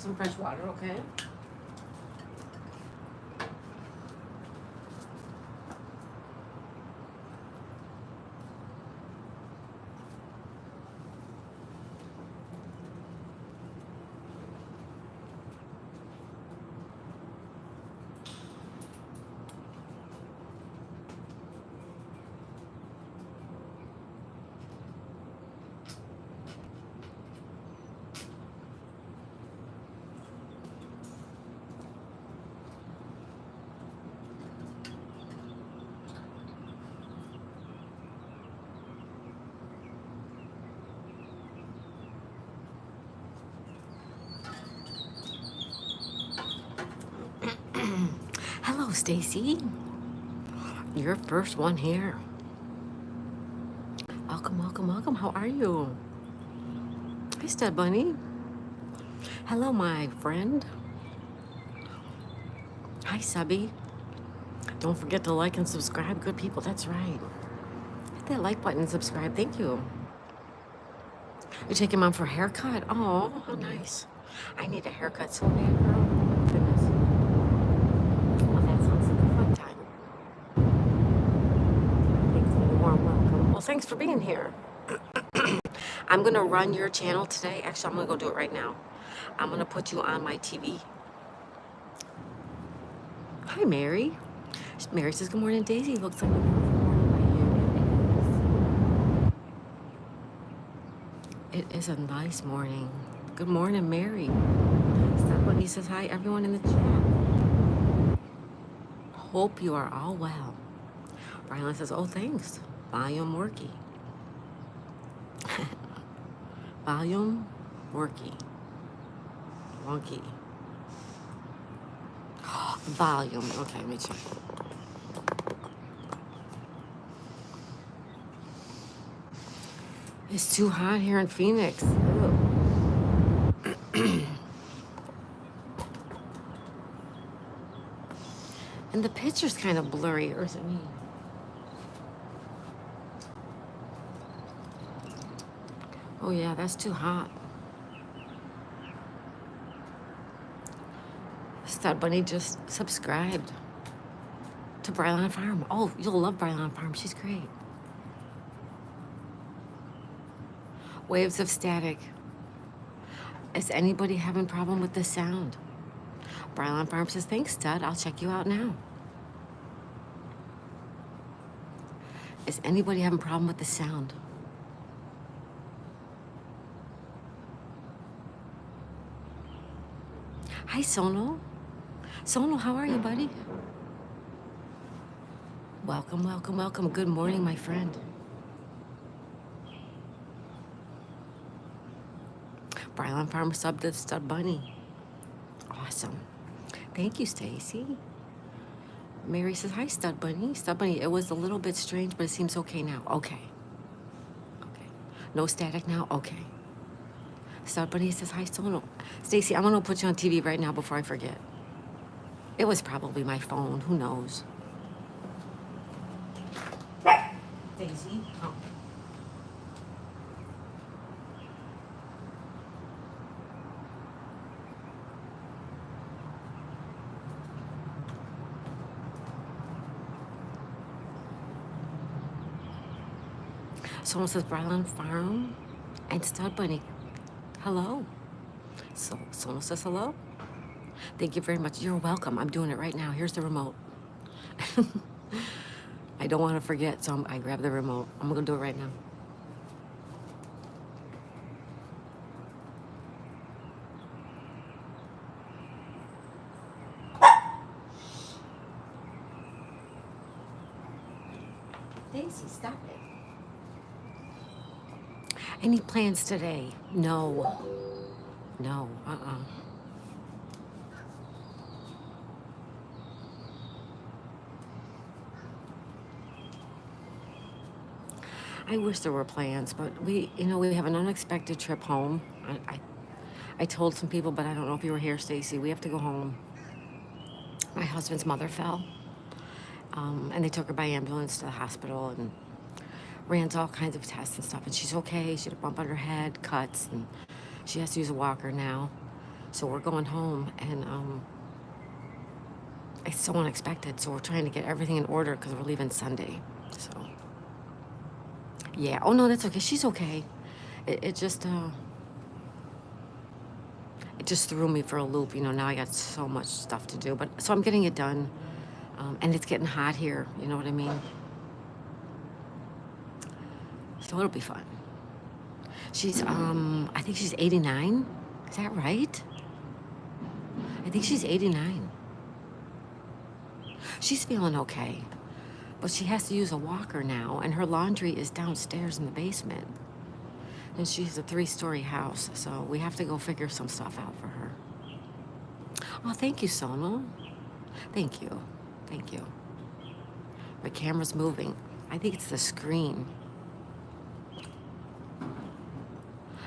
some fresh water, okay? Hello, Stacy. You're first one here. Welcome, welcome, welcome. How are you? Hi, Stud Bunny. Hello, my friend. Hi, Subby. Don't forget to like and subscribe, good people. That's right. Hit that like button and subscribe. Thank you. You're taking mom for a haircut? Oh, how nice. I need a haircut so bad, girl. Oh, my goodness. Well, that sounds like a fun time. Thanks for the warm welcome. Well, thanks for being here. I'm going to run your channel today. Actually, I'm going to go do it right now. I'm going to put you on my TV. Hi, Mary. Mary says, good morning, Daisy. Looks like a beautiful morning by you. It is a nice morning. Good morning, Mary. Somebody says hi, everyone in the chat. Hope you are all well. Brian says, oh, thanks. Volume worky. Volume worky. Wonky. Volume. Okay, let me check. It's too hot here in Phoenix. And the picture's kind of blurry, or is it me? Oh yeah, that's too hot. Stud Bunny just subscribed to Brylan Farm. Oh, you'll love Brylan Farm. She's great. Waves of static. Is anybody having problem with the sound? Brylan Farm says, thanks, Stud. I'll check you out now. Is anybody having problem with the sound? Hi, Sonal. Sonal, how are you, buddy? Welcome, welcome, welcome. Good morning, my friend. Brylan Farm subbed to Stud Bunny. Awesome. Thank you, Stacy. Mary says, hi, Stud Bunny. Stud Bunny, it was a little bit strange, but it seems okay now. Okay. Okay. No static now? Okay. Stud Bunny says, hi, Sonal. Stacy, I'm going to put you on TV right now before I forget. It was probably my phone. Who knows? Daisy? Oh. Someone says Brylan Farm and Stud Bunny. Hello. So someone says hello. Thank you very much. You're welcome. I'm doing it right now. Here's the remote. I don't want to forget, so I grab the remote. I'm going to do it right now. Daisy, stop it. Any plans today? No. No. I wish there were plans, but we have an unexpected trip home. I told some people, but I don't know if you were here, Stacy. We have to go home. My husband's mother fell, and they took her by ambulance to the hospital and ran all kinds of tests and stuff. And she's okay. She had a bump on her head, cuts, and she has to use a walker now. So we're going home, and it's so unexpected. So we're trying to get everything in order because we're leaving Sunday. So yeah. Oh no, that's okay. She's okay. It just it just threw me for a loop. You know, now I got so much stuff to do, but so I'm getting it done. And it's getting hot here. You know what I mean? So it'll be fun. She's I think she's 89. Is that right? I think she's 89. She's feeling okay, but she has to use a walker now, and her laundry is downstairs in the basement. And she's a 3-story house, so we have to go figure some stuff out for her. Oh, thank you, Sonal. Thank you. Thank you. My camera's moving. I think it's the screen.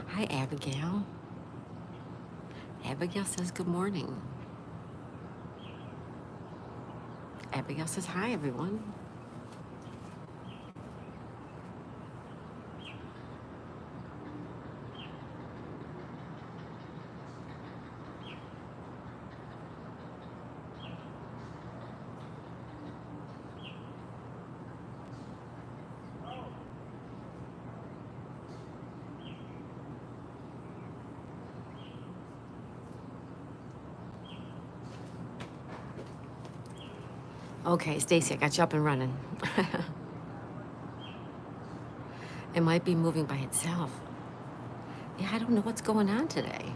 Hi, Abigail. Abigail says good morning. Abigail says hi, everyone. Okay, Stacy, I got you up and running. It might be moving by itself. Yeah, I don't know what's going on today.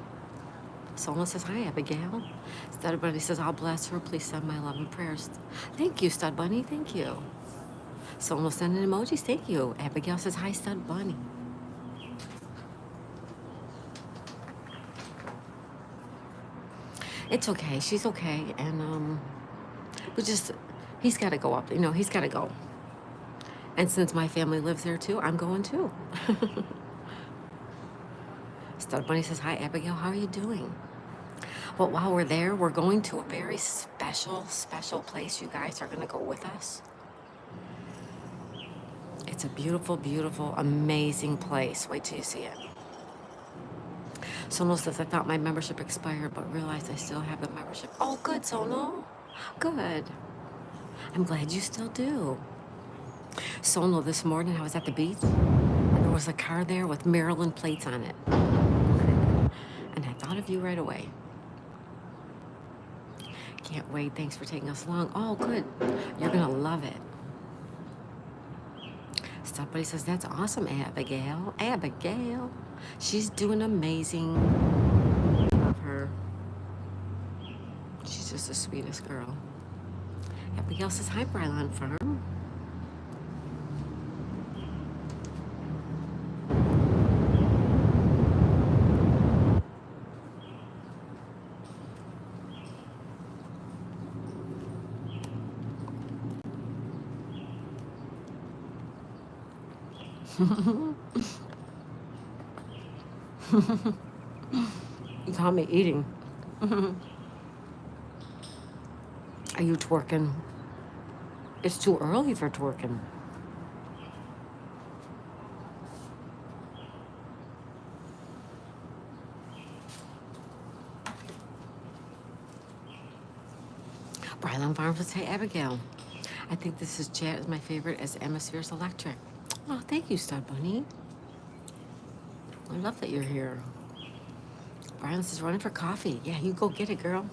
Someone says, hi, Abigail. Stud Bunny says, I'll bless her. Please send my love and prayers. Thank you, Stud Bunny. Thank you. Someone will send in emojis. Thank you. Abigail says, hi, Stud Bunny. It's okay. She's okay. And we just, he's got to go up. You know, he's got to go. And since my family lives there too, I'm going too. Stud Bunny says, hi, Abigail. How are you doing? Well, while we're there, we're going to a very special, special place. You guys are going to go with us. It's a beautiful, beautiful, amazing place. Wait till you see it. Sonal says, I thought my membership expired, but realized I still have a membership. Oh, good, Sonal. Good. I'm glad you still do. Sonal, this morning I was at the beach, and there was a car there with Maryland plates on it. And I thought of you right away. Can't wait. Thanks for taking us along. Oh, good. You're going to love it. Somebody says, that's awesome, Abigail. Abigail. She's doing amazing. Love her. She's just the sweetest girl. Abigail says, hi, Brylon Farm. You caught me eating. Are you twerking? It's too early for twerking. Brylon Farm says, hey, Abigail. I think this is chat is my favorite as Hemispheres Electric. Oh, thank you, Stud Bunny. I love that you're here. Brian says, running for coffee. Yeah, you go get it, girl.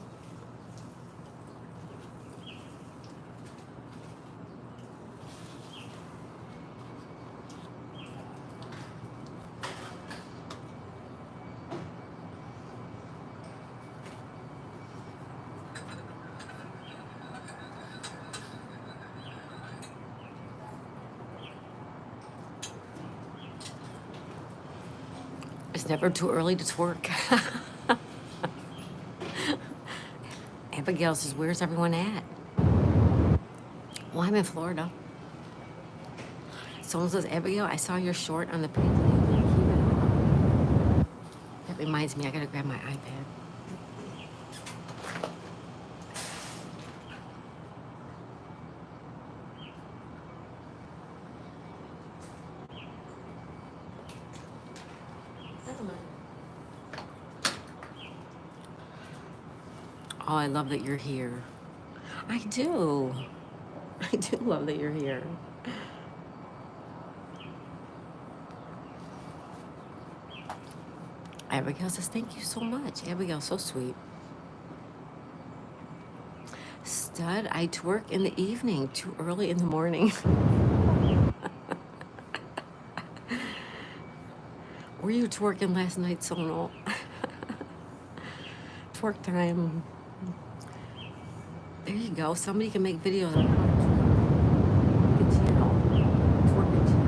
It's never too early to twerk. Abigail says, where's everyone at? Well, I'm in Florida. Someone says, Abigail, I saw your short on the page. That reminds me, I gotta grab my iPad. Oh, I love that you're here. I do. I do love that you're here. Abigail says, thank you so much. Abigail, so sweet. Stud, I twerk in the evening, too early in the morning. Were you twerking last night, Sonal? Twerk time. There you go. Somebody can make videos on how to twerk. Good channel. Twerk it channel.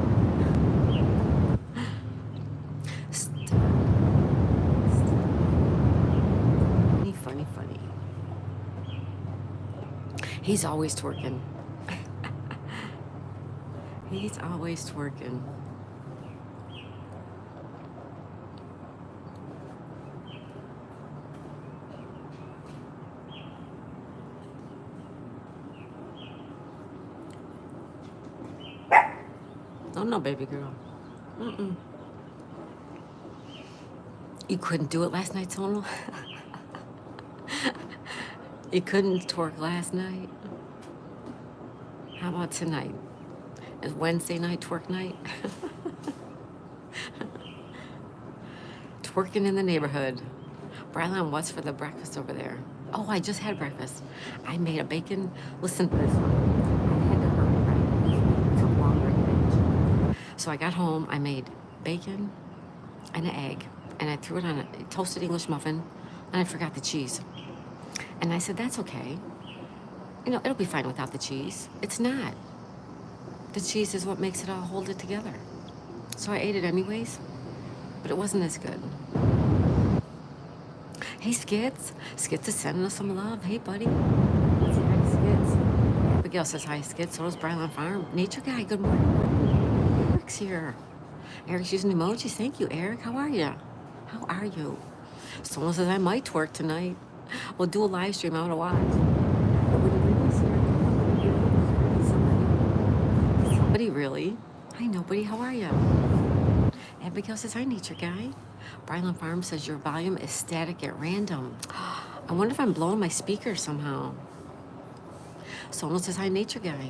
Funny, funny. He's always twerking. He's always twerking. Oh no, baby girl. Mm-mm. You couldn't do it last night, Sonal? You couldn't twerk last night? How about tonight? Is Wednesday night twerk night? Twerking in the neighborhood. Brylan, what's for the breakfast over there? Oh, I just had breakfast. I made a bacon. Listen to this one. I had to hurry, right? It took longer to finish. So I got home. I made bacon and an egg, and I threw it on a toasted English muffin, and I forgot the cheese. And I said, that's okay. You know, it'll be fine without the cheese. It's not. The cheese is what makes it all hold it together. So I ate it anyways, but it wasn't as good. Hey, Skits. Skits is sending us some love. Hey, buddy. Let's say hi to Skits. Abigail says hi, Skits. So does Brylan Farm. Nature Guy, good morning. Eric's here. Eric's using emojis. Thank you, Eric. How are you? How are you? Someone says I might twerk tonight. We'll do a live stream. I want to watch. Somebody really? Hi, nobody. How are you? Abigail says, hi, Nature Guy. Brylan Farm says, your volume is static at random. I wonder if I'm blowing my speaker somehow. Someone says, hi, Nature Guy.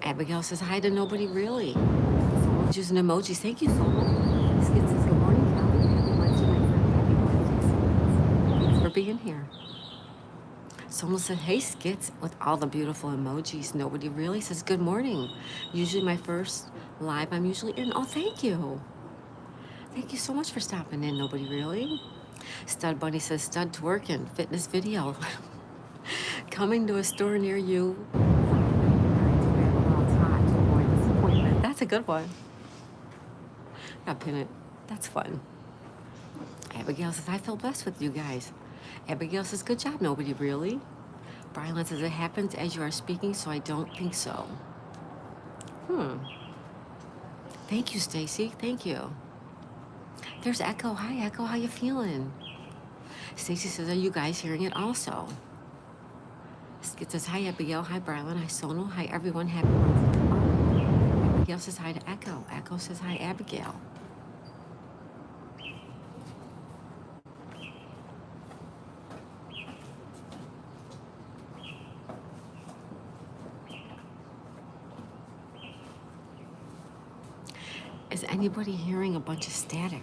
Abigail says, hi to nobody really. Someone's using emojis. Thank you, Someone. Skid says, good morning, Calvin. Happy Wednesday, my friend. Happy Wednesday. Thanks for being here. Someone said, hey, Skits, with all the beautiful emojis. Nobody really says, good morning. Usually my first live, I'm usually in. Oh, thank you. Thank you so much for stopping in, nobody really. Stud Bunny says, stud twerking, fitness video. Coming to a store near you. That's a good one. I'll pin it. That's fun. Abigail says, I feel blessed with you guys. Abigail says, good job, nobody really. Brylan says, it happens as you are speaking, so I don't think so. Thank you, Stacy. Thank you. There's Echo. Hi, Echo. How you feeling? Stacy says, are you guys hearing it also? Skid says, hi, Abigail. Hi, Brylan. Hi, Sonal. Hi, everyone. Happy Wednesday. Abigail says, hi to Echo. Echo says, hi, Abigail. Is anybody hearing a bunch of static?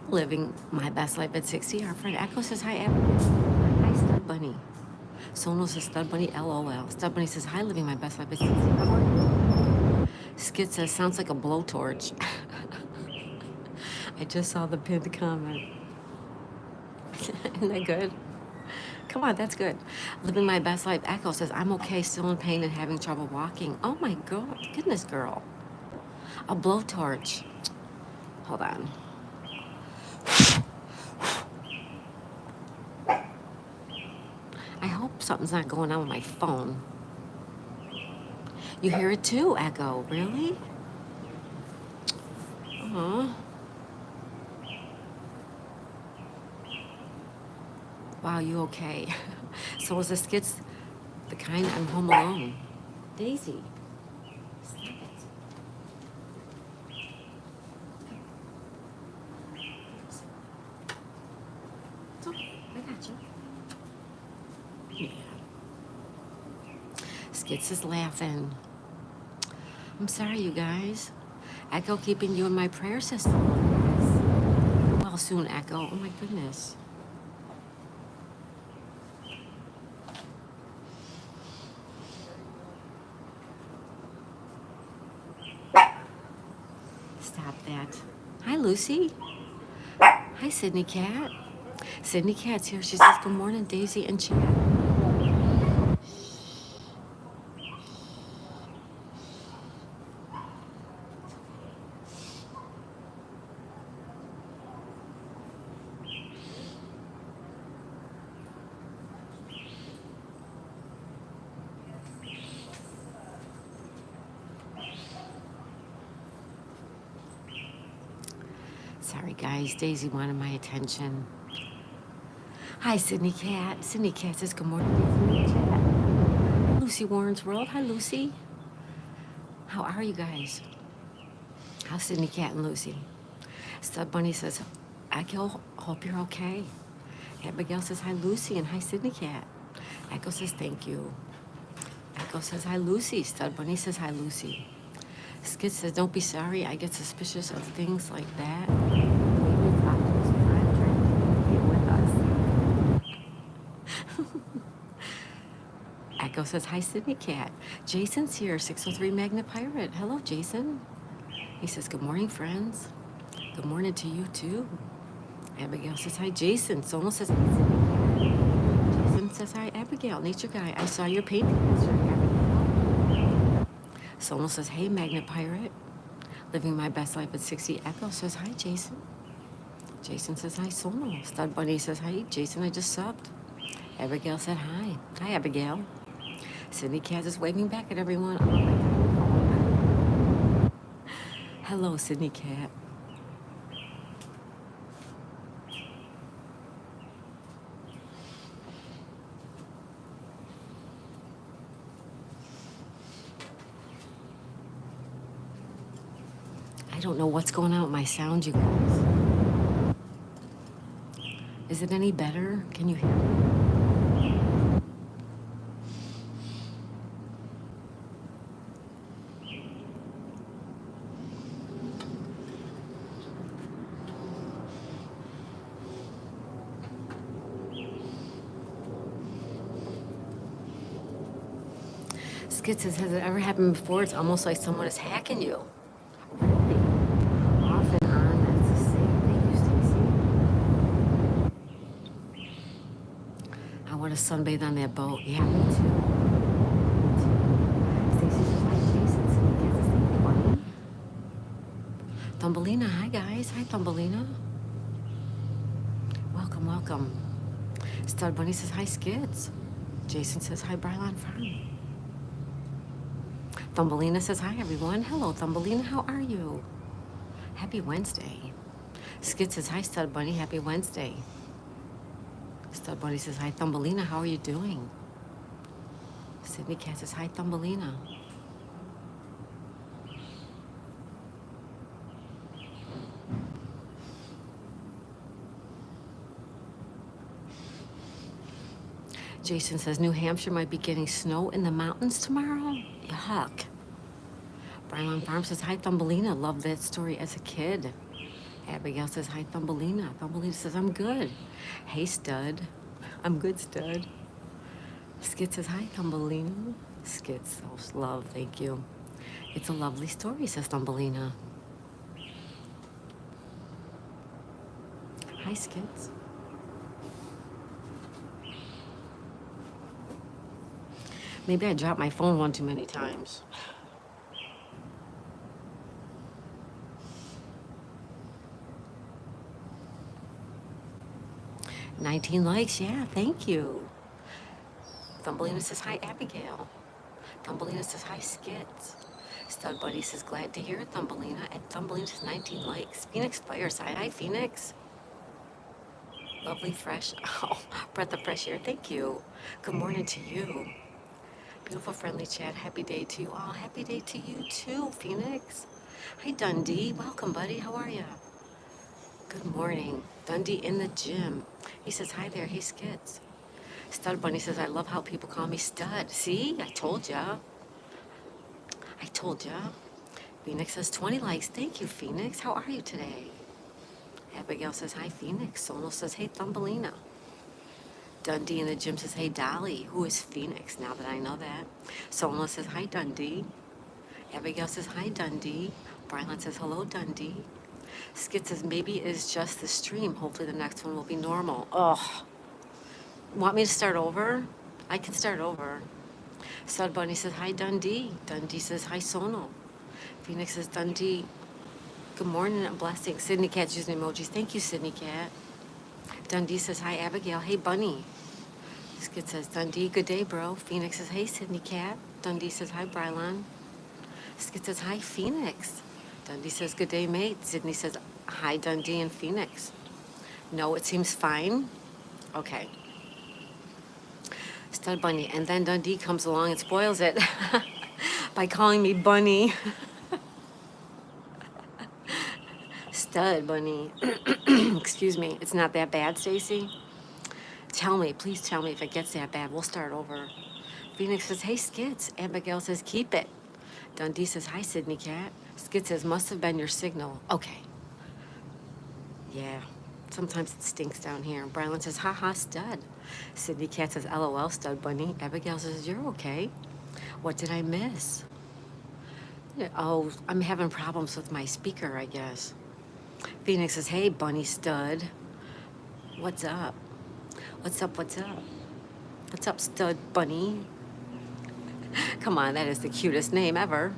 Living my best life at 60. Our friend Echo says, hi, Abigail. Hi, Stud Bunny. Sonal says, Stud Bunny, LOL. Stud Bunny says, hi, living my best life at 60. Skid says, sounds like a blowtorch. I just saw the pinned comment. Isn't that good? Come on, that's good. Living my best life. Echo says, I'm okay, still in pain and having trouble walking. Oh my God, goodness, girl. A blowtorch. Hold on. I hope something's not going on with my phone. You hear it too, Echo. Really? Uh-huh. Wow, you okay? So was the skits the kind I'm home alone? Daisy, stop it. It's okay. I got you. Yeah. Skits is laughing. I'm sorry, you guys. Echo keeping you in my prayer system. Well, soon, Echo. Oh my goodness. Stop that. Hi, Lucy. Hi, Sydney Cat. Sydney Cat's here. She says, good morning, Daisy and Chad. Sorry, guys. Daisy wanted my attention. Hi, Sydney Cat. Sydney Cat says, good morning, Daisy and Chad. Lucy Warren's World. Hi, Lucy. How are you guys? How's Sydney Cat and Lucy? Stud Bunny says, Echo, hope you're okay. Abigail says, hi, Lucy, and hi, Sydney Cat. Echo says, thank you. Echo says, hi, Lucy. Stud Bunny says, hi, Lucy. Skid says, don't be sorry. I get suspicious of things like that. Maybe it's Optimus Prime trying to communicate with us. Echo says, hi, Sydney Cat. Jason's here, 603 Magna Pirate. Hello, Jason. He says, good morning, friends. Good morning to you, too. Abigail says, hi, Jason. Sono says, hi, Sydney Cat. Jason says, hi, Abigail, nature guy. I saw your painting yesterday, Abigail. Sono says, hey, Magna Pirate. Living my best life at 60. Echo says, hi, Jason. Jason says, hi, Sono. Stud Bunny says, hi, Jason, I just subbed. Abigail said, hi. Hi, Abigail. Sydney Cat is waving back at everyone. Hello, Sydney Cat. I don't know what's going on with my sound, you guys. Is it any better? Can you hear me? Skid says, has it ever happened before? It's almost like someone is hacking you. Really? Off and on, that's the same. Thank you, Stacy. I want to sunbathe on that boat. Yeah, me too. Me too. Stacy says, hi, Jason. Sydney Cat says, thank you, buddy. Thumbelina, hi, guys. Hi, Thumbelina. Welcome, welcome. Stud Bunny says, hi, Skids. Jason says, hi, Brylon Farm. Thumbelina says, hi, everyone. Hello, Thumbelina. How are you? Happy Wednesday. Skid says, hi, Stud Bunny. Happy Wednesday. Stud Bunny says, hi, Thumbelina. How are you doing? Sydney Cat says, hi, Thumbelina. Jason says, New Hampshire might be getting snow in the mountains tomorrow. Yuck. Brylon Farm says, hi, Thumbelina. Loved that story as a kid. Abigail says, hi, Thumbelina. Thumbelina says, I'm good. Hey, Stud. I'm good, Stud. Skid says, hi, Thumbelina. Skid says, love, thank you. It's a lovely story, says Thumbelina. Hi, Skids. Maybe I dropped my phone one too many times. "19 likes, yeah, thank you." Thumbelina says, hi, Abigail. Thumbelina says, hi, Skids. Stud Buddy says, glad to hear it, Thumbelina. And Thumbelina says, 19 likes. Phoenix Fireside, hi, Phoenix. Lovely, fresh, oh, breath of fresh air. Thank you. Good morning to you. Beautiful, friendly chat. Happy day to you all. Happy day to you too, Phoenix. Hi, Dundee. Welcome, buddy. How are you? Good morning. Dundee in the gym. He says, hi there. Hey, Skits. Stud Bunny says, I love how people call me Stud. See? I told ya. I told ya. Phoenix says, 20 likes. Thank you, Phoenix. How are you today? Abigail says, hi, Phoenix. Sonal says, hey, Thumbelina. Dundee in the gym says, hey, Dolly. Who is Phoenix, now that I know that? Sonal says, hi, Dundee. Abigail says, hi, Dundee. Brylan says, hello, Dundee. Skit says, maybe it's just the stream. Hopefully the next one will be normal. Oh, want me to start over? I can start over. Stud Bunny says, hi, Dundee. Dundee says, hi, Sonal. Phoenix says, Dundee, good morning and blessings. Sydney Cat's using emojis. Thank you, Sydney Cat. Dundee says, hi, Abigail. Hey, Bunny. Skid says, Dundee, good day, bro. Phoenix says, hey, Sydney Cat. Dundee says, hi, Brylan. Skid says, hi, Phoenix. Dundee says, good day, mate. Sydney says, hi, Dundee and Phoenix. No, it seems fine. Okay. Stud Bunny. And then Dundee comes along and spoils it by calling me Bunny. Stud Bunny. Excuse me. It's not that bad, Stacy. Tell me, please tell me if it gets that bad. We'll start over. Phoenix says, hey, Skids. Abigail says, keep it. Dundee says, hi, Sydney Cat. Skid says, must have been your signal. Okay. Yeah. Sometimes it stinks down here. Brylan says, ha ha, Stud. Sydney Cat says, LOL, Stud Bunny. Abigail says, you're okay. What did I miss? Yeah, oh, I'm having problems with my speaker, I guess. Phoenix says, hey, Bunny Stud. What's up? What's up? What's up? What's up, Stud Bunny? Come on, that is the cutest name ever.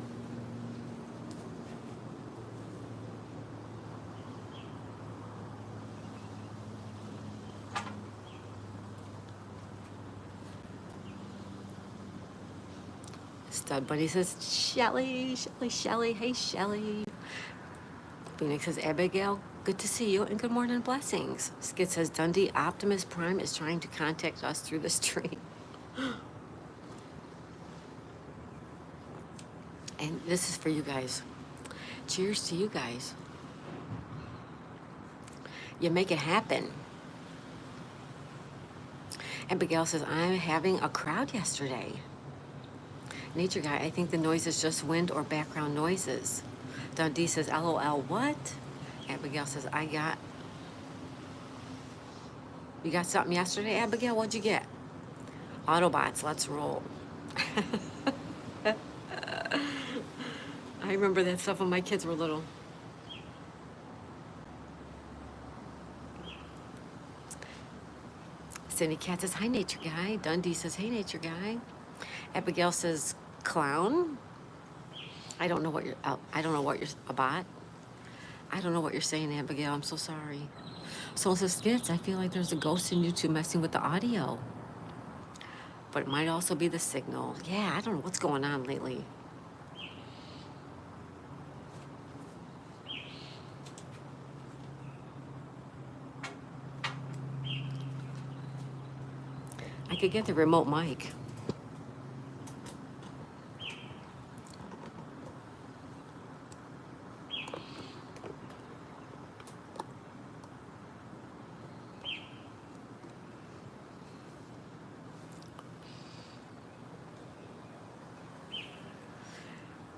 Stud Bunny says, Shelly, Shelly, Shelly. Hey, Shelly. Phoenix says, Abigail, good to see you, and good morning, blessings. Skid says, Dundee, Optimus Prime is trying to contact us through the stream. And this is for you guys. Cheers to you guys. You make it happen. Abigail says, I'm having a crowd yesterday. Nature Guy, I think the noise is just wind or background noises. Dundee says, LOL, what? Abigail says, you got something yesterday, Abigail? What'd you get? Autobots, let's roll. I remember that stuff when my kids were little. Cindy Cat says, hi, Nature Guy. Dundee says, hey, Nature Guy. Abigail says, clown? I don't know what you're about. I don't know what you're saying, Abigail. I'm so sorry. Someone says, Skits, I feel like there's a ghost in YouTube messing with the audio. But it might also be the signal. Yeah, I don't know what's going on lately. I could get the remote mic.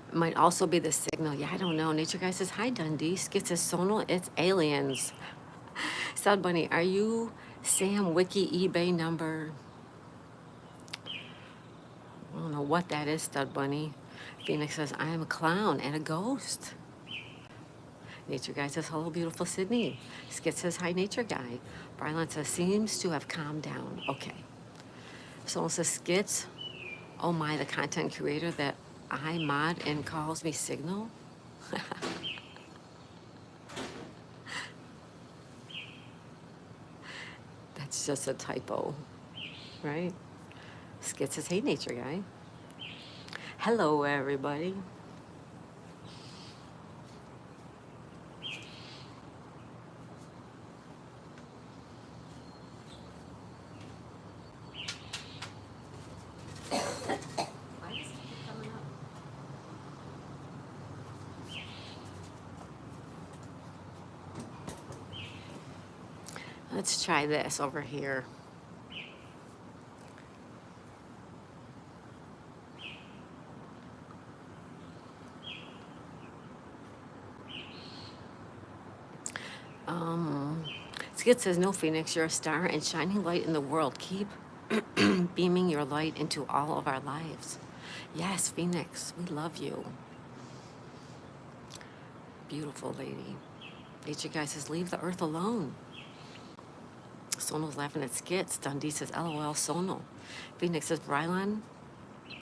It might also be the signal. Yeah, I don't know. Nature Guy says, hi, Dundee. Skit says, Sonal, it's aliens. Stud Bunny, are you Sam Wiki eBay number? I don't know what that is, Stud Bunny. Phoenix says, I am a clown and a ghost. Nature Guy says, hello, beautiful Sydney. Skit says, hi, Nature Guy. Brylan says, seems to have calmed down. Okay. Someone says, Skits, oh my, the content creator that I mod and calls me Signal. That's just a typo, right? Skit says, hey, Nature Guy. Hello, everybody. Let's try this over here. Um, Skid says, no, Phoenix, you're a star and shining light in the world. Keep beaming your light into all of our lives. Yes, Phoenix, we love you. Beautiful lady. Nature guy says, leave the earth alone. Sonal's laughing at skits. Dundee says, LOL, Sonal. Phoenix says, Brylan,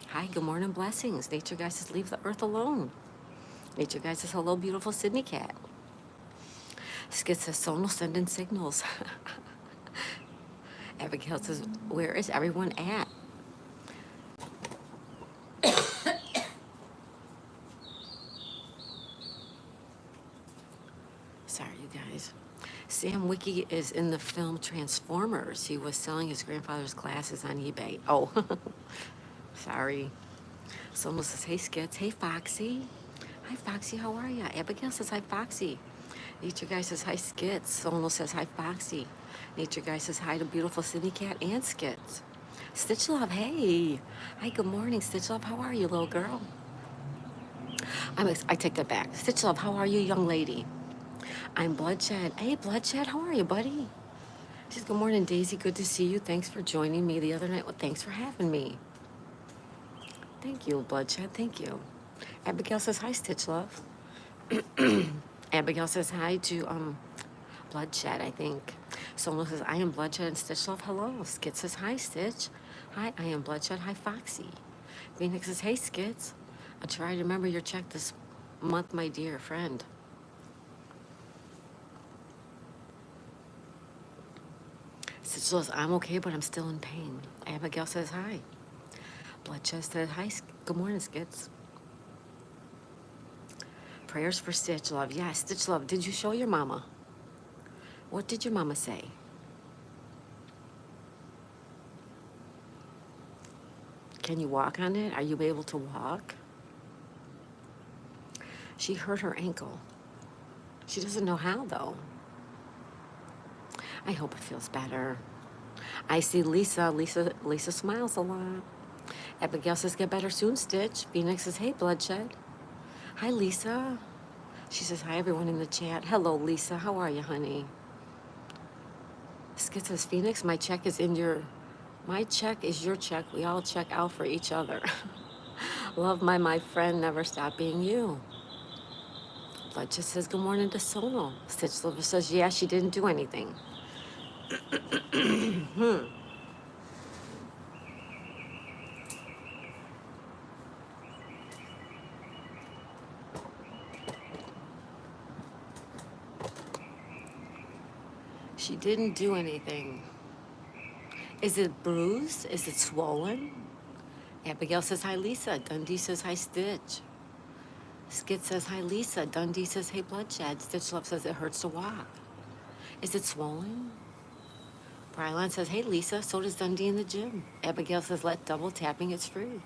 hi, good morning, blessings. Nature guy says, leave the earth alone. Nature guy says, hello, beautiful Sydney cat. Skit says, Sonal sending signals. Abigail says, where is everyone at? Sorry, you guys. Sam Wiki is in the film Transformers. He was selling his grandfather's glasses on eBay. Oh, sorry. Someone says, hey, Skits. Hey, Foxy. Hi, Foxy. How are ya? Abigail says, hi, Foxy. Nature Guy says, hi, Skits. Someone says, hi, Foxy. Nature Guy says, hi to beautiful Sydney Cat and Skits. Stitch Love, hey. Hi, good morning, Stitch Love. How are you, little girl? I take that back. Stitch Love, how are you, young lady? I'm Bloodshed. Hey, Bloodshed, how are you, buddy? She says, good morning, Daisy. Good to see you. Thanks for joining me the other night. Well, thanks for having me. Thank you, Bloodshed. Thank you. Abigail says, hi, Stitch Love. Abigail says hi to Bloodshed, I think. Someone says, I am Bloodshed and Stitch Love. Hello. Skit says, hi, Stitch. Hi, I am Bloodshed. Hi, Foxy. Phoenix says, hey, Skits. I'll try to remember your check this month, my dear friend. Stitch says, I'm okay, but I'm still in pain. Abigail says, hi. Bloodshed says, hi, good morning, Skits. Prayers for Stitch Love. Yes, Stitch Love, did you show your mama? What did your mama say? Can you walk on it? Are you able to walk? She hurt her ankle. She doesn't know how, though. I hope it feels better. I see Lisa. Lisa smiles a lot. Abigail says, get better soon, Stitch. Phoenix says, hey, Bloodshed. Hi, Lisa. She says, hi, everyone in the chat. Hello, Lisa. How are you, honey? Skit says, Phoenix, my check is your check. We all check out for each other. Love my friend, never stop being you. Bloodshed says, good morning to Sonal. Stitch Lover says, yeah, she didn't do anything. She didn't do anything. Is it bruised? Is it swollen? Abigail says, hi, Lisa. Dundee says, hi, Stitch. Skid says, hi, Lisa. Dundee says, hey, Bloodshed. Stitch Love says, it hurts to walk. Is it swollen? Brylan says, hey, Lisa. So does Dundee in the gym. Abigail says, let double tapping, it's free.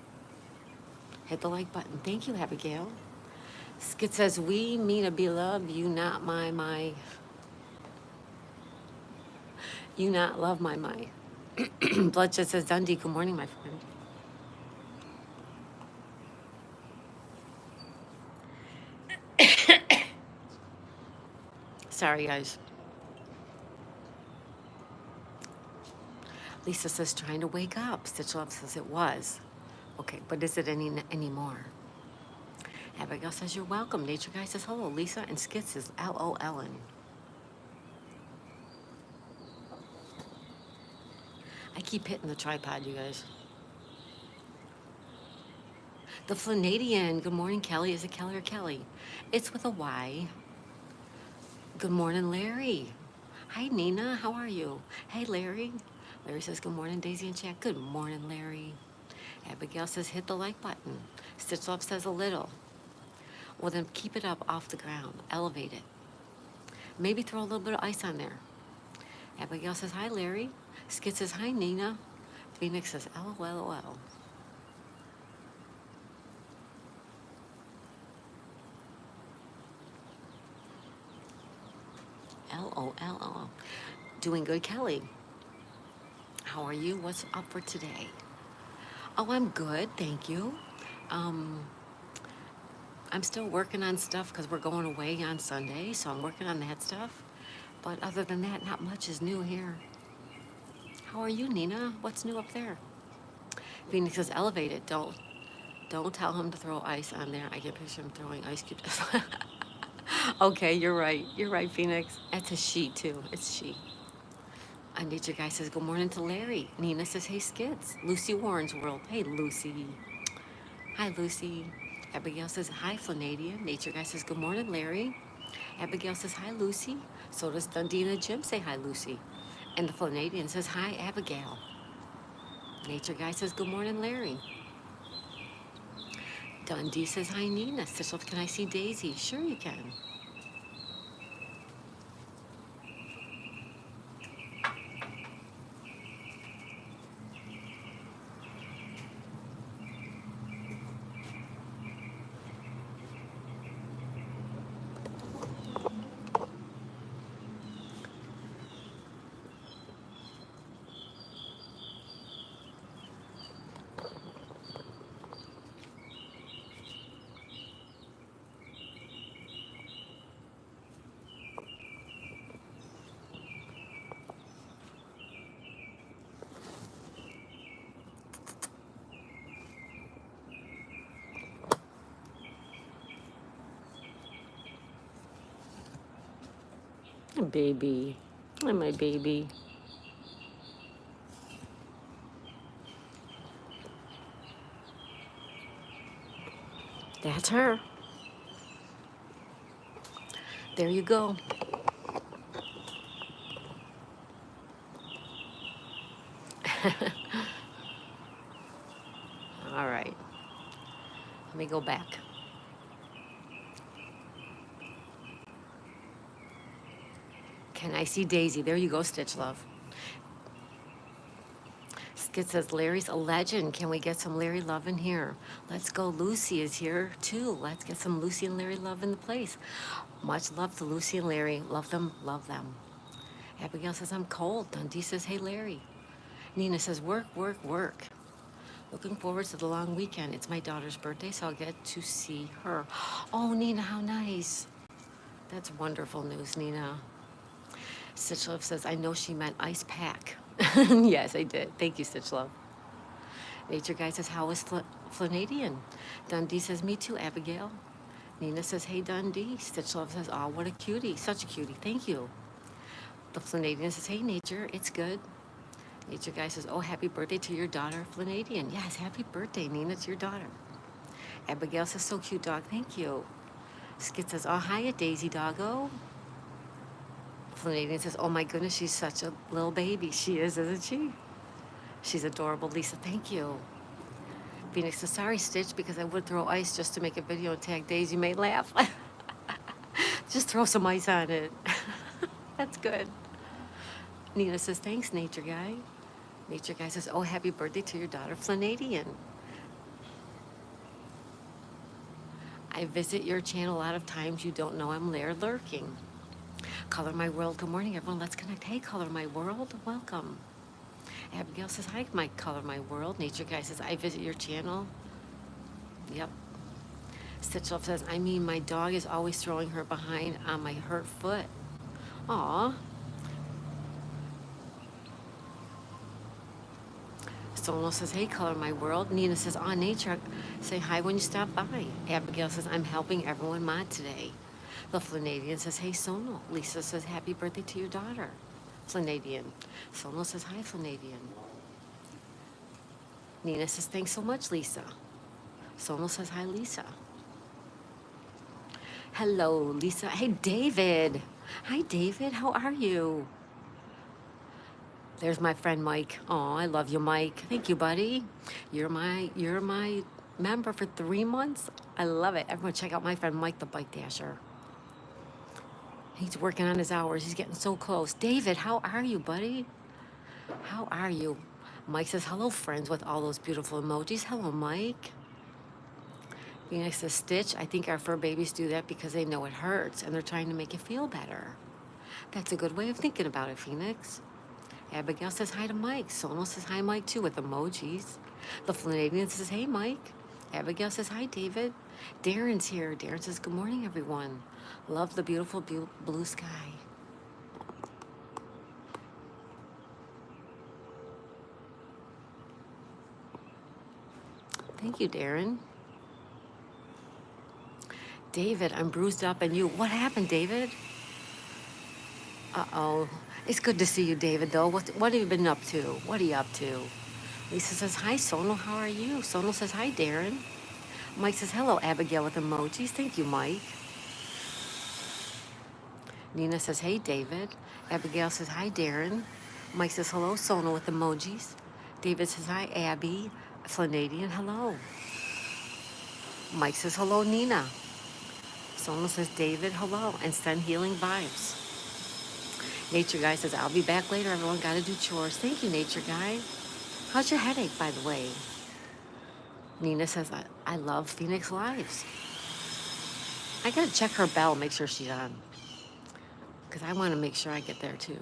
Hit the like button. Thank you, Abigail. Skid says, we mean a beloved, you not you not love my. Bloodshed says, Dundee, good morning, my friend. Sorry, guys. Lisa says, trying to wake up. Stitch Love says it was. Okay, but is it anymore? Abigail says, you're welcome. Nature Guy says, hello. Lisa and Skid says, LOLN. I keep hitting the tripod, you guys. The Flanadian. Good morning, Kelly. Is it Kelly or Kelly? It's with a Y. Good morning, Larry. Hi, Nina. How are you? Hey, Larry. Larry says, good morning, Daisy and chat. Good morning, Larry. Abigail says, hit the like button. Stitch Love says a little. Well, then keep it up off the ground. Elevate it. Maybe throw a little bit of ice on there. Abigail says, hi, Larry. Skid says, hi, Nina. Phoenix says, LOL. LOL. Doing good, Kelly. How are you? What's up for today? Oh, I'm good, thank you. Um, I'm still working on stuff because we're going away on Sunday, so I'm working on that stuff. But other than that, not much is new here. How are you, Nina? What's new up there? Phoenix is elevated. Don't tell him to throw ice on there. I can picture him throwing ice cubes. Okay, you're right. You're right, Phoenix. That's a she too. It's she. Nature Guy says good morning to Larry. Nina says hey Skids. Lucy Warren's World. Hey Lucy. Hi Lucy. Abigail says hi Flanadia. Nature Guy says good morning Larry. Abigail says hi Lucy. So does Dundee and Jim say hi Lucy. And the Flanadia says hi Abigail. Nature Guy says good morning Larry. Dundee says hi Nina. Stitchel, can I see Daisy? Sure you can. Baby. Hi my baby. That's her. There you go. All right. Let me go back. Can I see Daisy? There you go, Stitch Love. Skid says, Larry's a legend. Can we get some Larry love in here? Let's go. Lucy is here too. Let's get some Lucy and Larry love in the place. Much love to Lucy and Larry. Love them, love them. Abigail says, I'm cold. Dundee says, hey, Larry. Nina says, work, work, work. Looking forward to the long weekend. It's my daughter's birthday, so I'll get to see her. Oh, Nina, how nice. That's wonderful news, Nina. Stitchlove says, I know she meant ice pack. Yes, I did. Thank you, Stitchlove. Nature Guy says, how is Flanadia? Dundee says, me too, Abigail. Nina says, hey, Dundee. Stitchlove says, oh, what a cutie. Such a cutie. Thank you. The Flanadia says, hey, Nature, it's good. Nature Guy says, oh, happy birthday to your daughter, Flanadia. Yes, happy birthday, Nina. It's your daughter. Abigail says, so cute, dog. Thank you. Skid says, oh, hiya, Daisy Doggo. Flanadia says, oh my goodness, she's such a little baby. She is, isn't she? She's adorable. Lisa, thank you. Phoenix says, sorry, Stitch, because I would throw ice just to make a video and tag Daisy. You may laugh. Just throw some ice on it. That's good. Nina says, thanks, Nature Guy. Nature Guy says, oh, happy birthday to your daughter, Flanadia. I visit your channel a lot of times. You don't know I'm there lurking. Color My World, good morning, everyone. Let's connect. Hey, Color My World, welcome. Abigail says, hi, my Color My World. Nature Guy says, I visit your channel. Yep. Stitchlove says, I mean, my dog is always throwing her behind on my hurt foot. Aw. Sono says, hey, Color My World. Nina says, on Nature, say hi when you stop by. Abigail says, I'm helping everyone mod today. The Flanadia says, hey, Sono. Lisa says, happy birthday to your daughter, Flanadia. Sono says, hi, Flanadia. Nina says, thanks so much, Lisa. Sono says, hi, Lisa. Hello, Lisa. Hey, David. Hi, David. How are you? There's my friend Mike. Oh, I love you, Mike. Thank you, buddy. You're my member for 3 months. I love it. Everyone check out my friend Mike, the Bike Dasher. He's working on his hours. He's getting so close. David, how are you, buddy? How are you? Mike says, hello, friends, with all those beautiful emojis. Hello, Mike. Phoenix says, Stitch, I think our fur babies do that because they know it hurts and they're trying to make you feel better. That's a good way of thinking about it, Phoenix. Abigail says hi to Mike. Sonal says hi, Mike, too, with emojis. The Flanagan says, hey, Mike. Abigail says hi, David. Darren's here. Darren says, good morning, everyone. Love the beautiful blue sky. Thank you, Darren. David, I'm bruised up, and you. What happened, David? Uh-oh. It's good to see you, David, though. What have you been up to? What are you up to? Lisa says, hi, Sonal. How are you? Sonal says, hi, Darren. Mike says, hello, Abigail, with emojis. Thank you, Mike. Nina says, hey, David. Abigail says, hi, Darren. Mike says, hello, Sonal, with emojis. David says, hi, Abby. Flanagan, hello. Mike says, hello, Nina. Sonal says, David, hello, and send healing vibes. Nature Guy says, I'll be back later. Everyone got to do chores. Thank you, Nature Guy. How's your headache, by the way? Nina says, I love Phoenix Lives. I got to check her bell, make sure she's on. Because I want to make sure I get there, too.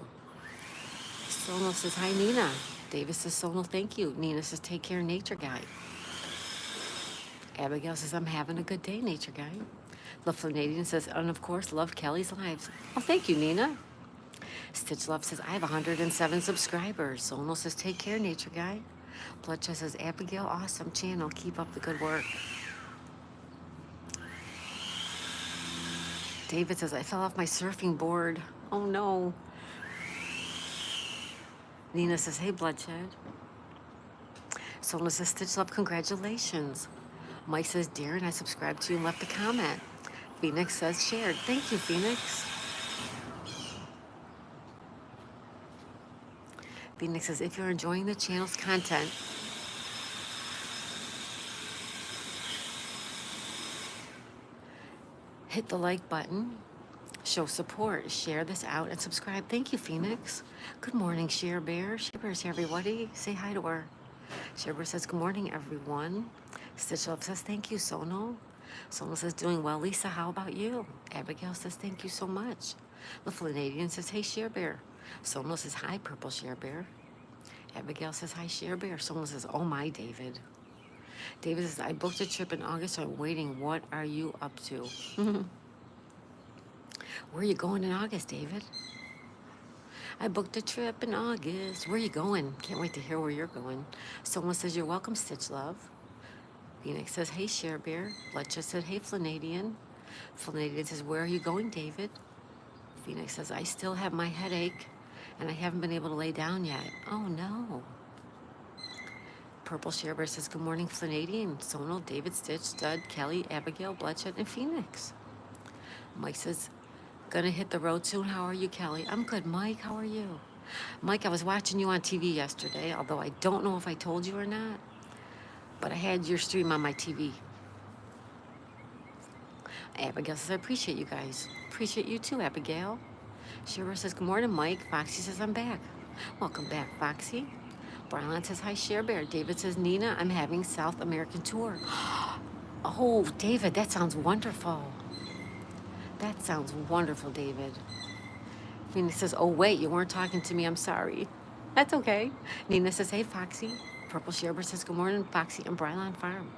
Sonal says, hi, Nina. David says, Sonal, thank you. Nina says, take care, Nature Guy. Abigail says, I'm having a good day, Nature Guy. The Flanagan says, and of course, love Kelly's Lives. Oh, thank you, Nina. Stitch Love says, I have 107 subscribers. Sonal says, take care, Nature Guy. Bloodshot says, Abigail, awesome channel. Keep up the good work. David says, I fell off my surfing board. Oh, no. Nina says, hey, Bloodshed. Sonal says, Stitch Love, congratulations. Mike says, Darren, I subscribed to you and left a comment. Phoenix says, shared. Thank you, Phoenix. Phoenix says, if you're enjoying the channel's content, hit the like button, show support, share this out, and subscribe. Thank you, Phoenix. Good morning, Share Bear. Share Bear's here, everybody. Say hi to her. Share Bear says, good morning, everyone. Stitch Love says, thank you, Sonal. Sonal says, doing well, Lisa. How about you? Abigail says, thank you so much. The Flanagan says, hey, Share Bear. Sonal says, hi, Purple Share Bear. Abigail says, hi, Share Bear. Someone says, oh my, David. David says, I booked a trip in August, so I'm waiting. What are you up to? Where are you going in August, David? I booked a trip in August. Where are you going? Can't wait to hear where you're going. Someone says, you're welcome, Stitch Love. Phoenix says, hey, Share Bear. Fletcher said, hey, Flanagan. Flanagan says, where are you going, David? Phoenix says, I still have my headache, and I haven't been able to lay down yet. Oh, no. Purple Share Bear says, good morning, Flanagan, Sonal, David, Stitch, Stud, Kelly, Abigail, Bloodshed, and Phoenix. Mike says, gonna hit the road soon. How are you, Kelly? I'm good, Mike. How are you? Mike, I was watching you on TV yesterday, although I don't know if I told you or not, but I had your stream on my TV. Abigail says, I appreciate you guys. Appreciate you too, Abigail. Shira says, good morning, Mike. Foxy says, I'm back. Welcome back, Foxy. Brian says, hi, Share Bear. David says, Nina, I'm having South American tour. Oh, David, that sounds wonderful. That sounds wonderful, David. Phoenix says, oh, wait, you weren't talking to me. I'm sorry. That's okay. Nina says, hey, Foxy. Purple Share Bear says, good morning, Foxy. I'm Brylan Farm.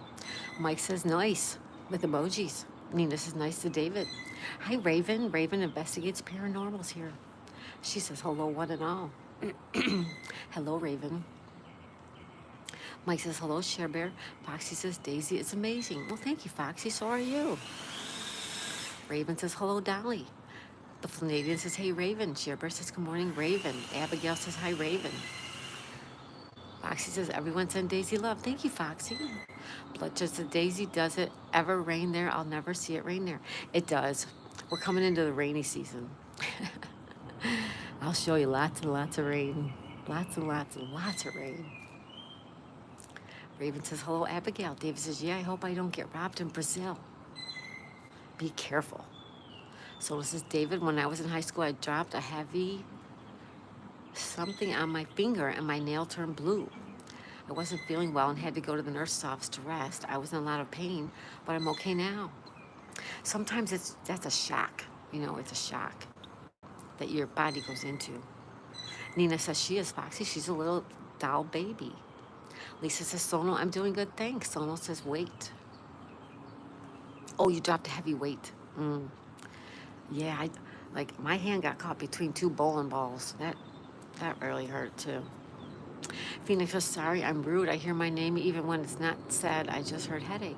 Mike says, nice, with emojis. Nina says, nice to David. Hi, Raven. Raven investigates paranormals here. She says, hello, one and all. Hello, Raven. Mike says, hello, Share Bear. Foxy says, Daisy, it's amazing. Well, thank you, Foxy. So are you. Raven says, hello, Dolly. The Flanagan says, hey, Raven. Share Bear says, good morning, Raven. Abigail says, hi, Raven. Foxy says, everyone send Daisy love. Thank you, Foxy. Bloodshot says, Daisy, does it ever rain there? I'll never see it rain there. It does. We're coming into the rainy season. I'll show you lots and lots of rain. Lots and lots and lots of rain. Raven says, hello, Abigail. David says, yeah, I hope I don't get robbed in Brazil. Be careful. So this is David. When I was in high school, I dropped a heavy something on my finger and my nail turned blue. I wasn't feeling well and had to go to the nurse's office to rest. I was in a lot of pain, but I'm okay now. Sometimes that's a shock. You know, it's a shock that your body goes into. Nina says she is Foxy. She's a little doll baby. Lisa says, Sono, I'm doing good, thanks. Sono says, wait. Oh, you dropped a heavy weight. Yeah, like my hand got caught between two bowling balls. That really hurt too. Phoenix says, sorry, I'm rude. I hear my name even when it's not said. I just heard headache.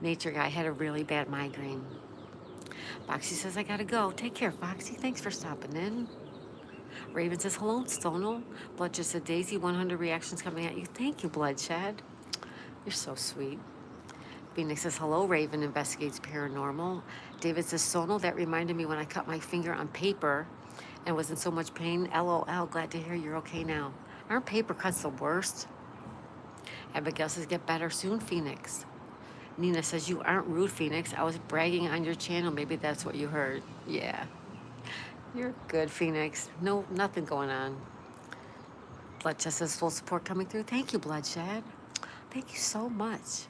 Nature Guy had a really bad migraine. Foxy says, I gotta go. Take care, Foxy. Thanks for stopping in. Raven says, hello, Stonal. Bloodshed said, Daisy, 100 reactions coming at you. Thank you, Bloodshed. You're so sweet. Phoenix says, hello, Raven investigates paranormal. David says, Sonal, that reminded me when I cut my finger on paper and was in so much pain. LOL, glad to hear you're okay now. Aren't paper cuts the worst? Abigail says, get better soon, Phoenix. Nina says, you aren't rude, Phoenix. I was bragging on your channel. Maybe that's what you heard. Yeah. You're good, Phoenix. No, nothing going on. Bloodshed says, full support coming through. Thank you, Bloodshed. Thank you so much.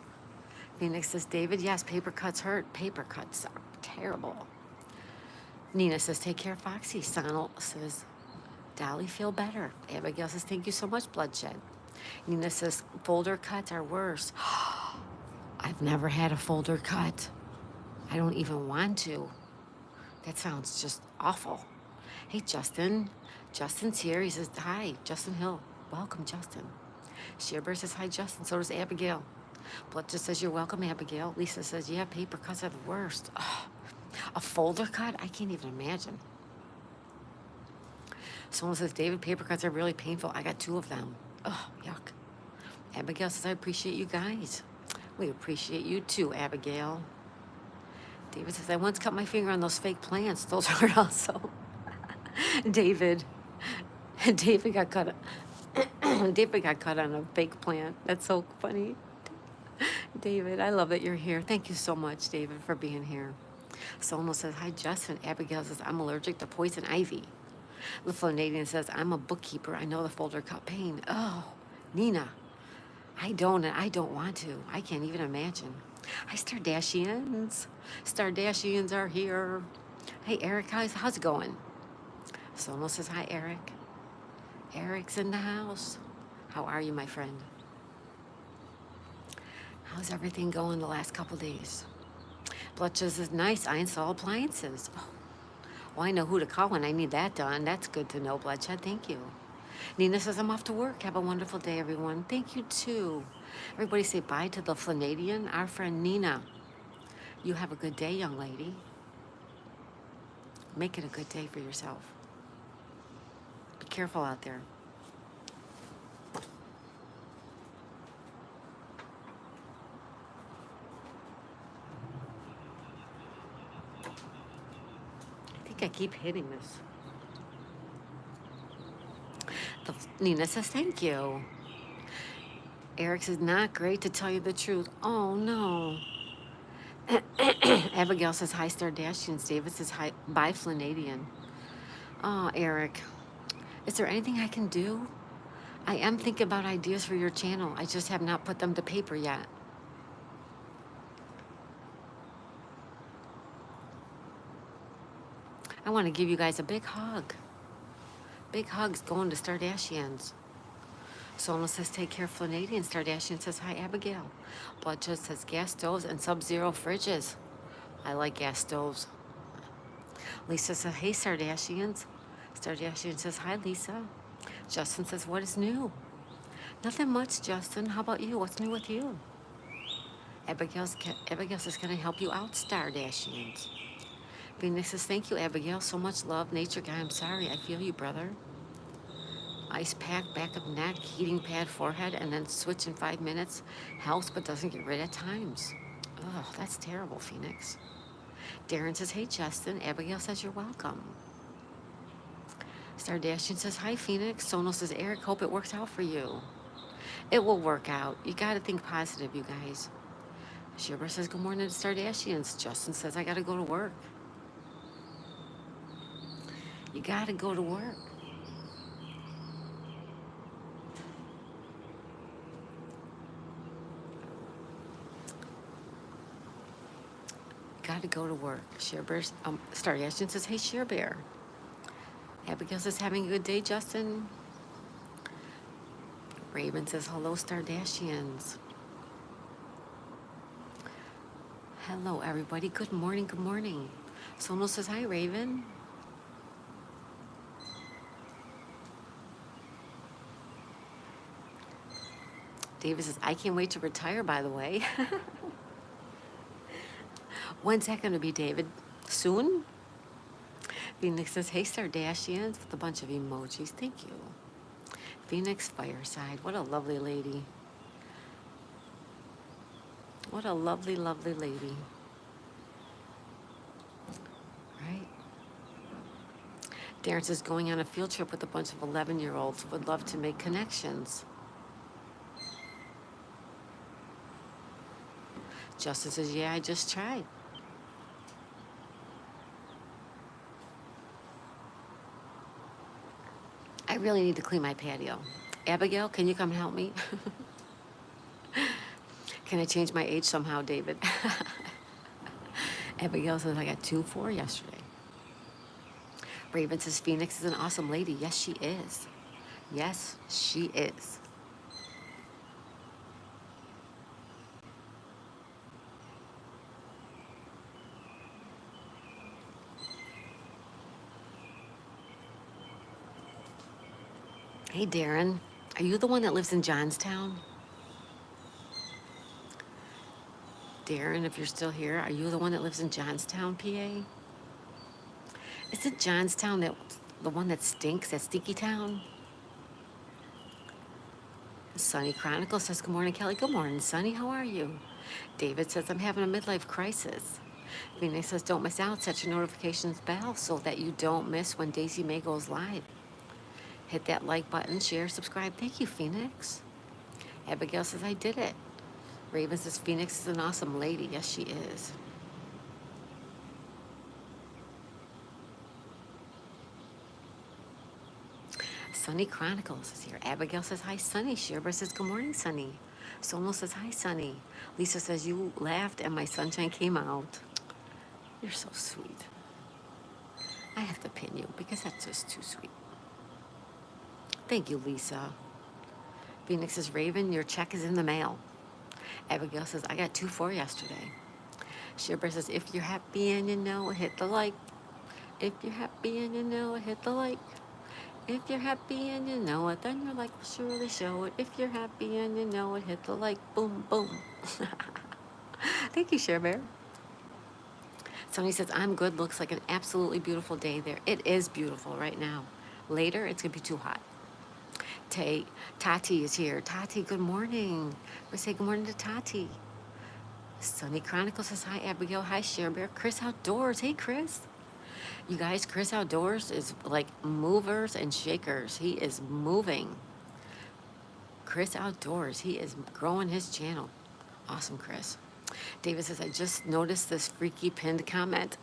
Phoenix says, David, yes, paper cuts hurt. Paper cuts are terrible. Nina says, take care, Foxy. Sonal says, Dolly, feel better. Abigail says, thank you so much, Bloodshed. Nina says, folder cuts are worse. I've never had a folder cut. I don't even want to. That sounds just awful. Hey, Justin. Justin's here. He says, hi, Justin Hill. Welcome, Justin. Shearbear says, hi, Justin. So does Abigail. Bloodshed says, you're welcome, Abigail. Lisa says, yeah, paper cuts are the worst. Oh, a folder cut? I can't even imagine. Someone says, David, paper cuts are really painful. I got 2 of them. Oh, yuck. Abigail says, I appreciate you guys. We appreciate you too, Abigail. David says, I once cut my finger on those fake plants. Those are also. David got cut. David got cut on a fake plant. That's so funny. David, I love that you're here. Thank you so much, David, for being here. Sonal says, hi, Justin. Abigail says, I'm allergic to poison ivy. The Flonadian says, I'm a bookkeeper. I know the folder cut pain. Oh, Nina, I don't, and I don't want to. I can't even imagine. Hi, Stardashians. Stardashians are here. Hey, Eric, how's it going? Sonal says, hi, Eric. Eric's in the house. How are you, my friend? How's everything going the last couple days? Bloodshed says, nice, I install appliances. Oh, well, I know who to call when I need that done. That's good to know, Bloodshed. Thank you. Nina says, I'm off to work. Have a wonderful day, everyone. Thank you, too. Everybody say bye to the Flonadian, our friend Nina. You have a good day, young lady. Make it a good day for yourself. Be careful out there. I think I keep hitting this. Nina says, thank you. Eric says, not great to tell you the truth. Oh, no. Abigail says, hi, Stardashians. David says, hi, bye, Flonadian. Oh, Eric, is there anything I can do? I am thinking about ideas for your channel. I just have not put them to paper yet. I want to give you guys a big hug. Big hugs going to Stardashians. Sonal says, take care, Flonadian. Stardashian says, hi, Abigail. Bloodshed says, gas stoves and sub-zero fridges. I like gas stoves. Lisa says, hey, Stardashians. Stardashian says, hi, Lisa. Justin says, what is new? Nothing much, Justin. How about you? What's new with you? Abigail says, can I help you out, Stardashians? Phoenix says, thank you, Abigail. So much love. Nature Guy, I'm sorry. I feel you, brother. Ice pack, back of neck, heating pad, forehead, and then switch in 5 minutes. Helps, but doesn't get rid at times. Oh, that's terrible, Phoenix. Darren says, hey, Justin. Abigail says, you're welcome. Stardashian says, hi, Phoenix. Sonal says, Eric, hope it works out for you. It will work out. You got to think positive, you guys. Shiver says, good morning to Stardashians. Justin says, I got to go to work. You got to go to work. gotta go to work. Share Bear's, Star Ashton says, hey, Share Bear. Abigail says, having a good day, Justin. Raven says, hello, Stardashians. Hello, everybody. Good morning, good morning. Sono says, hi, Raven. David says, I can't wait to retire, by the way. When's that going to be, David? Soon? Phoenix says, hey, Stardashians, with a bunch of emojis. Thank you. Phoenix Fireside. What a lovely lady. What a lovely, lovely lady. Right? Darren says, going on a field trip with a bunch of 11-year-olds. Would love to make connections. Justin says, yeah, I just tried. I really need to clean my patio. Abigail, can you come and help me? Can I change my age somehow, David? Abigail says, I got 2-4 yesterday. Raven says, Phoenix is an awesome lady. Yes, she is. Yes, she is. Hey, Darren, are you the one that lives in Johnstown? Darren, if you're still here, are you the one that lives in Johnstown, PA? Isn't Johnstown the one that stinks, that stinky town? Sunny Chronicle says, good morning, Kelly. Good morning, Sunny. How are you? David says, I'm having a midlife crisis. Phoenix says, don't miss out. Set your notifications bell so that you don't miss when Daisy May goes live. Hit that like button, share, subscribe. Thank you, Phoenix. Abigail says, I did it. Raven says, Phoenix is an awesome lady. Yes, she is. Sunny Chronicles is here. Abigail says, hi, Sunny. Sherbert says, good morning, Sunny. Sono says, hi, Sunny. Lisa says, you laughed and my sunshine came out. You're so sweet. I have to pin you because that's just too sweet. Thank you, Lisa. Phoenix says, Raven, your check is in the mail. Abigail says, I got 2-4 yesterday. Sherbert says, if you're happy and you know it, hit the like. If you're happy and you know it, hit the like. If you're happy and you know it, then your like will surely show it. If you're happy and you know it, hit the like. Boom, boom. Thank you, Cher Bear. Somebody says, I'm good. Looks like an absolutely beautiful day there. It is beautiful right now. Later, it's going to be too hot. Tati is here. Tati, good morning. We say good morning to Tati. Sunny Chronicle says, hi, Abigail. Hi, Cher Bear. Chris Outdoors. Hey, Chris. You guys, Chris Outdoors is like movers and shakers. He is moving. Chris Outdoors. He is growing his channel. Awesome, Chris. David says, I just noticed this freaky pinned comment.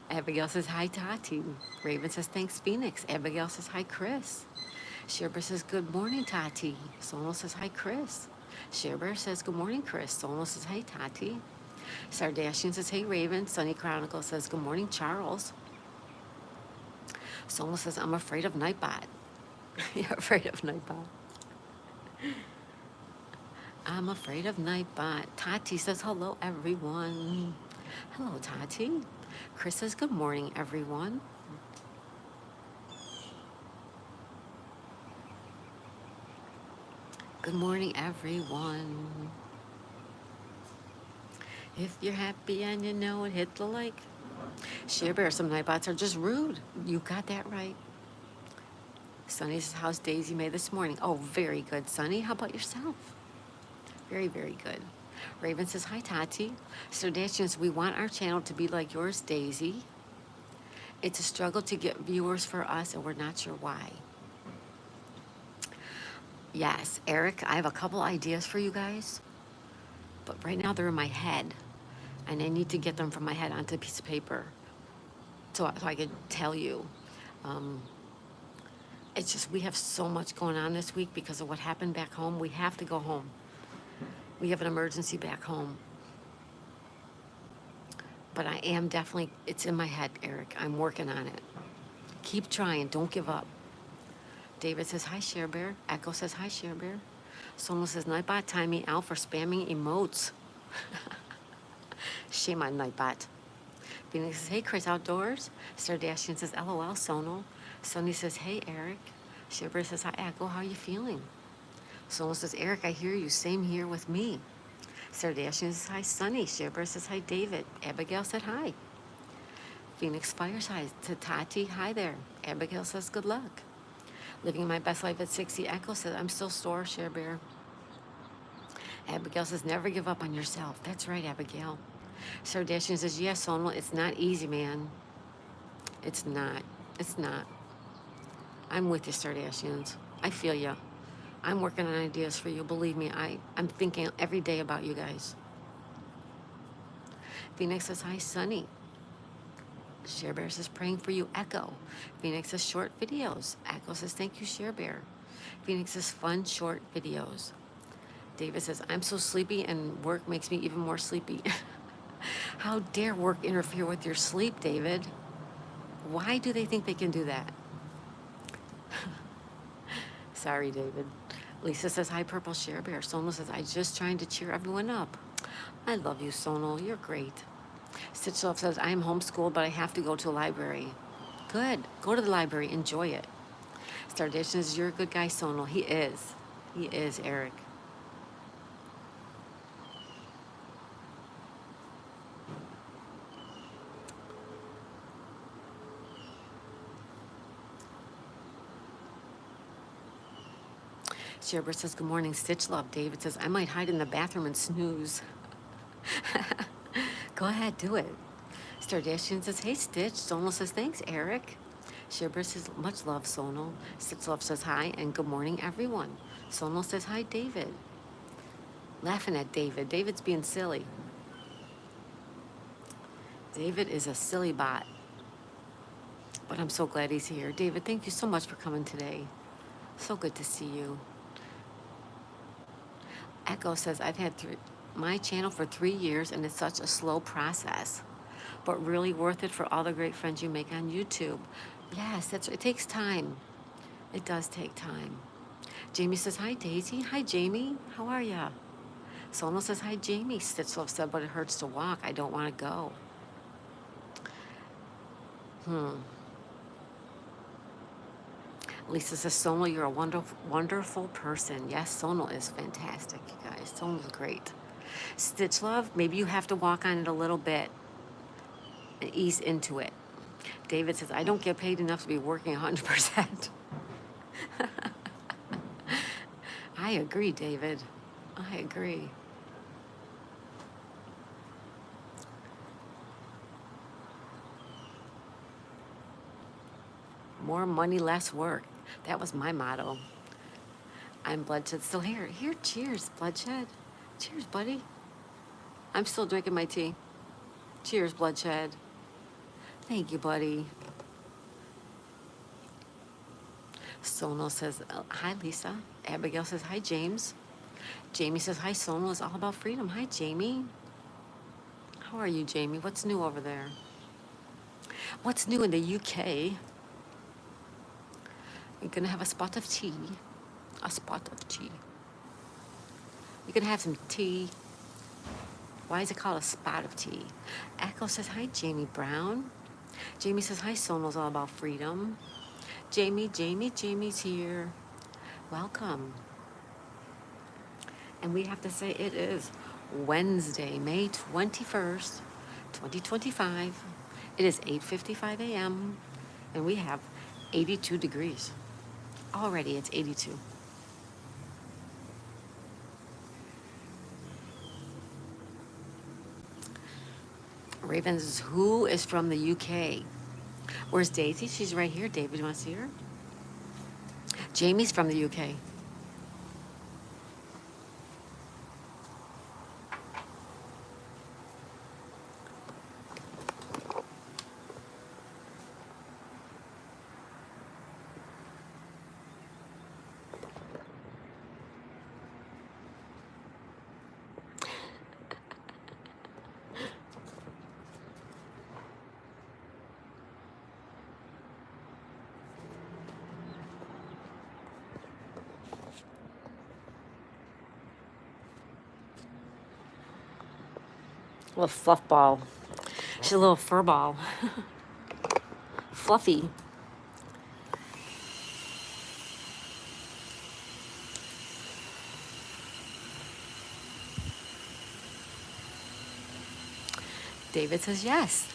Abigail says, hi, Tati. Raven says, thanks, Phoenix. Abigail says, hi, Chris. Sherber says, good morning, Tati. Sono says, hi, Chris. Sherber says, good morning, Chris. Sono says, hey, Tati. Sardashian says, hey, Raven. Sunny Chronicle says, good morning, Charles. Sono says, I'm afraid of Nightbot. You're afraid of Nightbot. I'm afraid of Nightbot. Tati says, hello, everyone. Hello, Tati. Chris says, good morning, everyone. Good morning, everyone. If you're happy and you know it, hit the like. Share Bear, some Nightbots are just rude. You got that right. Sunny says, how's Daisy May this morning? Oh, very good, Sunny. How about yourself? Very, very good. Raven says, hi, Tati. So, Dashians, we want our channel to be like yours, Daisy. It's a struggle to get viewers for us, and we're not sure why. Yes, Eric, I have a couple ideas for you guys, but right now they're in my head, and I need to get them from my head onto a piece of paper so I can tell you. It's just we have so much going on this week because of what happened back home. We have to go home. We have an emergency back home. But I am definitely, it's in my head, Eric. I'm working on it. Keep trying. Don't give up. David says, hi, Share Bear. Echo says, hi, Share Bear. Someone says, Nightbot, time me out for spamming emotes. Shame on Nightbot. Phoenix says, hey, Chris Outdoors. Stardashian says, LOL, Sonal. Sonny says, hey, Eric. Share Bear says, hi, Echo. How are you feeling? Sonal says, Eric, I hear you. Same here with me. Stardashian says, hi, Sonny. Share Bear says, hi, David. Abigail said, hi. Phoenix Fires, hi. To Tati, hi there. Abigail says, good luck. Living my best life at 60. Echo says, I'm still sore, Share Bear. Abigail says, never give up on yourself. That's right, Abigail. Sardashian says, yes, Sonal, it's not easy, man. It's not. It's not. I'm with you, Sardashians. I feel you. I'm working on ideas for you. Believe me, I'm thinking every day about you guys. Phoenix says, hi, Sunny. Share Bear says, praying for you, Echo. Phoenix says, short videos. Echo says, thank you, Share Bear. Phoenix says, fun, short videos. David says, I'm so sleepy and work makes me even more sleepy. How dare work interfere with your sleep, David? Why do they think they can do that? Sorry, David. Lisa says, hi, Purple Share Bear. Sonal says, I'm just trying to cheer everyone up. I love you, Sonal. You're great. Stitch Love says, I am homeschooled, but I have to go to a library. Good. Go to the library. Enjoy it. Stardation says, you're a good guy, Sonal. He is. He is, Eric. Sherbert says, good morning, Stitch Love. David says, I might hide in the bathroom and snooze. Go ahead, do it. Stardashian says, hey, Stitch. Sonal says, thanks, Eric. Sherbert says, much love, Sonal. Stitch Love says, hi, and good morning, everyone. Sonal says, hi, David. Laughing at David. David's being silly. David is a silly bot. But I'm so glad he's here. David, thank you so much for coming today. So good to see you. Echo says, I've had my channel for 3 years, and it's such a slow process, but really worth it for all the great friends you make on YouTube. Yes, it takes time. It does take time. Jamie says, hi, Daisy. Hi, Jamie. How are ya? Sonal says, hi, Jamie. Stitchlove said, but it hurts to walk. I don't want to go. Lisa says, Sonal, you're a wonderful, wonderful person. Yes, Sonal is fantastic, you guys. Sonal's great. Stitch Love, maybe you have to walk on it a little bit and ease into it. David says, I don't get paid enough to be working 100%. I agree, David. I agree. More money, less work. That was my motto. I'm Bloodshed still here. Here, cheers, Bloodshed. Cheers, buddy. I'm still drinking my tea. Cheers, Bloodshed. Thank you, buddy. Sonal says, hi, Lisa. Abigail says, hi, James. Jamie says, hi, Sonal. It's all about freedom. Hi, Jamie. How are you, Jamie? What's new over there? What's new in the UK? You're going to have a spot of tea. A spot of tea. You're going to have some tea. Why is it called a spot of tea? Echo says, hi, Jamie Brown. Jamie says, hi, Sonal's all about freedom. Jamie's here. Welcome. And we have to say it is Wednesday, May 21st, 2025. It is 8:55 a.m. and we have 82 degrees. Already it's 82. Ravens, who is from the UK? Where's Daisy? She's right here. David, you want to see her? Jamie's from the UK. Little fluff ball. She's a little fur ball. Fluffy. David says yes.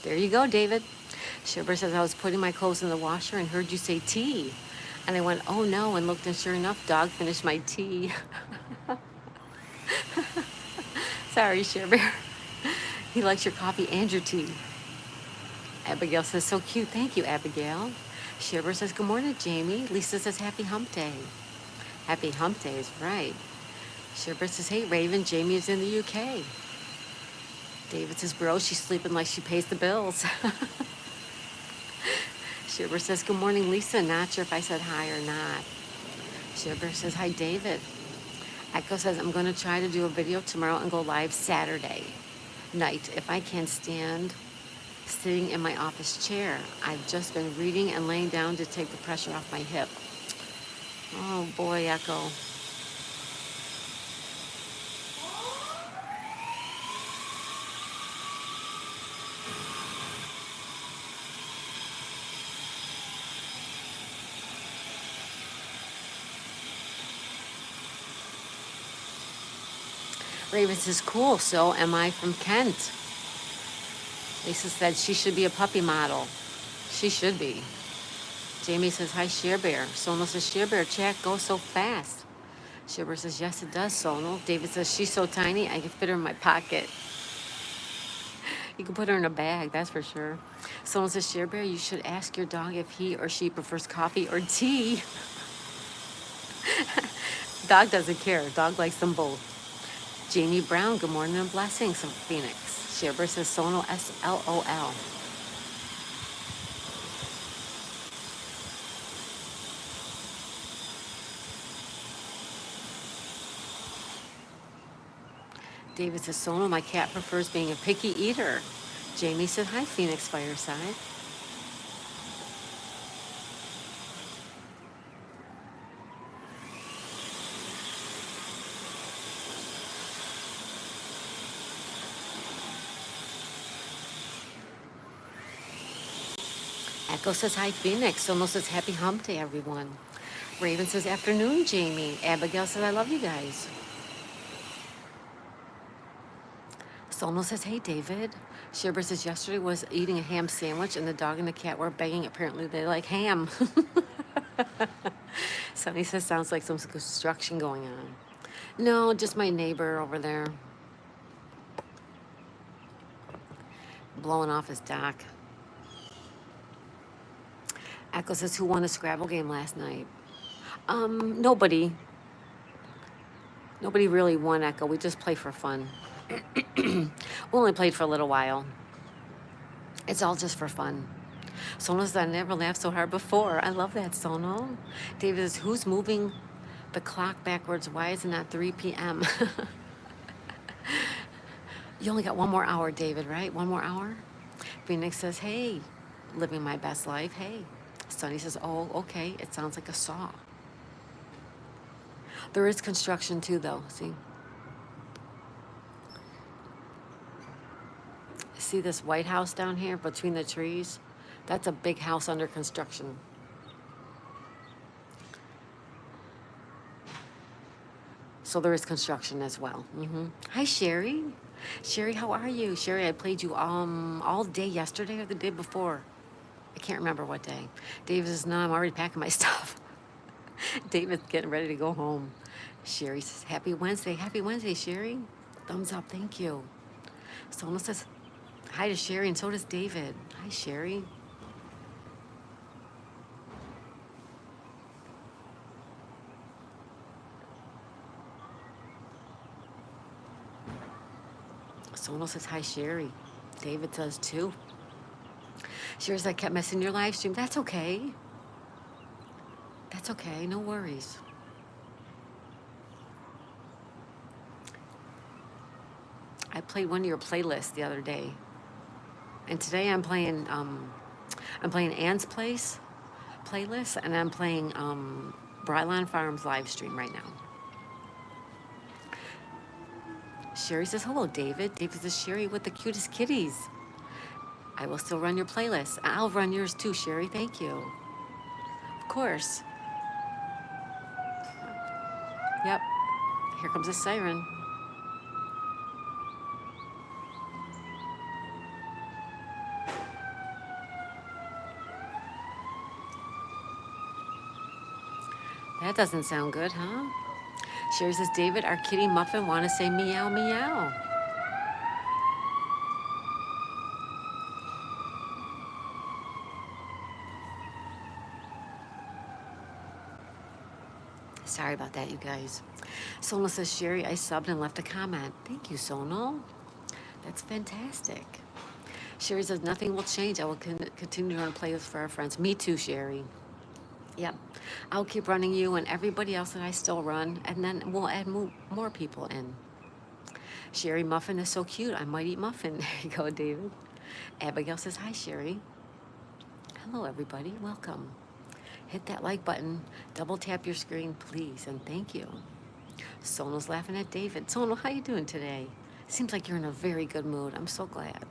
There you go, David. Shibber says, I was putting my clothes in the washer and heard you say tea. And I went, oh no, and looked, and sure enough, dog finished my tea. Sorry, Shibber. He likes your coffee and your tea. Abigail says, so cute. Thank you, Abigail. Shibber says, good morning, Jamie. Lisa says, happy hump day. Happy hump day is right. Shibber says, hey, Raven, Jamie is in the UK. David says, bro, she's sleeping like she pays the bills. Shibber says, good morning, Lisa. Not sure if I said hi or not. Shibber says, hi, David. Echo says, I'm going to try to do a video tomorrow and go live Saturday night if I can stand sitting in my office chair. I've just been reading and laying down to take the pressure off my hip. Oh, boy, Echo. Raven says, cool, so am I from Kent. Lisa said she should be a puppy model. She should be. Jamie says, hi, Share Bear. Sonal says, Share Bear, chat goes so fast. Shibber says, yes, it does, Sonal. David says, she's so tiny, I can fit her in my pocket. You can put her in a bag, that's for sure. Sonal says, Share Bear, you should ask your dog if he or she prefers coffee or tea. Dog doesn't care. Dog likes them both. Jamie Brown, good morning and blessings from Phoenix. Shibber says, Sonal, SLOL. David says, Sonal, my cat prefers being a picky eater. Jamie said, hi, Phoenix Fireside. Echo says, hi, Phoenix. Sonal says, happy hump day, everyone. Raven says, afternoon, Jamie. Abigail says, I love you guys. Sonal says, hey, David. Shibber says, yesterday was eating a ham sandwich and the dog and the cat were begging. Apparently they like ham. Sonny says, sounds like some construction going on. No, just my neighbor over there blowing off his dock. Echo says, who won the Scrabble game last night? Nobody. Nobody really won, Echo. We just play for fun. We only played for a little while. It's all just for fun. Sonal says, I never laughed so hard before. I love that, Sonal. David says, who's moving the clock backwards? Why is it not 3 p.m.? You only got one more hour, David, right? One more hour? Phoenix says, hey, living my best life. Hey. Sonny says, oh, okay. It sounds like a saw. There is construction too, though. See this White House down here between the trees? That's a big house under construction. So there is construction as well. Hi, Sherry. Sherry, how are you? Sherry, I played you all day yesterday or the day before. I can't remember what day. David says, no, I'm already packing my stuff. David's getting ready to go home. Sherry says, happy Wednesday. Happy Wednesday, Sherry. Thumbs up, thank you. Sonal says, hi to Sherry, and so does David. Hi, Sherry. Sonal says, hi, Sherry. David does too. Sherry says, I kept missing your live stream. That's okay. That's okay, no worries. I played one of your playlists the other day. And today I'm playing Anne's Place playlist, and I'm playing Brightline Farms live stream right now. Sherry says, hello, David. David says, Sherry with the cutest kitties. I will still run your playlist. I'll run yours too, Sherry. Thank you. Of course. Yep. Here comes a siren. That doesn't sound good, huh? Sherry says, David, our kitty Muffin want to say meow, meow. Sorry about that, you guys. Sonal says, Sherry, I subbed and left a comment. Thank you, Sonal. That's fantastic. Sherry says, nothing will change. I will continue to run playlists for our friends. Me too, Sherry. Yep. I'll keep running you and everybody else that I still run, and then we'll add more people in. Sherry, Muffin is so cute. I might eat Muffin. There you go, David. Abigail says, hi, Sherry. Hello, everybody. Welcome. Hit that like button. Double tap your screen, please, and thank you. Sonal's laughing at David. Sonal, how you doing today? Seems like you're in a very good mood. I'm so glad.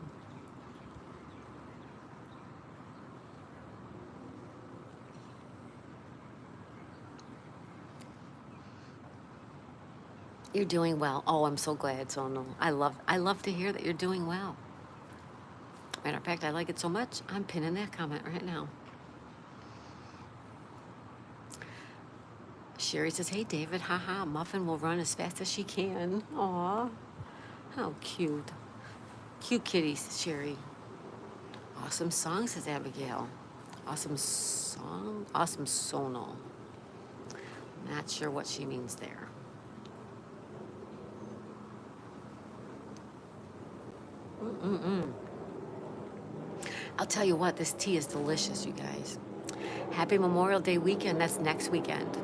You're doing well. Oh, I'm so glad, Sonal. I love to hear that you're doing well. Matter of fact, I like it so much, I'm pinning that comment right now. Sherry says, hey, David, haha, Muffin will run as fast as she can. Aw, how cute. Cute kitty, Sherry. Awesome song, says Abigail. Awesome song? Awesome Sonal. Not sure what she means there. I'll tell you what, this tea is delicious, you guys. Happy Memorial Day weekend. That's next weekend.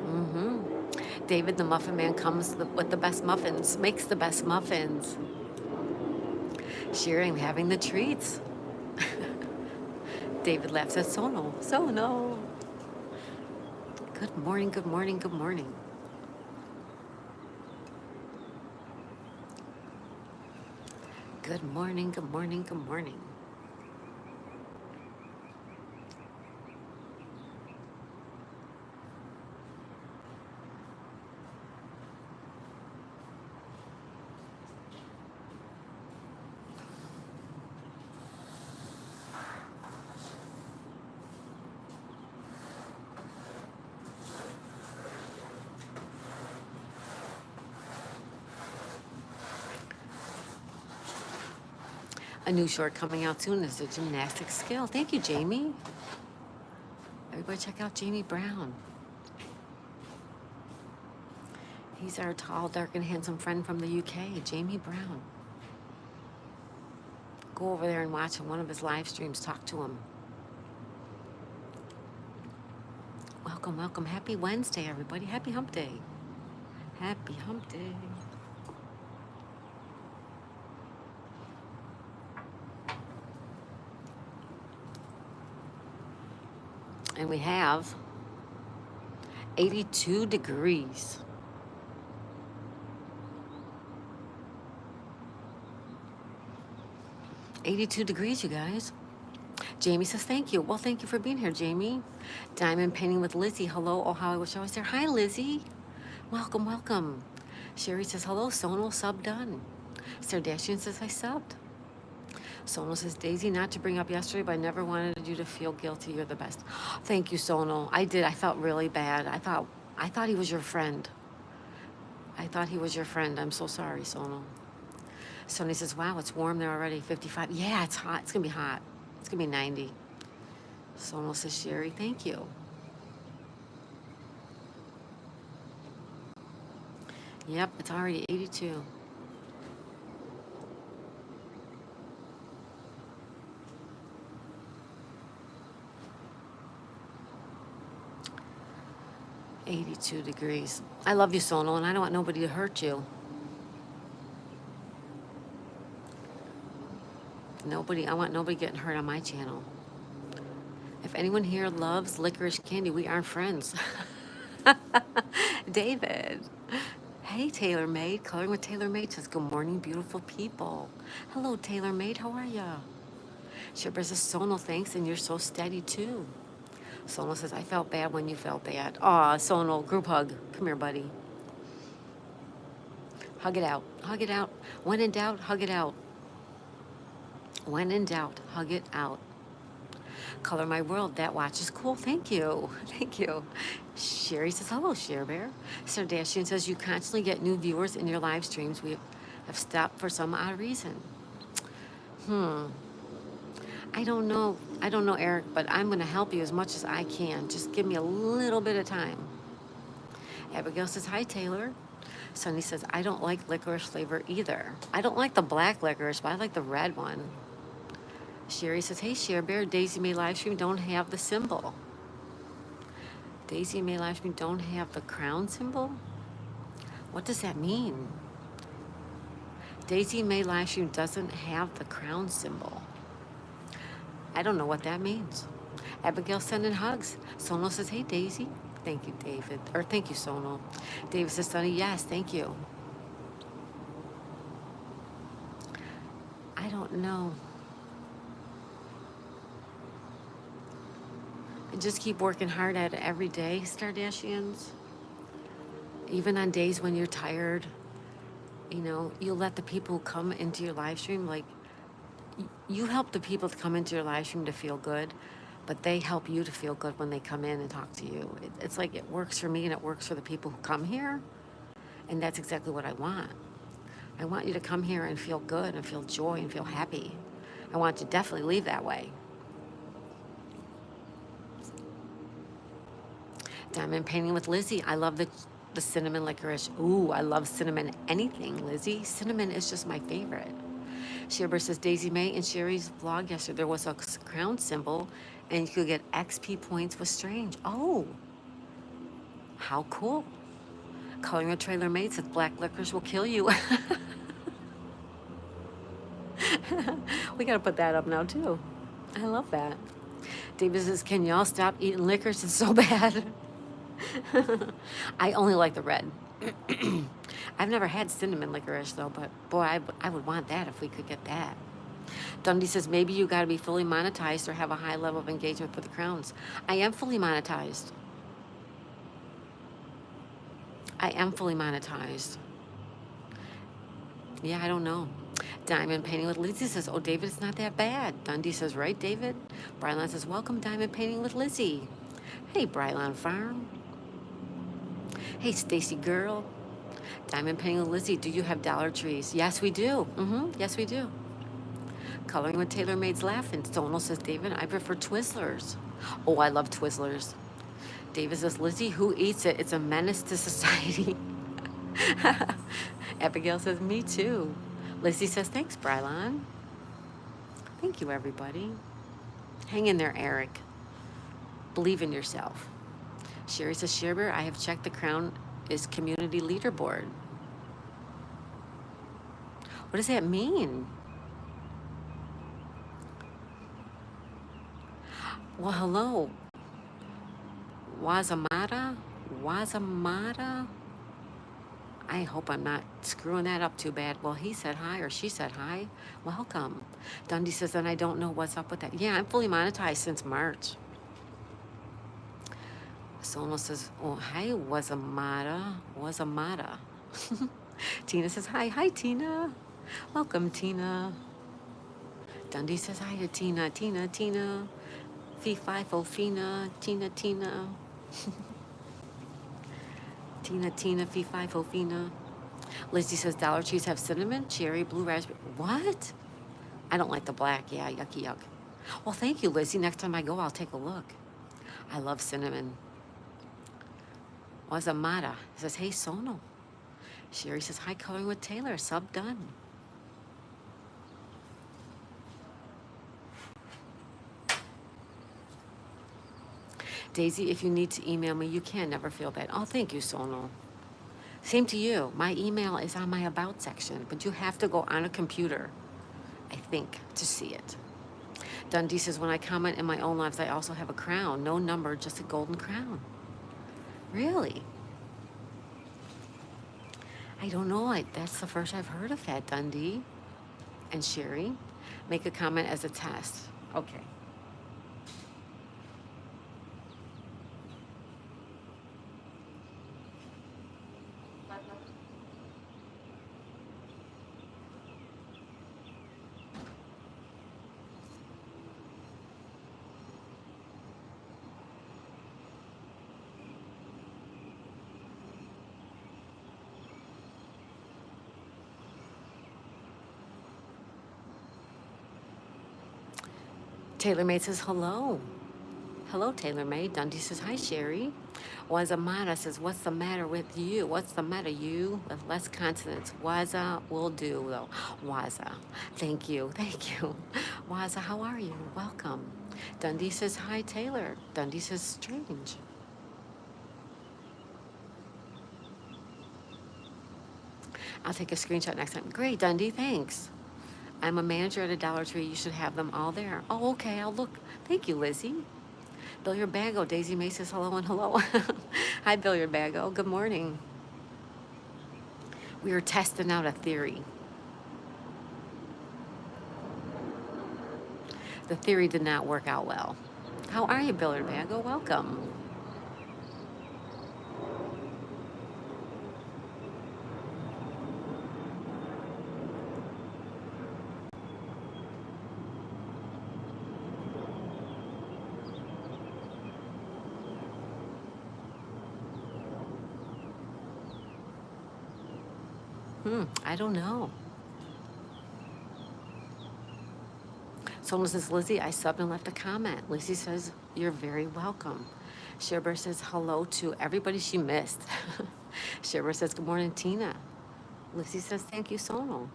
David, the Muffin Man, comes with the best muffins, makes the best muffins. Sharing, having the treats. David laughs at Sonal. Sonal. Good morning, good morning, good morning. Good morning, good morning, good morning. A new short coming out soon is the gymnastics skill. Thank you, Jamie. Everybody check out Jamie Brown. He's our tall, dark, and handsome friend from the UK, Jamie Brown. Go over there and watch one of his live streams. Talk to him. Welcome, welcome. Happy Wednesday, everybody. Happy Hump Day. Happy Hump Day. And we have 82 degrees. $82 degrees, you guys. Jamie says, thank you. Well, thank you for being here, Jamie. Diamond Painting with Lizzie. Hello. Oh, how I wish I was there. Hi, Lizzie. Welcome, welcome. Sherry says, hello, Sonal, sub done. Sardashian says, I subbed. Sonal says, Daisy, not to bring up yesterday, but I never wanted you to feel guilty. You're the best. Thank you, Sonal. I did. I felt really bad. I thought he was your friend. I thought he was your friend. I'm so sorry, Sonal. Sonny says, wow, it's warm there already, 55. Yeah, it's hot. It's going to be hot. It's going to be 90. Sonal says, Sherry, thank you. Yep, it's already 82. $82 degrees. I love you, Sonal, and I don't want nobody to hurt you. I want nobody getting hurt on my channel. If anyone here loves licorice candy, we aren't friends. David. Hey, Taylor Made. Coloring with Taylor Made says, good morning, beautiful people. Hello, Taylor Made. How are ya? Shipper says, Sonal, thanks, and you're so steady, too. Sonal says, I felt bad when you felt bad. Aw, Sonal, group hug. Come here, buddy. Hug it out. Hug it out. When in doubt, hug it out. When in doubt, hug it out. Color My World. That watch is cool. Thank you. Thank you. Sherry says, hello, Share Bear. Sardashian says, you constantly get new viewers in your live streams. We have stopped for some odd reason. I don't know. I don't know, Eric, but I'm going to help you as much as I can. Just give me a little bit of time. Abigail says, hi, Taylor. Sunny says, I don't like licorice flavor either. I don't like the black licorice, but I like the red one. Sherry says, hey, Share Bear, Daisy May live stream don't have the symbol. Daisy May live stream don't have the crown symbol? What does that mean? Daisy May live stream doesn't have the crown symbol. I don't know what that means. Abigail sending hugs. Sonal says, hey, Daisy. Thank you, David. Or thank you, Sonal. David says, Sonny, yes, thank you. I don't know. And just keep working hard at it every day, Stardashians. Even on days when you're tired, you know, you let the people come into your live stream, like, you help the people to come into your live stream to feel good, but they help you to feel good when they come in and talk to you. It's like it works for me and it works for the people who come here, and that's exactly what I want. I want you to come here and feel good and feel joy and feel happy. I want you to definitely leave that way. Diamond Painting with Lizzie. I love the cinnamon licorice. Ooh, I love cinnamon anything, Lizzie. Cinnamon is just my favorite. Sherbert says, Daisy May, in Sherry's vlog yesterday, there was a crown symbol, and you could get XP points with Strange. Oh, how cool. Coloring a Trailer Made says, black licorice will kill you. We got to put that up now, too. I love that. David says, can y'all stop eating licorice? It's so bad. I only like the red. I've never had cinnamon licorice, though, but boy, I would want that if we could get that. Dundee says, maybe you got to be fully monetized or have a high level of engagement for the crowns. I am fully monetized. I am fully monetized. Yeah, I don't know. Diamond Painting with Lizzie says, oh, David, it's not that bad. Dundee says, right, David? Brylon says, welcome, Diamond Painting with Lizzie. Hey, Brylon Farm. Hey, Stacy Girl. Diamond Painting with Lizzie, do you have Dollar Trees? Yes, we do. Yes, we do. Coloring with Taylor Made's Laughing. Sonal says, David, I prefer Twizzlers. Oh, I love Twizzlers. David says, Lizzie, who eats it? It's a menace to society. Abigail says, me too. Lizzie says, thanks, Brylon. Thank you, everybody. Hang in there, Eric. Believe in yourself. Sherry says, Sherber, I have checked the crown is community leaderboard. What does that mean? Well, hello. Wazamata? Wazamata? I hope I'm not screwing that up too bad. Well, he said hi or she said hi. Welcome. Dundee says, then I don't know what's up with that. Yeah, I'm fully monetized since March. Sonal says, oh, hi, Wazamata. Wazamata. Tina says, hi. Hi, Tina. Welcome, Tina. Dundee says, hi to Tina. Tina, Tina. Fee, fi, fo, fina. Tina, Tina. Tina, Tina, fee, fi, fo, fina. Lizzie says, Dollar Trees have cinnamon, cherry, blue raspberry. What? I don't like the black. Yeah, yucky, yuck. Well, thank you, Lizzie. Next time I go, I'll take a look. I love cinnamon. Wazamata says, hey, Sonal. Sherry says, hi, Coloring with Taylor. Sub done. Daisy, if you need to email me, you can. Never feel bad. Oh, thank you, Sonal. Same to you. My email is on my About section, but you have to go on a computer, I think, to see it. Dundee says, when I comment in my own lives, I also have a crown. No number, just a golden crown. Really? I don't know. That's the first I've heard of that, Dundee. And Sherry, make a comment as a test. Okay. TaylorMade says hello. Hello, TaylorMade. Dundee says hi, Sherry. Wazamada says, what's the matter with you? What's the matter, you? With less consonants. Waza will do, though. Waza. Thank you. Thank you. Waza, how are you? Welcome. Dundee says hi, Taylor. Dundee says strange. I'll take a screenshot next time. Great, Dundee, thanks. I'm a manager at a Dollar Tree. You should have them all there. Oh, okay, I'll look. Thank you, Lizzie. Billiard Bago. Daisy May says hello and hello. Hi, Billiard Bago. Good morning. We were testing out a theory. The theory did not work out well. How are you, Billiard Bago? Welcome. I don't know. Someone says, Lizzie, I subbed and left a comment. Lizzie says, you're very welcome. Sherber says hello to everybody she missed. Sherber says, good morning, Tina. Lizzie says, thank you, Sonal.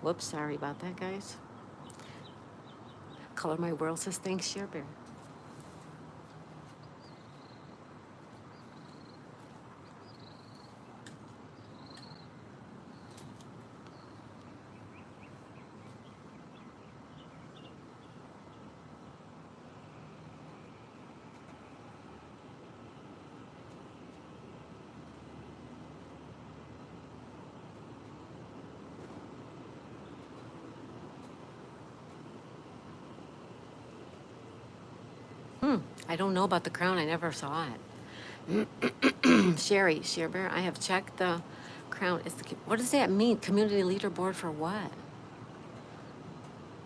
Whoops, sorry about that, guys. Color My World says, thanks, Sherber. I don't know about the crown. I never saw it. Sherry, Sherber, I have checked the crown. What does that mean? Community leaderboard for what?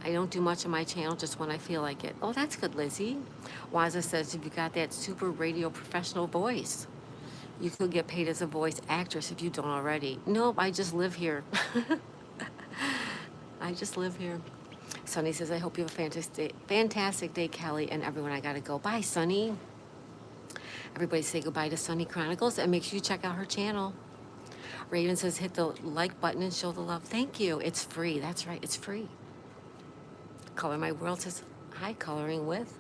I don't do much on my channel, just when I feel like it. Oh, that's good, Lizzie. Waza says, if you got that super radio professional voice, you could get paid as a voice actress if you don't already. Nope, I just live here. I just live here. Sunny says, I hope you have a fantastic day, Kelly, and everyone. I gotta go. Bye, Sunny. Everybody say goodbye to Sunny Chronicles, and make sure you check out her channel. Raven says, hit the like button and show the love. Thank you. It's free. That's right. It's free. Color My World says, hi, coloring with.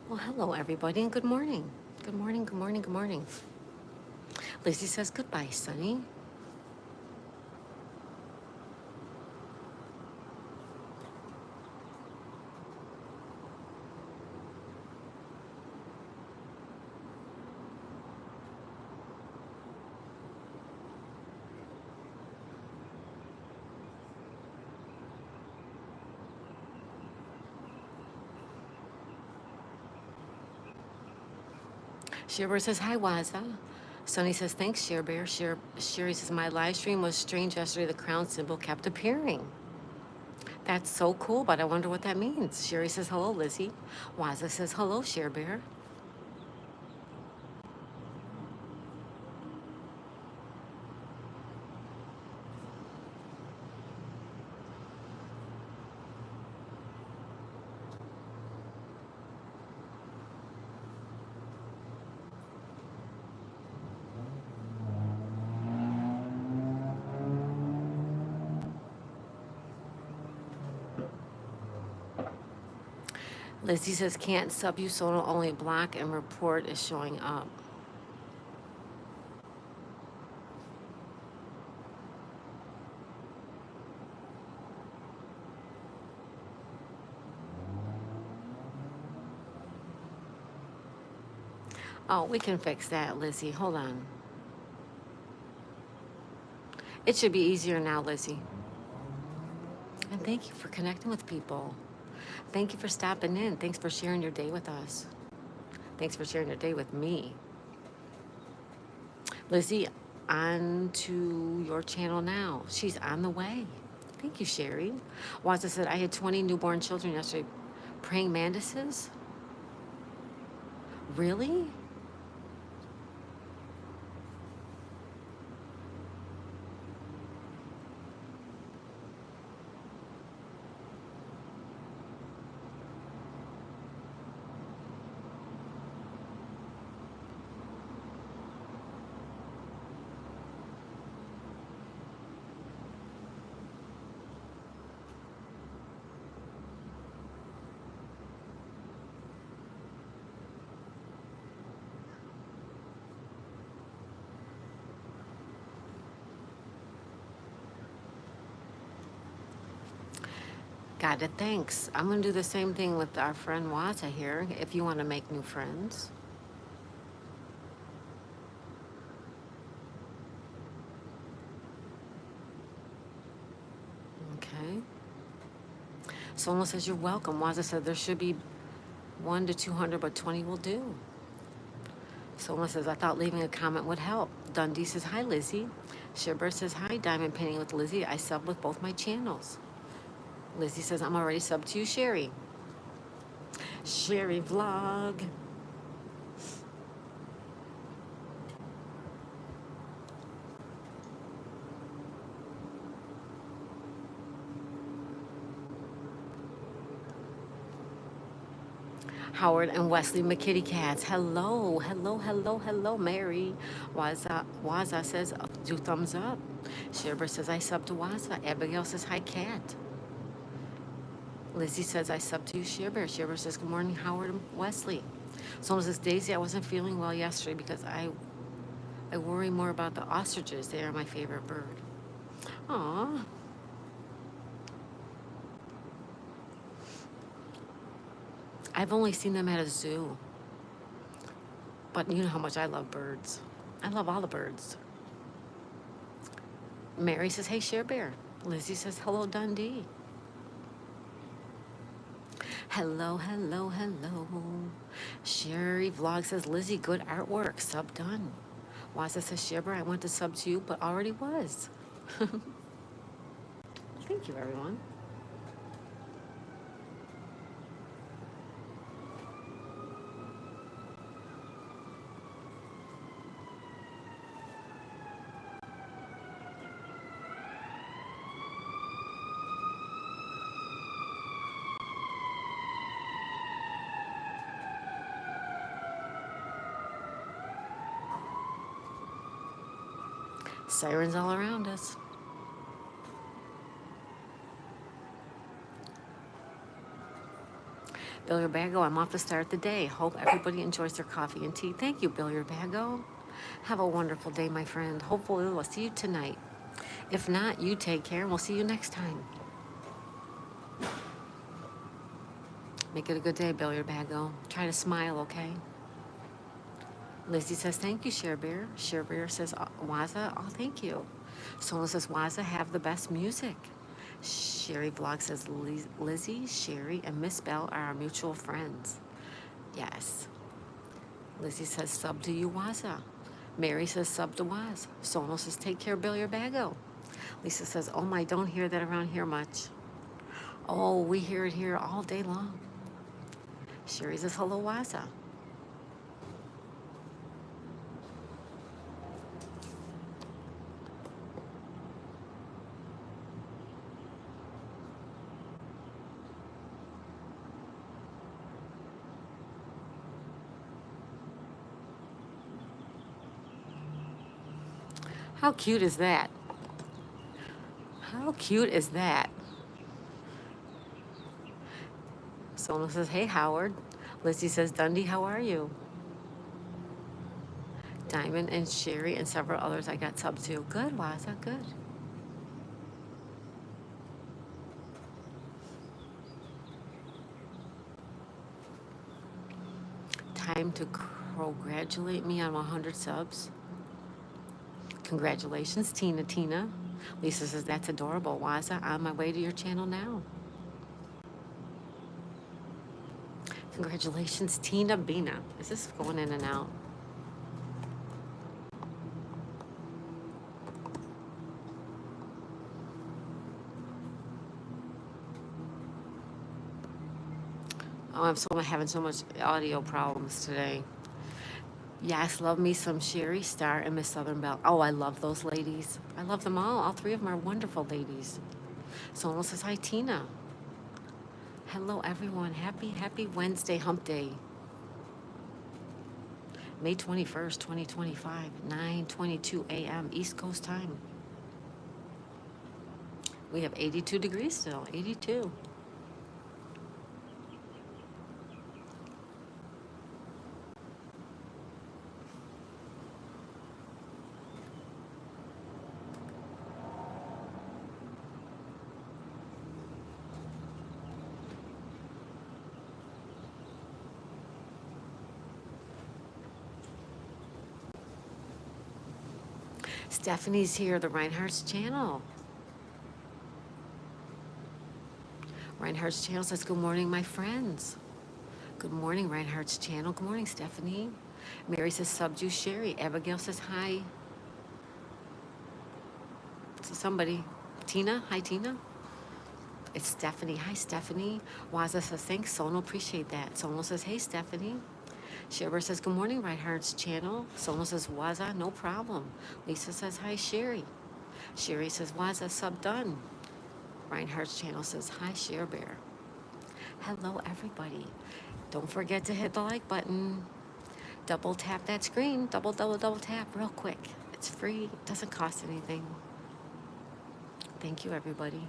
Well, hello, everybody, and good morning. Good morning, good morning, good morning. Lizzie says, goodbye, Sunny. Shearbear says, hi, Waza. Sunny says, thanks, Shearbear. Sherry says, my live stream was strange yesterday. The crown symbol kept appearing. That's so cool, but I wonder what that means. Sherry says, hello, Lizzie. Waza says, hello, Shearbear. Lizzie says, can't sub you, Sono, only block and report is showing up. Oh, we can fix that, Lizzie. Hold on. It should be easier now, Lizzie. And thank you for connecting with people. Thank you for stopping in. Thanks for sharing your day with us. Thanks for sharing your day with me. Lizzie, on to your channel now. She's on the way. Thank you, Sherry. Waza said, I had 20 newborn children yesterday. Praying mantises? Really? Got it, thanks. I'm going to do the same thing with our friend Waza here, if you want to make new friends. Okay. Someone says, you're welcome. Waza said there should be 1 to 200, but 20 will do. Someone says, I thought leaving a comment would help. Dundee says, hi, Lizzie. Shibber says, hi, Diamond Painting with Lizzie. I sub with both my channels. Lizzie says, I'm already subbed to you, Sherry. Sherry Vlog. Howard and Wesley McKitty Cats. Hello, hello, hello, hello, Mary. Waza says, do thumbs up. Shibber says, I sub to Waza. Abigail says, hi, Cat. Lizzie says, I sub to you, Shibber. Shibber says, good morning, Howard and Wesley. Someone says, Daisy, I wasn't feeling well yesterday because I worry more about the ostriches. They are my favorite bird. Aw. I've only seen them at a zoo. But you know how much I love birds. I love all the birds. Mary says, hey, Share Bear. Lizzie says, hello, Dundee. Hello, hello, hello. Sherry Vlog says, Lizzie, good artwork. Sub done. Waza says, Share Bear, I went to sub to you, but already was. Thank you, everyone. Sirens all around us. Billiard Bago, I'm off to start the day. Hope everybody enjoys their coffee and tea. Thank you, Billiard Bago. Have a wonderful day, my friend. Hopefully we'll see you tonight. If not, you take care and we'll see you next time. Make it a good day, Billiard Bago. Try to smile, okay? Lizzie says, thank you, Share Bear. Share Bear says, Waza, oh, thank you. Someone says, Waza, have the best music. Sherry Vlog says, Lizzie, Sherry, and Miss Bell are our mutual friends. Yes. Lizzie says, sub to you, Waza. Mary says, sub to Waz. Sono says, take care, Billiard Bago. Lisa says, oh my, don't hear that around here much. Oh, we hear it here all day long. Sherry says, hello, Waza. How cute is that? How cute is that? Someone says, hey, Howard. Lizzie says, Dundee, how are you? Diamond and Sherry and several others I got sub to. Good, Waza, good. Time to congratulate me on 100 subs. Congratulations, Tina. Lisa says, that's adorable. Waza, on my way to your channel now. Congratulations, Tina Bina. Is this going in and out? Oh, I'm having so much audio problems today. Yes, love me some Sherry Star and Miss Southern Belle. Oh, I love those ladies. I love them all. All three of them are wonderful ladies. Someone says, hi, Tina. Hello, everyone. Happy Wednesday, hump day. May 21st, 2025, 9:22 a.m. East Coast time. We have 82 degrees still, 82. Stephanie's here, the Reinhardt's channel. Reinhardt's channel says, good morning, my friends. Good morning, Reinhardt's channel. Good morning, Stephanie. Mary says, Subjuice Sherry. Abigail says, hi. So somebody. Tina, hi, Tina. It's Stephanie. Hi, Stephanie. Waza says, thanks, Sono. Appreciate that. Sono says, hey, Stephanie. Sherber says, good morning, Reinhardt's channel. Sono says, Waza, no problem. Lisa says, hi, Sherry. Sherry says, Waza, sub done. Reinhardt's channel says, hi, Share Bear. Hello, everybody. Don't forget to hit the like button. Double tap that screen. Double tap real quick. It's free. It doesn't cost anything. Thank you, everybody.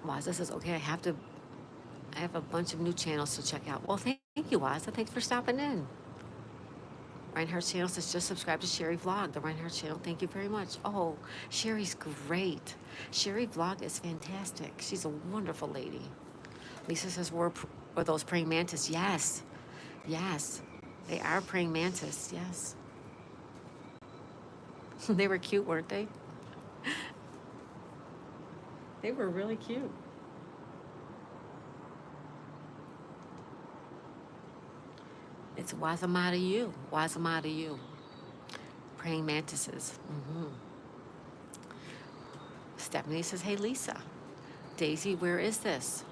Waza says, okay, I have a bunch of new channels to check out. Well, thank you, Waza. Thanks for stopping in. Reinhardt's channel says, just subscribe to Sherry Vlog. The Reinhardt channel, thank you very much. Oh, Sherry's great. Sherry Vlog is fantastic. She's a wonderful lady. Lisa says, were those praying mantis? Yes. Yes. They are praying mantis. Yes. They were cute, weren't they? They were really cute. It's Wazamata you. Wazamata you. Praying mantises. Stephanie says, hey, Lisa. Daisy, where is this?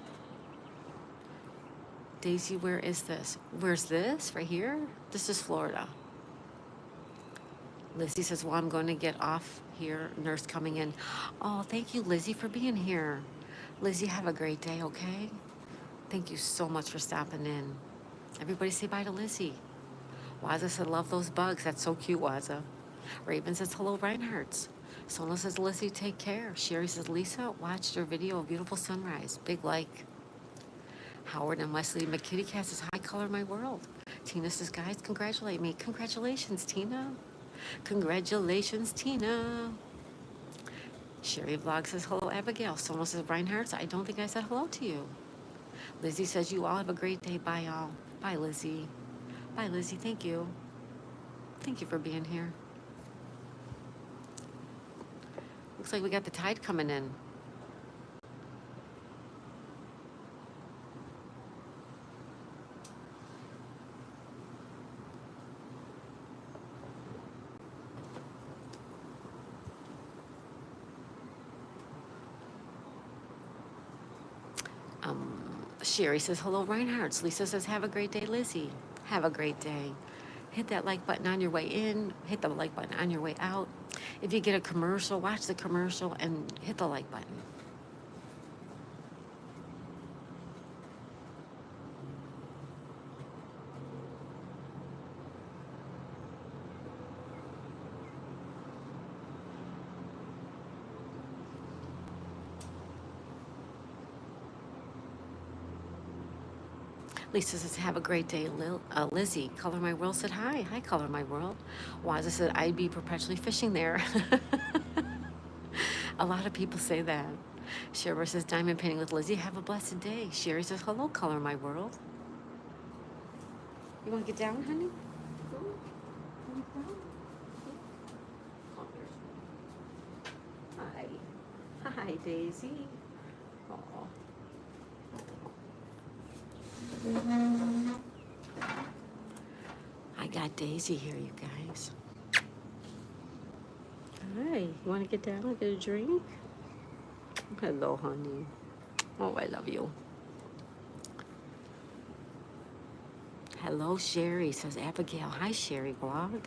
Daisy, where is this? Where's this? Right here? This is Florida. Lizzie says, well, I'm going to get off here. Nurse coming in. Oh, thank you, Lizzie, for being here. Lizzie, have a great day, okay? Thank you so much for stopping in. Everybody say bye to Lizzie. Waza said, love those bugs. That's so cute, Waza. Raven says, hello, Reinhardt's. Sona says, Lizzie, take care. Sherry says, Lisa, watched your video of beautiful sunrise. Big like. Howard and Wesley McKitty Cat says, hi, color my world. Tina says, guys, congratulate me. Congratulations, Tina. Congratulations, Tina. Sherry Vlog says, hello, Abigail. Sona says, Reinhardt's, I don't think I said hello to you. Lizzie says, you all have a great day. Bye, all. Bye, Lizzie. Bye, Lizzie. Thank you. Thank you for being here. Looks like we got the tide coming in. Sherry says, hello, Reinhardt's. Lisa says, have a great day, Lizzie. Have a great day. Hit that like button on your way in. Hit the like button on your way out. If you get a commercial, watch the commercial and hit the like button. Lisa says, have a great day. Lizzie, Color My World said, hi. Hi, Color My World. Waza said, I'd be perpetually fishing there. A lot of people say that. Sherber says, diamond painting with Lizzie. Have a blessed day. Sherry says, hello, Color My World. You want to get down, honey? Hi. Hi, Daisy. Aw. I got Daisy here, you guys. Hi. You want to get down and get a drink? Hello, honey. Oh, I love you. Hello, Sherry, says Abigail. Hi, Sherry Blog.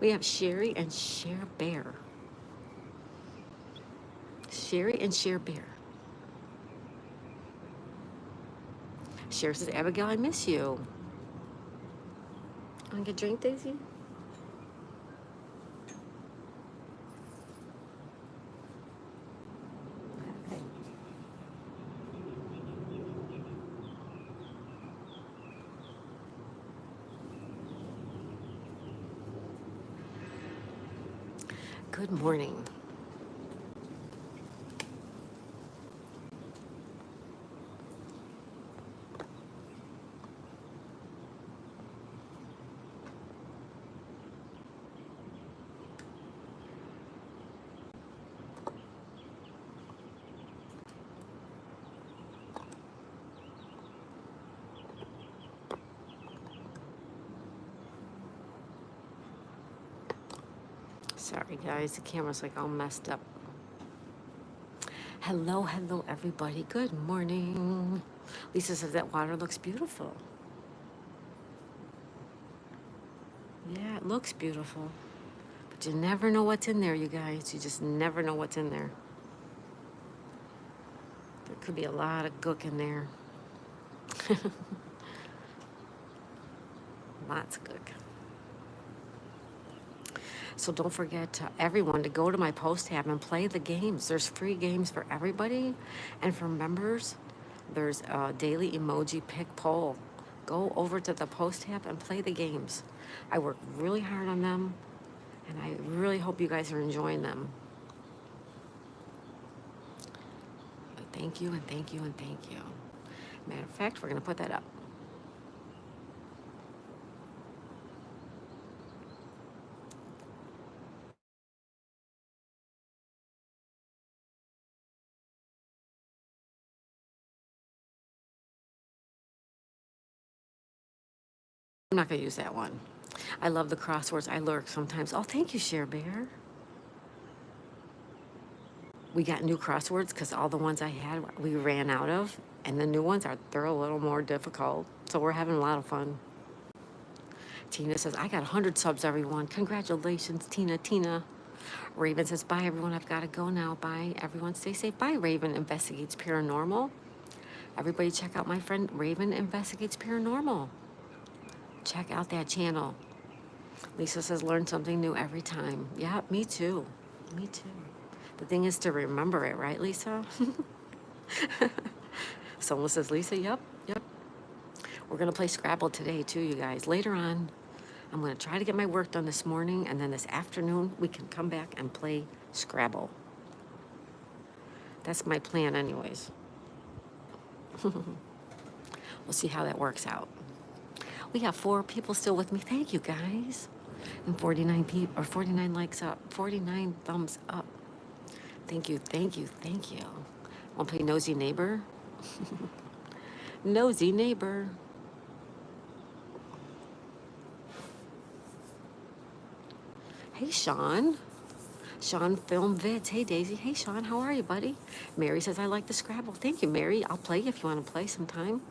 We have Sherry and Cher Bear. Sherry and Cher Bear. Sherry says, Abigail, I miss you. Want to get a drink, Daisy? Okay. Good morning. Sorry, guys. The camera's like all messed up. Hello, hello, everybody. Good morning. Lisa says that water looks beautiful. Yeah, it looks beautiful. But you never know what's in there, you guys. You just never know what's in there. There could be a lot of gook in there. Lots of gook. So don't forget everyone to go to my post tab and play the games. There's free games for everybody. And for members, there's a daily emoji pick poll. Go over to the post tab and play the games. I work really hard on them, and I really hope you guys are enjoying them. Thank you, and thank you, and thank you. Matter of fact, we're going to put that up. I'm not going to use that one. I love the crosswords. I lurk sometimes. Oh, thank you, Cher Bear. We got new crosswords because all the ones I had we ran out of, and the new ones they're a little more difficult. So we're having a lot of fun. Tina says, I got 100 subs, everyone. Congratulations, Tina. Raven says, bye, everyone. I've got to go now. Bye, everyone. Stay safe. Bye, Raven Investigates Paranormal. Everybody check out my friend Raven Investigates Paranormal. Check out that channel. Lisa says, learn something new every time. Yeah, me too. Me too. The thing is to remember it, right, Lisa? Someone says, Lisa, yep. We're going to play Scrabble today, too, you guys. Later on, I'm going to try to get my work done this morning, and then this afternoon, we can come back and play Scrabble. That's my plan, anyways. We'll see how that works out. We have 4 people still with me. Thank you, guys. And 49 likes up, 49 thumbs up. Thank you. Want to play Nosy Neighbor? Nosy Neighbor. Hey, Sean. Sean Film Vids. Hey, Daisy. Hey, Sean. How are you, buddy? Mary says, I like the Scrabble. Thank you, Mary. I'll play if you want to play sometime.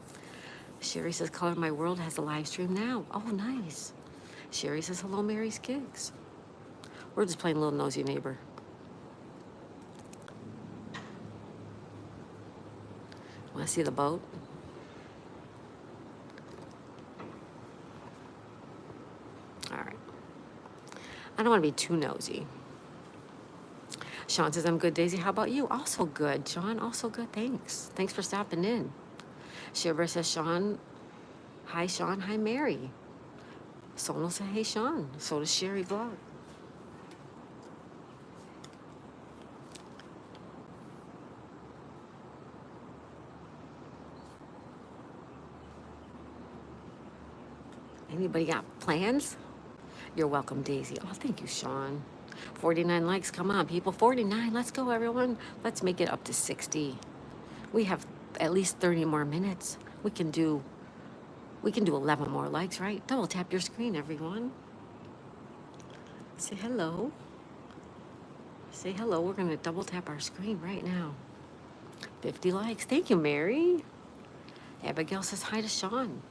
Sherry says, Color My World has a live stream now. Oh, nice. Sherry says, hello, Mary's Gigs. We're just playing Little Nosy Neighbor. Want to see the boat? All right. I don't want to be too nosy. Sean says, I'm good, Daisy. How about you? Also good, Sean. Also good. Thanks for stopping in. Shivra says, Sean Hi, Sean. Hi, Mary. Sonal said, hey, Sean. So does Sherry Vlog. Anybody got plans? You're welcome, Daisy. Oh, thank you, Sean. 49 likes. Come on, people. 49. Let's go, everyone. Let's make it up to 60. We have at least 30 more minutes. We can do 11 more likes, right? Double tap your screen, everyone. Say hello. Say hello. We're going to double tap our screen right now. 50 likes. Thank you, Mary. Abigail says hi to Sean.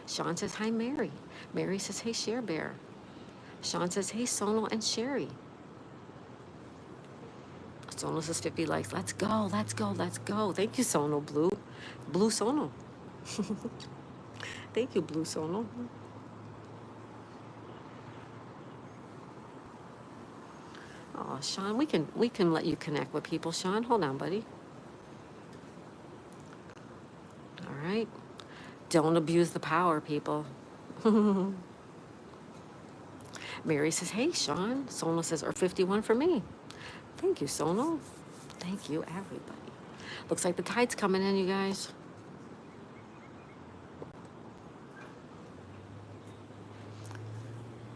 Sean says hi, Mary. Mary says hey, Share Bear. Sean says hey, Sonal and Sherry. Sonal says 50 likes. Let's go, let's go, let's go. Thank you, Sonal Blue. Blue Sonal. Thank you, Blue Sonal. Oh, Sean, we can let you connect with people. Sean, hold on, buddy. All right. Don't abuse the power, people. Mary says, hey, Sean. Sonal says, or 51 for me. Thank you, Sonal. Thank you, everybody. Looks like the tide's coming in, you guys.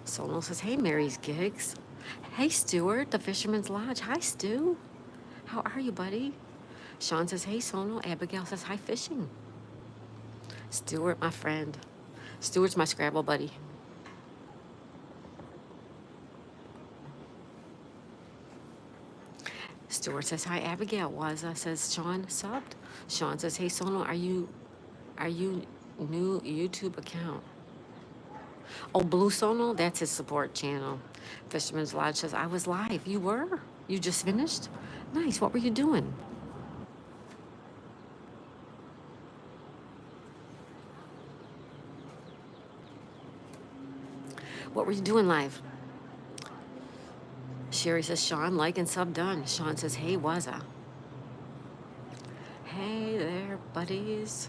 Sonal says, hey, Mary's Gigs. Hey, Stuart, the Fisherman's Lodge. Hi, Stu. How are you, buddy? Sean says, hey, Sonal. Abigail says, hi, fishing. Stuart, my friend. Stuart's my Scrabble buddy. Stuart says, hi, Abigail. Waza says, Sean subbed. Sean says, hey, Sonal, are you new YouTube account? Oh, Blue Sonal, that's his support channel. Fisherman's Lodge says, I was live. You were? You just finished? Nice. What were you doing? What were you doing live? Sherry says, Sean, like and sub done. Sean says, hey, Waza. Hey there, buddies.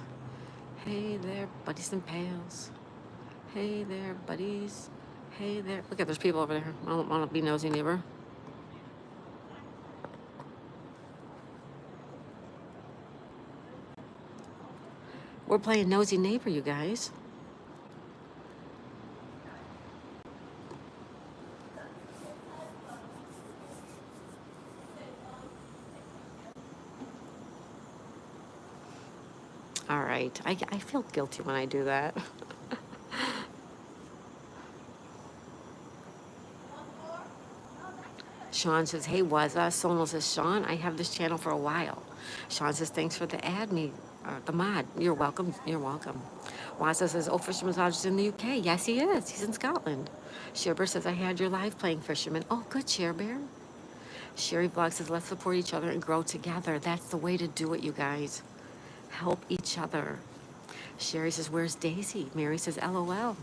Hey there, buddies and pals. Hey there, buddies. Hey there. Look at there's people over there. I don't want to be nosy neighbor. We're playing nosy neighbor, you guys. All right. I feel guilty when I do that. Sean says, hey, Waza. Sonal says, Sean, I have this channel for a while. Sean says, thanks for the ad me, the mod. You're welcome. You're welcome. Waza says, oh, Fisherman's Lodge is in the UK. Yes, he is. He's in Scotland. Shearbear says, I had your live playing Fisherman. Oh, good, Shearbear. Sherry Vlog says, let's support each other and grow together. That's the way to do it, you guys. Help each other. Sherry says, where's Daisy? Mary says, LOL.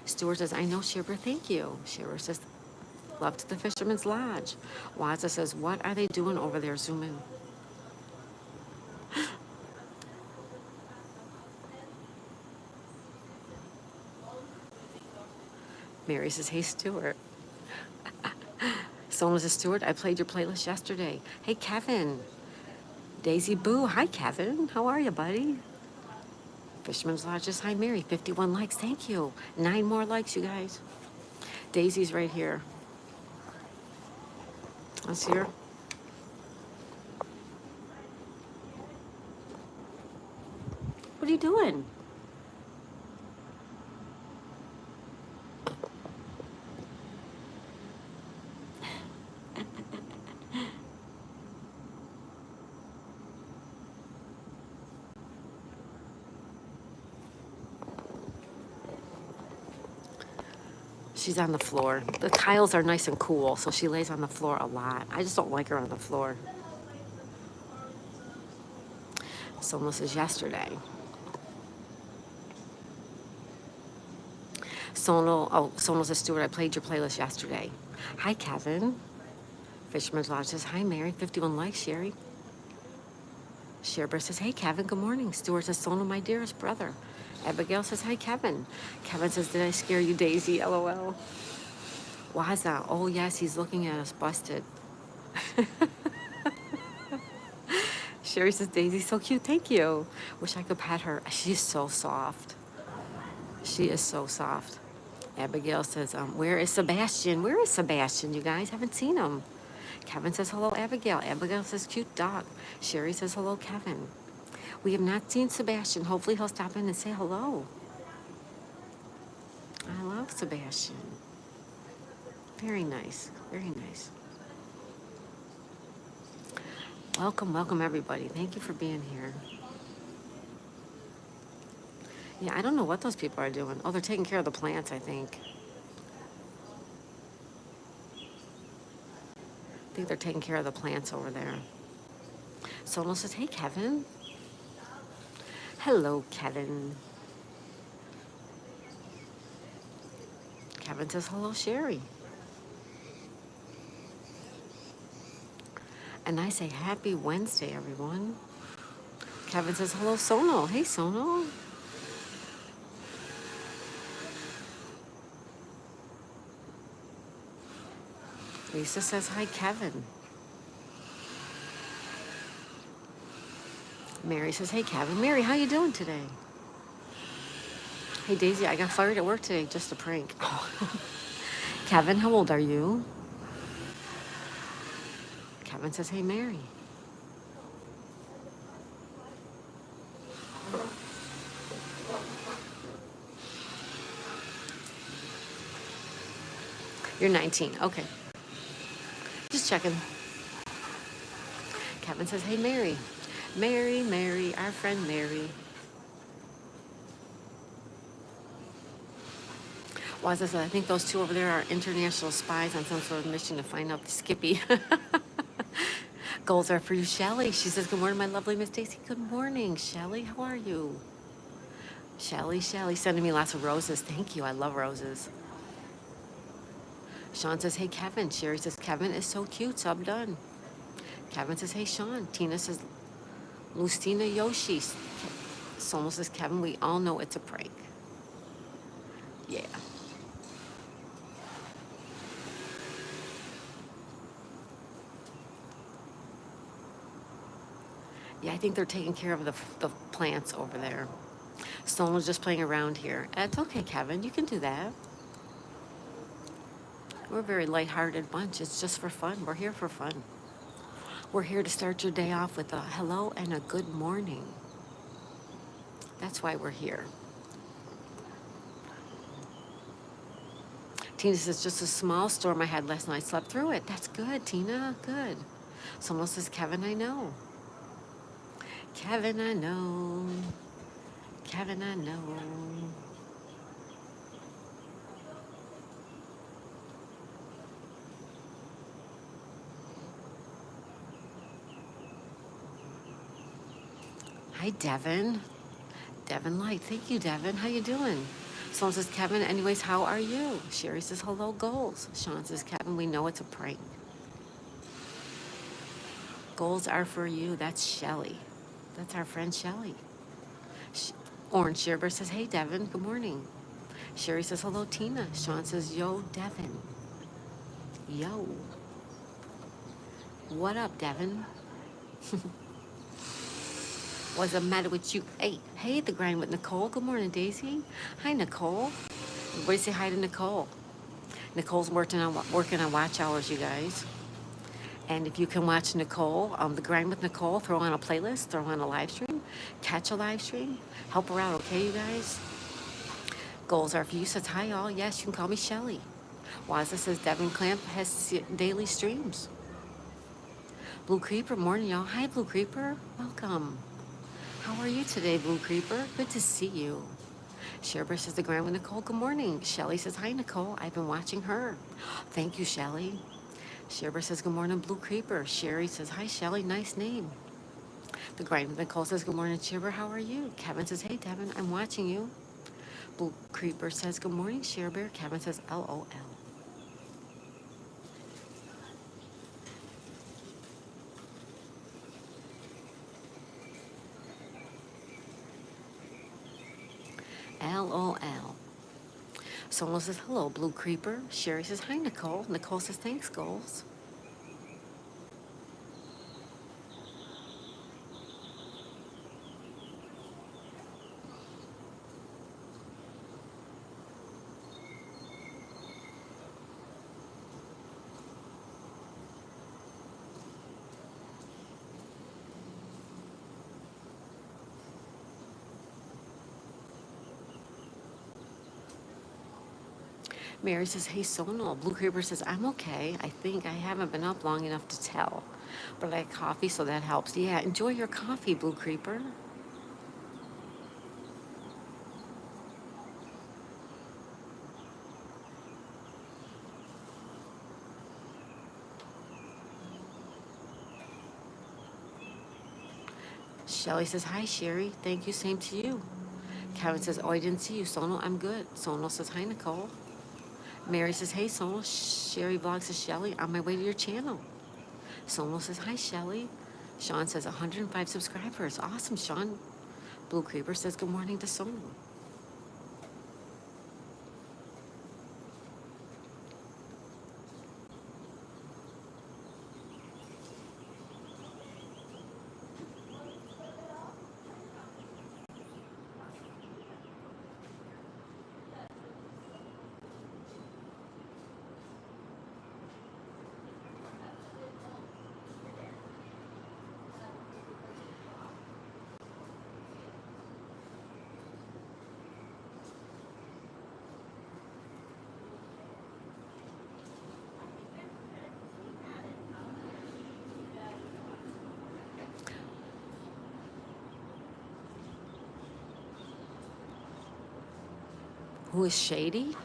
Stuart says, I know, Shearbear, thank you. Sherry says, love to the Fisherman's Lodge. Waza says, what are they doing over there? Zoom in. Mary says, hey, Stuart. Someone says, Stuart, I played your playlist yesterday. Hey, Kevin. Daisy Boo. Hi, Kevin. How are you, buddy? Fisherman's Lodge says, hi, Mary. 51 likes. Thank you. 9 more likes, you guys. Daisy's right here. Let's hear. What are you doing? She's on the floor. The tiles are nice and cool, so she lays on the floor a lot. I just don't like her on the floor. Someone says yesterday. Sonal says, Stuart, I played your playlist yesterday. Hi, Kevin. Fisherman's Lodge says, hi, Mary. 51 likes, Sherry. Shearbear says, hey, Kevin, good morning. Stuart says, Sonal, my dearest brother. Abigail says, hi, Kevin. Kevin says, did I scare you, Daisy? LOL. Waza. Oh, yes, he's looking at us, busted. Sherry says, Daisy's so cute. Thank you. Wish I could pet her. She's so soft. She is so soft. Abigail says, where is Sebastian? Where is Sebastian? You guys haven't seen him. Kevin says, hello, Abigail. Abigail says, cute dog. Sherry says, hello, Kevin. We have not seen Sebastian. Hopefully he'll stop in and say hello. I love Sebastian. Very nice. Very nice. Welcome, welcome, everybody. Thank you for being here. Yeah, I don't know what those people are doing. Oh, they're taking care of the plants, I think. I think they're taking care of the plants over there. Someone says, hey, Kevin. Hello, Kevin. Kevin says, hello, Sherry. And I say, happy Wednesday, everyone. Kevin says, hello, Sono. Hey, Sono. Lisa says, hi, Kevin. Mary says, hey, Kevin. Mary, how you doing today? Hey, Daisy, I got fired at work today, just a prank. Kevin, how old are you? Kevin says, hey, Mary. You're 19. Okay. Just checking. Kevin says, hey, Mary. Mary, Mary, our friend Mary. Waza says, I think those two over there are international spies on some sort of mission to find out the Skippy. Goals are for you, Shelly. She says, good morning, my lovely Miss Stacy. Good morning, Shelly. How are you? Shelly, sending me lots of roses. Thank you. I love roses. Sean says, hey, Kevin. Sherry says, Kevin is so cute. Sub done. Kevin says, hey, Sean. Tina says, Lucina Yoshi. Someone says, Kevin, we all know it's a prank. Yeah. Yeah, I think they're taking care of the plants over there. Someone's just playing around here. It's okay, Kevin. You can do that. We're a very lighthearted bunch. It's just for fun. We're here for fun. We're here to start your day off with a hello and a good morning. That's why we're here. Tina says, just a small storm I had last night. Slept through it. That's good, Tina. Good. Someone says, Kevin, I know. Kevin, I know. Kevin, I know. Hi, Devin. Devin Light. Thank you, Devin. How you doing? Someone says, Kevin, anyways, how are you? Sherry says, hello, goals. Sean says, Kevin, we know it's a prank. Goals are for you. That's Shelly. That's our friend Shelly. Orange Shearber says, hey, Devin, good morning. Sherry says, hello, Tina. Sean says, yo, Devin. Yo. What up, Devin? What's the matter with you? Hey, the grind with Nicole. Good morning, Daisy. Hi, Nicole. Everybody say hi to Nicole. Nicole's working on watch hours, you guys. And if you can watch Nicole, the grind with Nicole, throw on a playlist, throw on a live stream, catch a live stream, help her out, okay, you guys? Goals are for you. Says hi, all. Yes, you can call me Shelly. Waza says Devin Clamp has daily streams. Blue Creeper, morning, y'all. Hi, Blue Creeper. Welcome. How are you today, Blue Creeper? Good to see you. Sherber says the grind with Nicole. Good morning. Shelly says hi, Nicole. I've been watching her. Thank you, Shelly. Sherber says good morning, Blue Creeper. Sherry says hi, Shelly. Nice name. The grind with Nicole says good morning, Sherber. How are you? Kevin says hey, Devin. I'm watching you. Blue Creeper says good morning, Sherber. Kevin says LOL. LOL. Someone says, hello, Blue Creeper. Sherry says, hi, Nicole. Nicole says, thanks, goals. Mary says, hey, Sonal. Blue Creeper says, I'm okay. I think I haven't been up long enough to tell. But I had coffee, so that helps. Yeah, enjoy your coffee, Blue Creeper. Shelly says, hi, Sherry. Thank you, same to you. Kevin says, oh, I didn't see you, Sonal. I'm good. Sonal says, hi, Nicole. Mary says, hey, Sonal. Sherry Vlog says, Shelly, on my way to your channel. Sonal says, hi, Shelly. Sean says, 105 subscribers. Awesome, Sean. Blue Creeper says, good morning to Sonal. Who is Shady?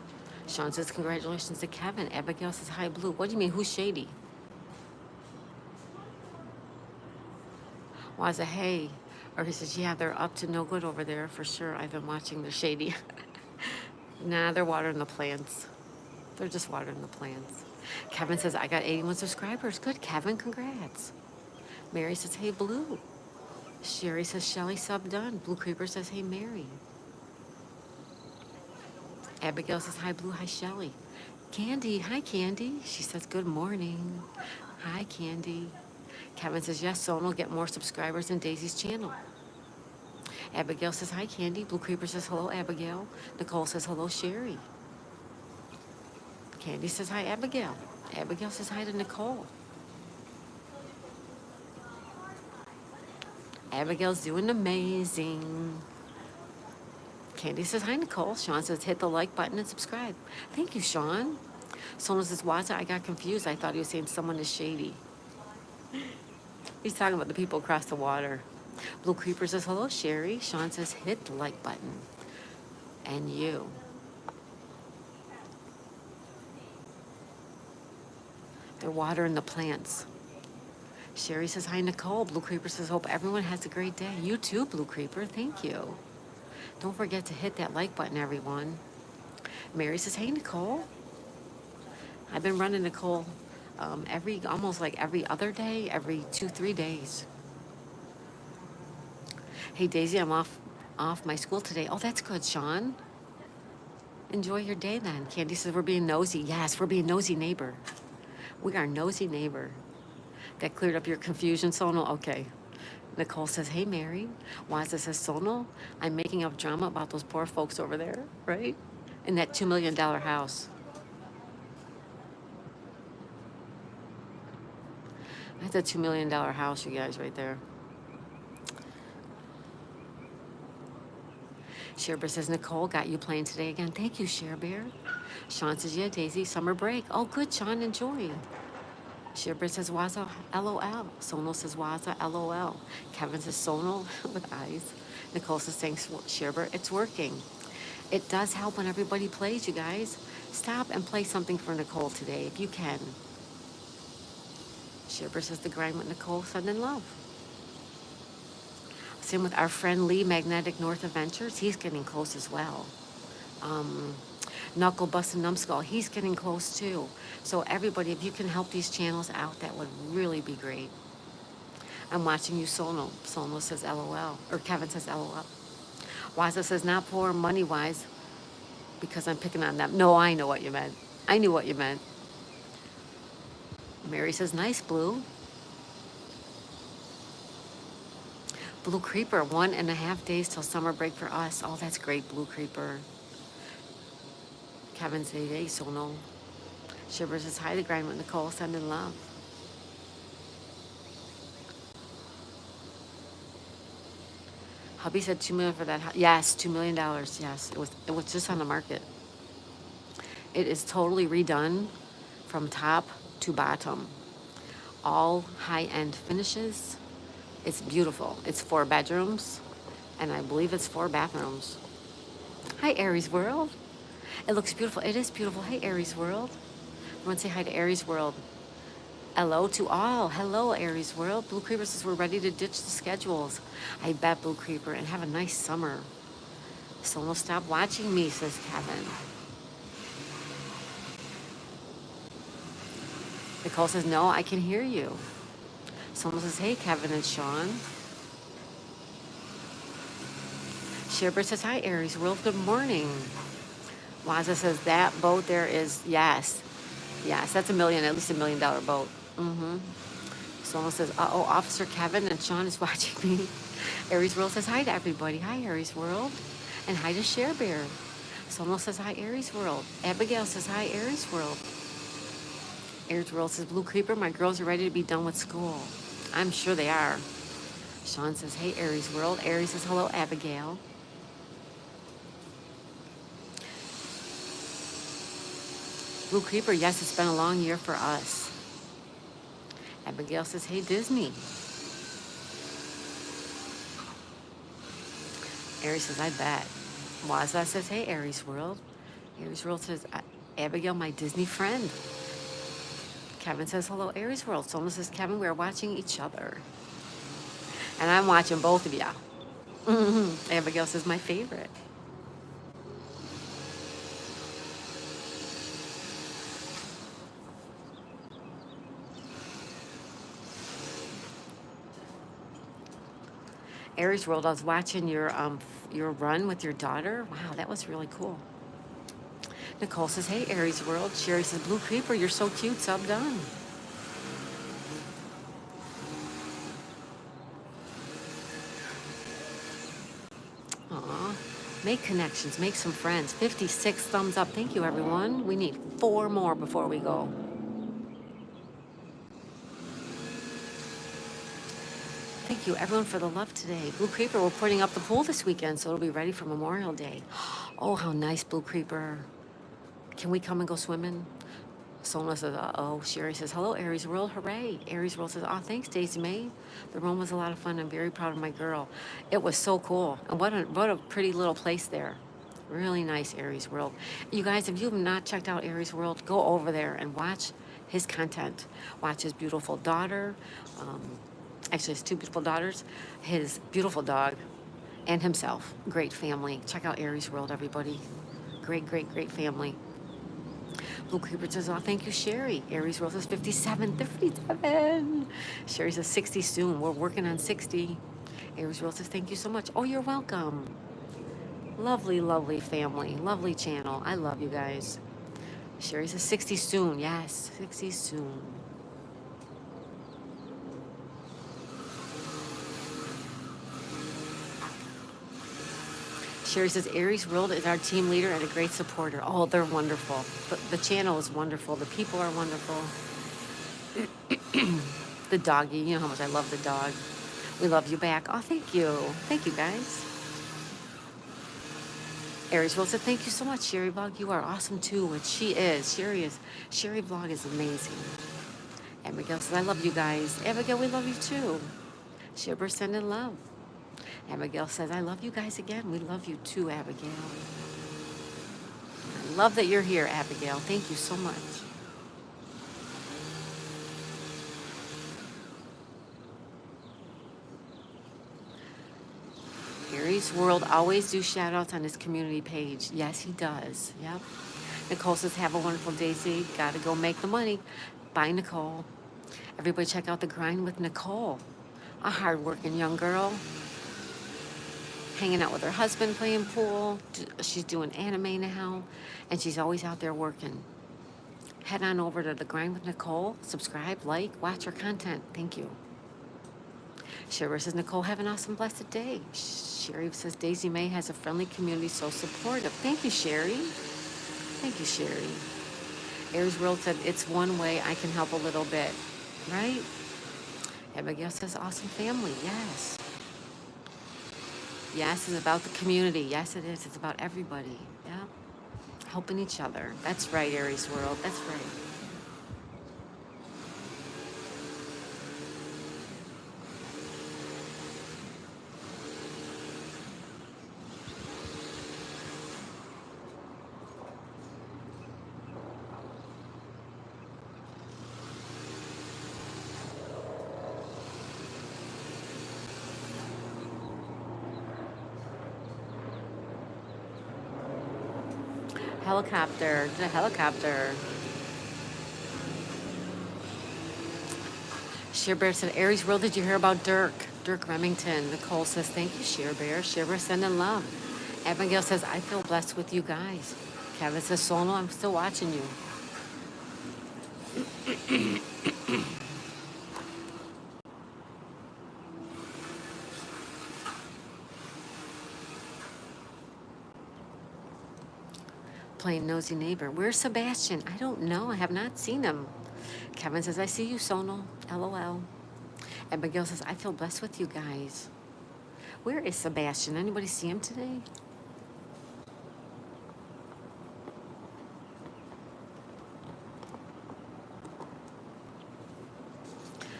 Sean says, congratulations to Kevin. Abigail says, hi, Blue. What do you mean, who's Shady? Waza, hey. Or he says, yeah, they're up to no good over there for sure. I've been watching the Shady. Nah, they're watering the plants. They're just watering the plants. Kevin says, I got 81 subscribers. Good, Kevin, congrats. Mary says, hey, Blue. Sherry says, Shelly, sub done. Blue Creeper says, hey, Mary. Abigail says, hi, Blue, hi, Shelly. Candy, hi, Candy. She says, good morning. Hi, Candy. Kevin says, yes, Sonal, get more subscribers in Daisy's channel. Abigail says, hi, Candy. Blue Creeper says, hello, Abigail. Nicole says, hello, Sherry. Candy says, hi, Abigail. Abigail says, hi to Nicole. Abigail's doing amazing. Candy says, hi, Nicole. Sean says, hit the like button and subscribe. Thank you, Sean. Someone says, Waza, I got confused. I thought he was saying someone is shady. He's talking about the people across the water. Blue Creeper says, hello, Sherry. Sean says, hit the like button. And you. They're watering the plants. Sherry says, hi, Nicole. Blue Creeper says, hope everyone has a great day. You too, Blue Creeper. Thank you. Don't forget to hit that like button, everyone. Mary says, hey, Nicole. I've been running Nicole almost like every other day, every 2-3 days. Hey, Daisy, I'm off my school today. Oh, that's good, Sean. Enjoy your day then. Candy says, we're being nosy. Yes, we're being nosy neighbor. We are nosy neighbor. That cleared up your confusion, Sonal? Okay. Nicole says, hey, Mary. Waza says, Sonal, I'm making up drama about those poor folks over there, right? In that $2 million house. That's a $2 million house, you guys, right there. Bear says, Nicole, got you playing today again. Thank you, Bear. Sean says, yeah, Daisy, summer break. Oh, good, Sean, enjoy. Bear says, Waza, LOL. Sonal says, Waza, LOL. Kevin says, Sonal, with eyes. Nicole says, thanks, Bear. It's working. It does help when everybody plays, you guys. Stop and play something for Nicole today, if you can. Bear says, the grind with Nicole, sending love. Same with our friend Lee, Magnetic North Adventures. He's getting close as well. Knuckle Bust and Numbskull, he's getting close too. So everybody, if you can help these channels out, that would really be great. I'm watching you, Sonal. Sonal says LOL, or Kevin says LOL. Waza says, not poor money-wise, because I'm picking on them. No, I know what you meant. I knew what you meant. Mary says, nice, Blue. Blue Creeper, 1.5 days till summer break for us. Oh, that's great, Blue Creeper. Kevin says, hey, Sono. Shiver says, hi, the grind with Nicole, sending love. Hubby said $2 million for that house. Yes, $2 million. Yes, it was just on the market. It is totally redone from top to bottom. All high-end finishes. It's beautiful. It's 4 bedrooms, and I believe it's 4 bathrooms. Hi, Aries World. It looks beautiful. It is beautiful. Hey, Aries World. I want to say hi to Aries World. Hello to all. Hello, Aries World. Blue Creeper says we're ready to ditch the schedules. I bet, Blue Creeper, and have a nice summer. Someone stop watching me, says Kevin. Nicole says, no, I can hear you. Someone says, hey, Kevin and Sean. Sherbert says, hi, Aries World. Good morning. Waza says, that boat there is, yes. Yes, that's at least $1 million boat. Mm-hmm. Someone says, uh-oh, Officer Kevin and Sean is watching me. Aries World says, hi to everybody. Hi, Aries World. And hi to Share Bear. Someone says, hi, Aries World. Abigail says, hi, Aries World. Aries World says, Blue Creeper, my girls are ready to be done with school. I'm sure they are. Sean says, hey, Aries World. Aries says, hello, Abigail. Blue Creeper, yes, it's been a long year for us. Abigail says, hey, Disney. Aries says, I bet. Waza says, hey, Aries World. Aries World says, Abigail, my Disney friend. Kevin says, hello, Aries World. Someone says, Kevin, we're watching each other. And I'm watching both of you. Abigail says, my favorite. Aries World, I was watching your run with your daughter. Wow, that was really cool. Nicole says, hey, Aries World. Sherry says, Blue Creeper, you're so cute. Sub done. Aw. Make connections. Make some friends. 56 thumbs up. Thank you, everyone. We need 4 more before we go. Thank you, everyone, for the love today. Blue Creeper, we're putting up the pool this weekend, so it'll be ready for Memorial Day. Oh, how nice, Blue Creeper. Can we come and go swimming? Sona says, uh-oh. Sherry says, hello, Aries World. Hooray. Aries World says, oh, thanks, Daisy Mae. The room was a lot of fun. I'm very proud of my girl. It was so cool. And what a pretty little place there. Really nice, Aries World. You guys, if you have not checked out Aries World, go over there and watch his content. Watch his beautiful daughter. Actually, his 2 beautiful daughters. His beautiful dog. And himself. Great family. Check out Aries World, everybody. Great, great, great family. Blue Creeper says, oh, thank you, Sherry. Aries World says 57. 57. Sherry says 60 soon. We're working on 60. Aries World says, thank you so much. Oh, you're welcome. Lovely, lovely family. Lovely channel. I love you guys. Sherry says 60 soon. Yes, 60 soon. Sherry says, Aries World is our team leader and a great supporter. Oh, they're wonderful. The channel is wonderful. The people are wonderful. The doggy, you know how much I love the dog. We love you back. Oh, thank you. Thank you, guys. Aries World said, thank you so much, Sherry Vlog. You are awesome, too. And she is. Sherry Vlog is amazing. Abigail says, I love you guys. Abigail, we love you, too. Shibber sending love. Abigail says, I love you guys again. We love you too, Abigail. I love that you're here, Abigail. Thank you so much. Aries World always do shout outs on his community page. Yes, he does. Yep. Nicole says, have a wonderful day, Z. Gotta go make the money. Bye, Nicole. Everybody check out The Grind with Nicole. A hardworking young girl. hanging out with her husband, playing pool. She's doing anime now, and she's always out there working. Head on over to The Grind with Nicole, subscribe, like, watch her content. Thank you. Sherry says, Nicole, have an awesome, blessed day. Sherry says, Daisy May has a friendly community, so supportive. Thank you, Sherry. Thank you, Sherry. Aries World said, it's one way I can help a little bit, right? Abigail says, awesome family. Yes. Yes, it's about the community. Yes, it is. It's about everybody. Yeah. Helping each other. That's right, Aries World. That's right. Helicopter. The helicopter. Sheer Bear said, Aries World, did you hear about Dirk? Dirk Remington. Nicole says, thank you, Sheer Bear. Sheer Bear sending love. Abigail says, I feel blessed with you guys. Kevin says, Sono, I'm still watching you. Plain nosy neighbor. Where's Sebastian? I don't know. I have not seen him. Kevin says, I see you, Sono. LOL. Abigail says, I feel blessed with you guys. Where is Sebastian? Anybody see him today?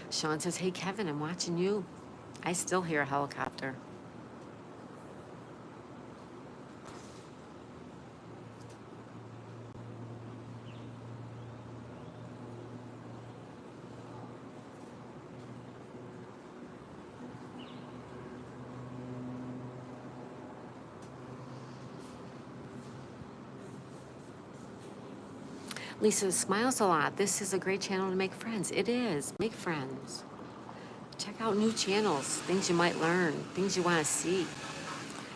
Sean says, hey, Kevin, I'm watching you. I still hear a helicopter. Lisa smiles a lot. This is a great channel to make friends. It is. Make friends. Check out new channels, things you might learn, things you want to see.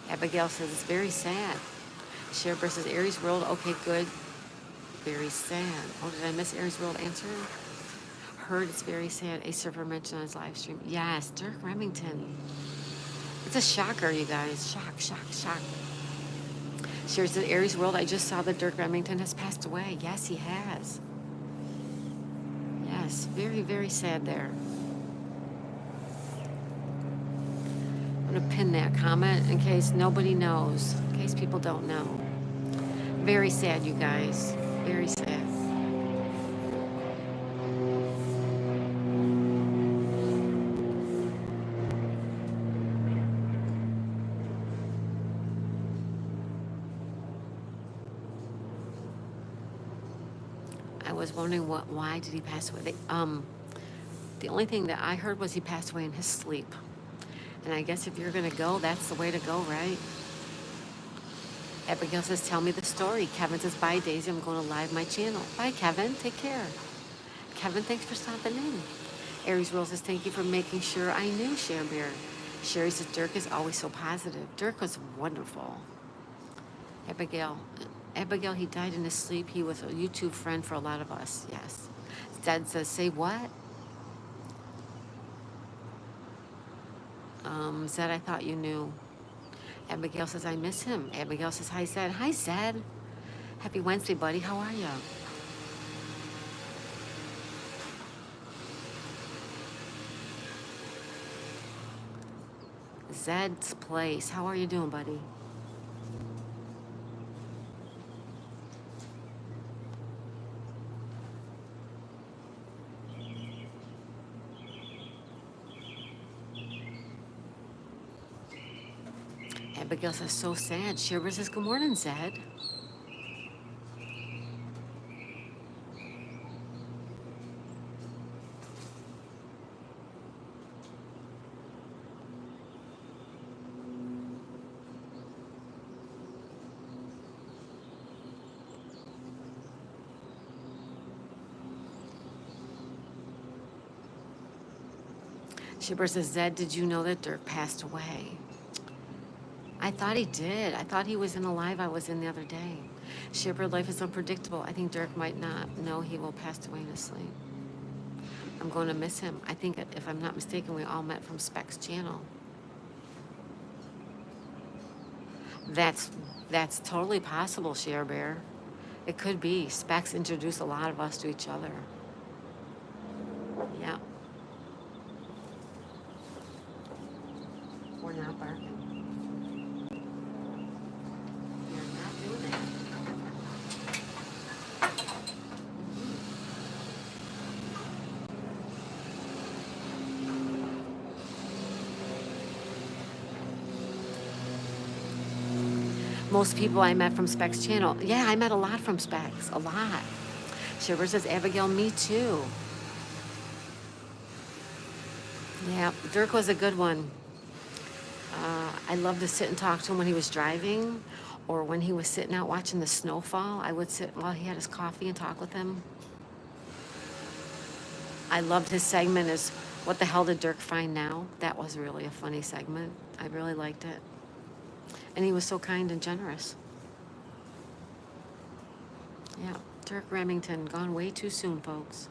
Abigail says it's very sad. Cher versus Aries World. Okay, good. Very sad. Oh, did I miss Aries World answer? Heard it's very sad. A server mentioned on his live stream. Yes, Dirk Remington. It's a shocker, you guys. Shock, shock, shock. Cher says, Aries World, I just saw that Dirk Remington has passed away. Yes, he has. Yes, very, very sad there. I'm going to pin that comment in case nobody knows, in case people don't know. Very sad, you guys. Very sad. I was wondering why did he pass away? The only thing that I heard was he passed away in his sleep. And I guess if you're going to go, that's the way to go, right? Abigail says, tell me the story. Kevin says, bye, Daisy. I'm going to live my channel. Bye, Kevin. Take care. Kevin, thanks for stopping in. Aries Rose says, thank you for making sure I knew Cher Bear. Sherry says, Dirk is always so positive. Dirk was wonderful. Abigail, he died in his sleep. He was a YouTube friend for a lot of us. Yes. Dad says, say what? Zed, I thought you knew. Abigail says, I miss him. Abigail says, hi, Zed. Hi, Zed. Happy Wednesday, buddy. How are you? Zed's place. How are you doing, buddy? Abigail says, so sad. Shiver says, good morning, Zed. Shiver says, Zed, did you know that Dirk passed away? I thought he did. I thought he was in a live I was in the other day. Shepherd life is unpredictable. I think Dirk might not know he will pass away in his sleep. I'm going to miss him. I think, if I'm not mistaken, we all met from Specs channel. That's that's totally possible, Share Bear. It could be. Specs introduced a lot of us to each other. Yeah, we're not barking. You're not doing it. Most people I met from Specs channel. Yeah, I met a lot from Specs. A lot. Shiver says, Abigail, me too. Yeah, Dirk was a good one. I loved to sit and talk to him when he was driving or when he was sitting out watching the snowfall. I would sit while he had his coffee and talk with him. I loved his segment is What the Hell Did Dirk Find Now? That was really a funny segment. I really liked it. And he was so kind and generous. Yeah, Dirk Remington, gone way too soon, folks.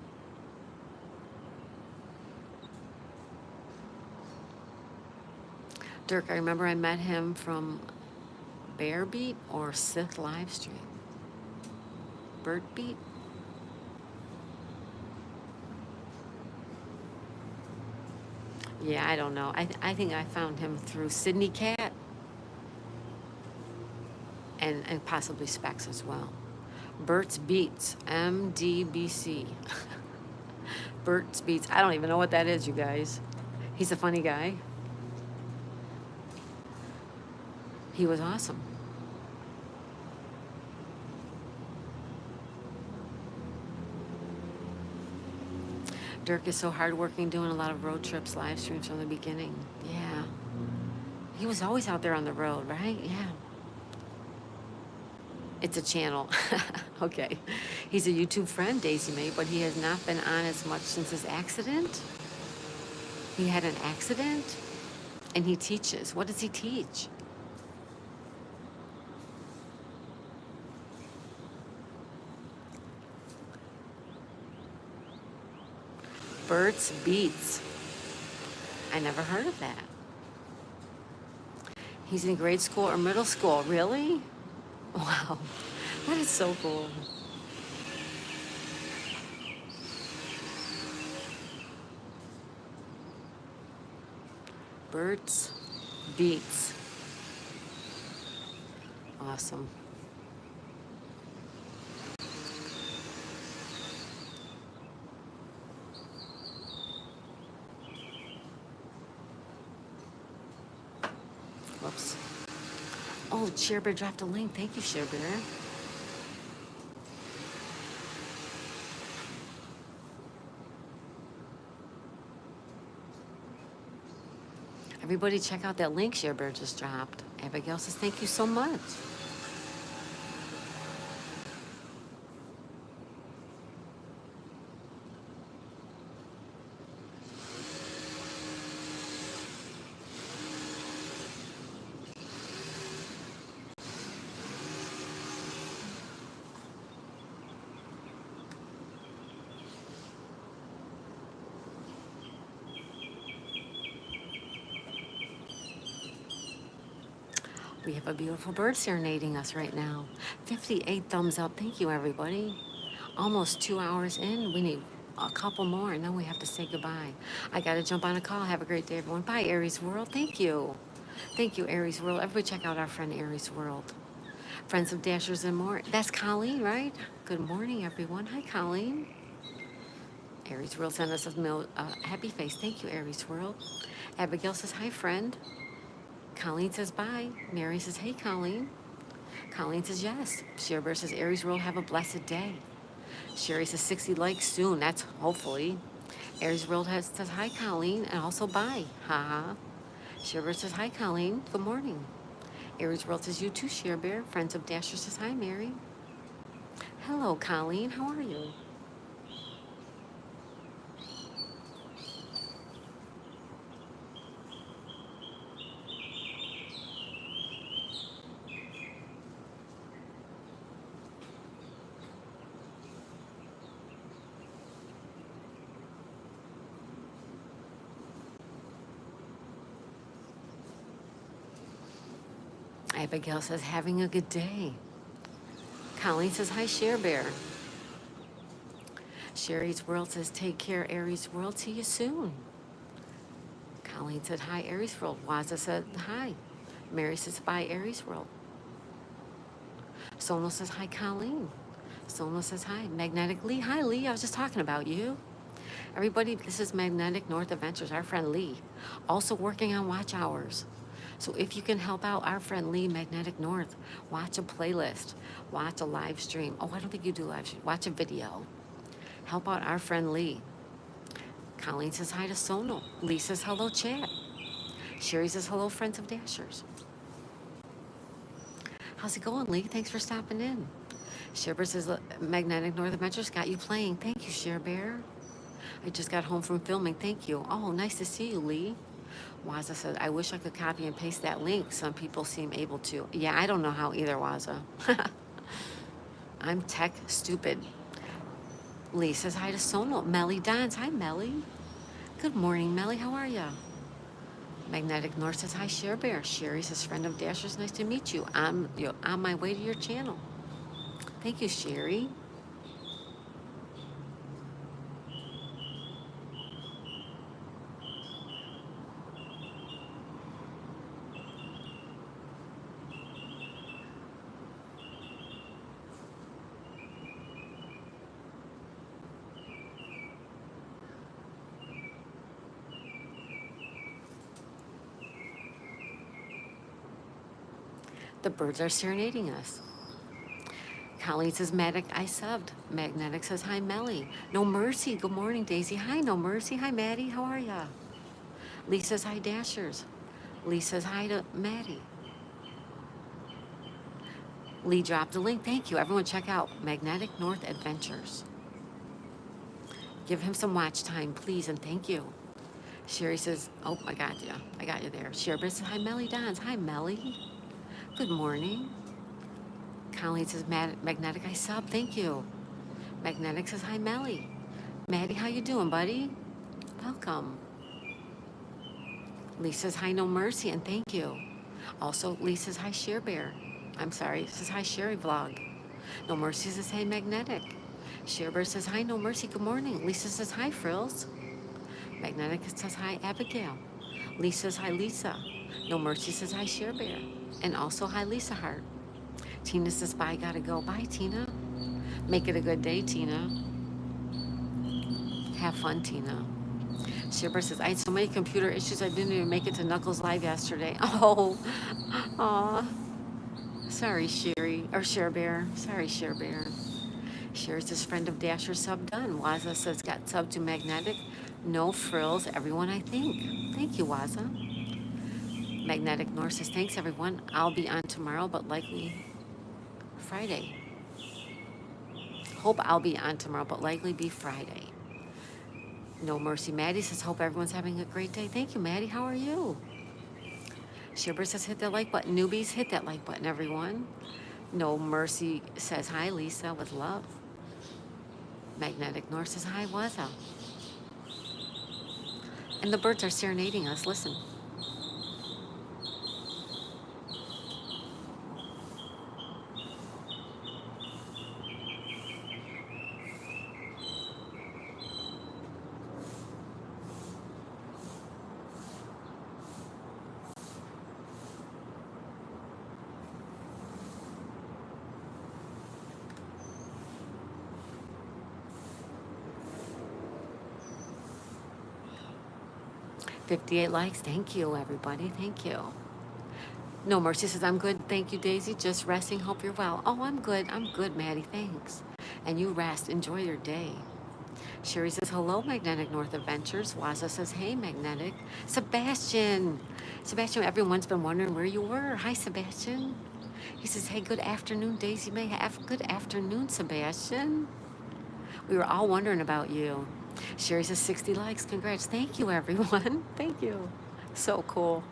Dirk, I remember I met him from Bear Beat or Sith Livestream. Bird Beat? Yeah, I don't know. I think I found him through Sydney Cat and possibly Specs as well. Bert's Beats, MDBC. Bert's Beats. I don't even know what that is, you guys. He's a funny guy. He was awesome. Dirk is so hardworking, doing a lot of road trips, live streams from the beginning. Yeah. He was always out there on the road, right? Yeah. It's a channel. Okay. He's a YouTube friend, Daisy May, but he has not been on as much since his accident. He had an accident and he teaches. What does he teach? Bert's Beats. I never heard of that. He's in grade school or middle school. Really? Wow. That is so cool. Bert's Beats. Awesome. Whoops. Oh, ShareBear dropped a link. Thank you, ShareBear. Everybody check out that link ShareBear just dropped. Abigail says, thank you so much. We have a beautiful bird serenading us right now. 58 thumbs up. Thank you, everybody. Almost 2 hours in. We need a couple more, and then we have to say goodbye. I got to jump on a call. Have a great day, everyone. Bye, Aries World. Thank you. Thank you, Aries World. Everybody check out our friend Aries World. Friends of Dashers and more. That's Colleen, right? Good morning, everyone. Hi, Colleen. Aries World sent us a happy face. Thank you, Aries World. Abigail says, hi, friend. Colleen says bye. Mary says, hey, Colleen. Colleen says yes. Sherber says, Aries World, have a blessed day. Sherry says 60 likes soon. That's hopefully. Aries World says hi, Colleen, and also bye. Haha. Sherber says hi, Colleen. Good morning. Aries World says you too, Bear. Friends of Dasher says hi, Mary. Hello, Colleen. How are you? Abigail says, having a good day. Colleen says, hi, Share Bear. Sherry's World says, take care, Aries World. See you soon. Colleen said, hi, Aries World. Waza said, hi. Mary says, bye, Aries World. Sono says, hi, Colleen. Sono says, hi. Magnetic Lee. Hi, Lee. I was just talking about you. Everybody, this is Magnetic North Adventures, our friend Lee. Also working on watch hours. So if you can help out our friend Lee, Magnetic North, watch a playlist, watch a live stream. Oh, I don't think you do live stream. Watch a video. Help out our friend Lee. Colleen says hi to Sono. Lee says hello, chat. Sherry says hello, friends of Dashers. How's it going, Lee? Thanks for stopping in. Sherbert says Magnetic North Adventures got you playing. Thank you, Share Bear. I just got home from filming. Thank you. Oh, nice to see you, Lee. Waza said, I wish I could copy and paste that link. Some people seem able to. Yeah, I don't know how either, Waza. I'm tech stupid. Lee says hi to Sono. Melly Dons. Hi, Melly. Good morning, Melly. How are ya? Magnetic North says hi, Share Bear. Sherry says, friend of Dashers, nice to meet you. I'm on my way to your channel. Thank you, Sherry. The birds are serenading us. Colleen says, Magic, I subbed. Magnetic says, hi, Melly. No Mercy. Good morning, Daisy. Hi, No Mercy. Hi, Maddie. How are ya? Lee says, hi, Dashers. Lee says, hi to Maddie. Lee dropped the link. Thank you. Everyone check out Magnetic North Adventures. Give him some watch time, please, and thank you. Sherry says, oh, I got you. I got you there. Sherry says, hi, Melly Dons. Hi, Melly. Good morning. Colleen says, Magnetic, I sub. Thank you. Magnetic says, hi, Melly. Maddie, how you doing, buddy? Welcome. Lee says, hi, No Mercy, and thank you. Also, Lee says, hi, Share Bear. I'm sorry, says, hi, Sherry Vlog. No Mercy says, hey, Magnetic. Share Bear says, hi, No Mercy, good morning. Lisa says, hi, Frills. Magnetic says, hi, Abigail. Lee says, hi, Lisa. No Mercy says, hi, Share Bear. And also, hi, Lisa Hart. Tina says, bye, gotta go. Bye, Tina. Make it a good day, Tina. Have fun, Tina. Shipper says, I had so many computer issues, I didn't even make it to Knuckles Live yesterday. Oh, aw. Sorry, Sherry, or Share Bear. Sorry, Share Bear. Sherry's his friend of Dasher sub done. Waza says, got sub to Magnetic. No frills, everyone, I think. Thank you, Waza. Magnetic North says, thanks, everyone. I'll be on tomorrow, but likely Friday. Hope I'll be on tomorrow, but likely be Friday. No Mercy Maddie says, hope everyone's having a great day. Thank you, Maddie. How are you? Shibber says, hit that like button. Newbies, hit that like button, everyone. No Mercy says, hi, Lisa, with love. Magnetic North says, hi, Waza. And the birds are serenading us. Listen. $58 likes. Thank you, everybody. Thank you. No Mercy says, I'm good. Thank you, Daisy. Just resting. Hope you're well. Oh, I'm good. I'm good, Maddie. Thanks. And you rest. Enjoy your day. Sherry says, hello, Magnetic North Adventures. Waza says, hey, Magnetic. Sebastian. Sebastian, everyone's been wondering where you were. Hi, Sebastian. He says, hey, good afternoon, Daisy May. Good afternoon, Sebastian. We were all wondering about you. Sherry says 60 likes. Congrats. Thank you, everyone. Thank you. So cool.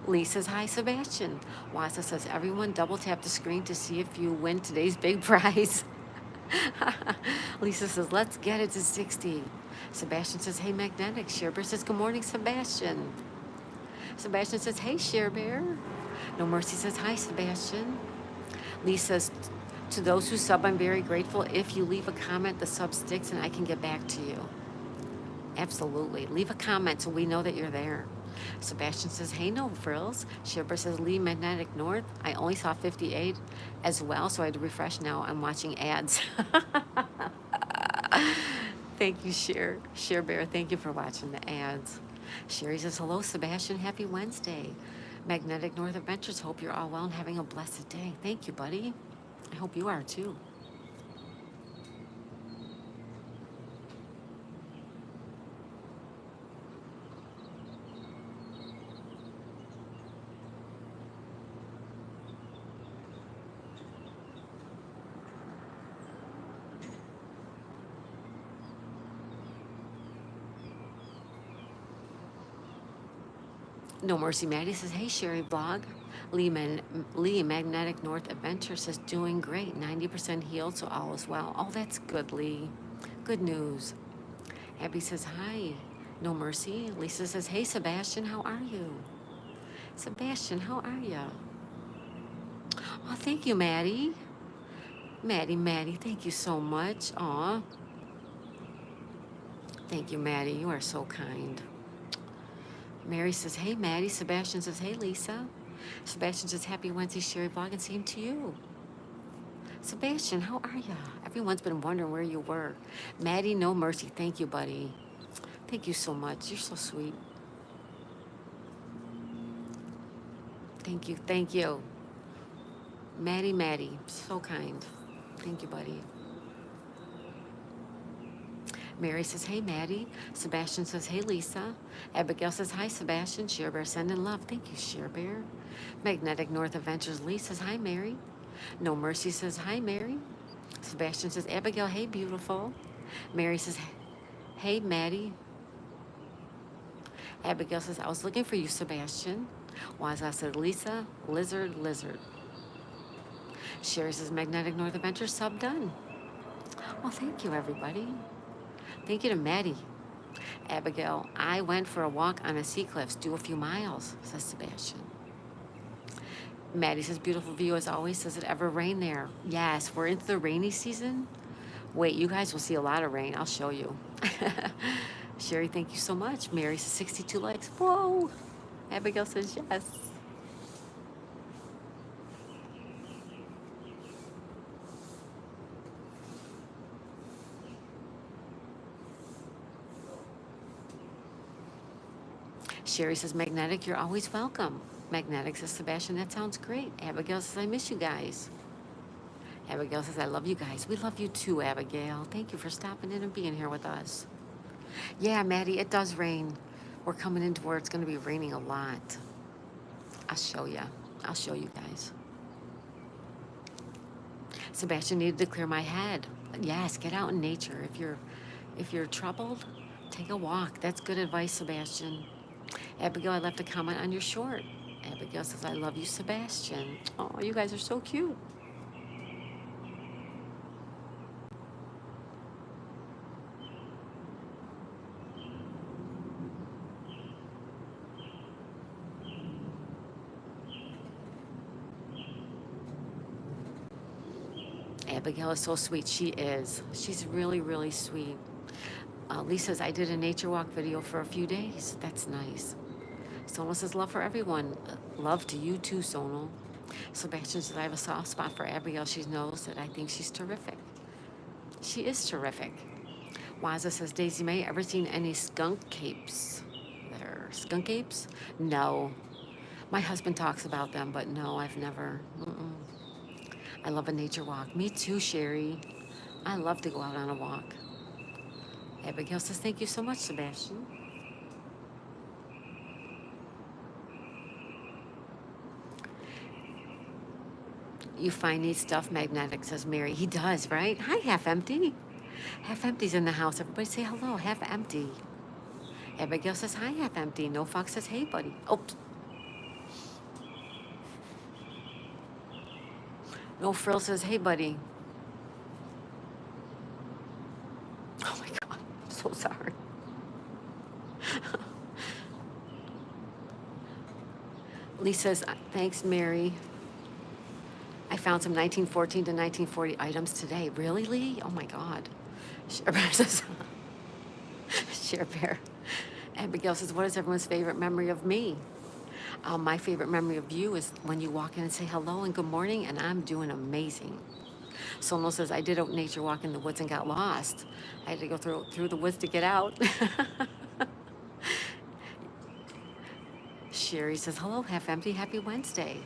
Lee says, hi, Sebastian. Waza says, everyone double tap the screen to see if you win today's big prize. Lisa says, let's get it to 60. Sebastian says, hey, Magnetic. Share Bear says, good morning, Sebastian. Sebastian says, hey, Share Bear. No Mercy says, hi, Sebastian. Lee says, to those who sub, I'm very grateful. If you leave a comment, the sub sticks and I can get back to you. Absolutely. Leave a comment so we know that you're there. Sebastian says, hey, no frills. Shipper says, Lee Magnetic North. I only saw 58 as well, so I had to refresh now. I'm watching ads. Thank you, Share Bear. Thank you for watching the ads. Sherry says, hello, Sebastian. Happy Wednesday. Magnetic North Adventures. Hope you're all well and having a blessed day. Thank you, buddy. I hope you are too. No Mercy Maddie says, hey, Sherry Blog. Lee Magnetic North Adventure says, doing great. 90% healed, so all is well. Oh, that's good, Lee. Good news. Abby says, hi. No Mercy. Lisa says, hey, Sebastian, how are you? Sebastian, how are you? Oh, thank you, Maddie. Maddie, thank you so much. Aw. Thank you, Maddie. You are so kind. Mary says, hey, Maddie. Sebastian says, hey, Lisa. Sebastian says, happy Wednesday, Sherry Vlog, and same to you. Sebastian, how are you? Everyone's been wondering where you were. Maddie, no mercy. Thank you, buddy. Thank you so much. You're so sweet. Thank you. Thank you. Maddie, so kind. Thank you, buddy. Mary says, hey, Maddie. Sebastian says, hey, Lisa. Abigail says, hi, Sebastian. Share Bear, sending love. Thank you, Share Bear. Magnetic North Adventures. Lee says, hi, Mary. No Mercy says, hi, Mary. Sebastian says, Abigail, hey, beautiful. Mary says, hey, Maddie. Abigail says, I was looking for you, Sebastian. Waza said, Lisa, lizard. Sherry says, Magnetic North Adventure, sub done. Well, thank you, everybody. Thank you to Maddie. Abigail, I went for a walk on the sea cliffs, do a few miles, says Sebastian. Maddie says, beautiful view as always. Does it ever rain there? Yes, we're into the rainy season. Wait, you guys will see a lot of rain. I'll show you. Sherry, thank you so much. Mary says, 62 likes. Whoa. Abigail says, yes. Sherry says, Magnetic, you're always welcome. Magnetic says, Sebastian, that sounds great. Abigail says, I miss you guys. Abigail says, I love you guys. We love you too, Abigail. Thank you for stopping in and being here with us. Yeah, Maddie, it does rain. We're coming into where it's going to be raining a lot. I'll show you. I'll show you guys. Sebastian needed to clear my head. Yes, get out in nature. If you're troubled, take a walk. That's good advice, Sebastian. Abigail, I left a comment on your short. Abigail says, I love you, Sebastian. Oh, you guys are so cute. Abigail is so sweet. She is. She's really, really sweet. Lee says, I did a nature walk video for a few days. That's nice. Sonal says, love for everyone. Love to you too, Sonal. Sebastian says, I have a soft spot for Abigail. She knows that I think she's terrific. She is terrific. Waza says, Daisy May, ever seen any skunk capes? There, skunk apes? No. My husband talks about them, but no, I've never. I love a nature walk. Me too, Sherry. I love to go out on a walk. Abigail says, thank you so much, Sebastian. You find neat stuff, Magnetic, says Mary. He does, right? Hi, Half Empty. Half Empty's in the house. Everybody say hello, Half Empty. Abigail says, hi, Half Empty. No Fox says, hey, buddy. Oops. No Frill says, hey, buddy. Oh my God, I'm so sorry. Lee says, thanks, Mary. I found some 1914 to 1940 items today. Really, Lee? Oh my God. Share Bear says, Share Bear. Abigail says, what is everyone's favorite memory of me? My favorite memory of you is when you walk in and say hello and good morning, and I'm doing amazing. Sono says, I did a nature walk in the woods and got lost. I had to go through the woods to get out. Sherry says, hello, half empty, happy Wednesday.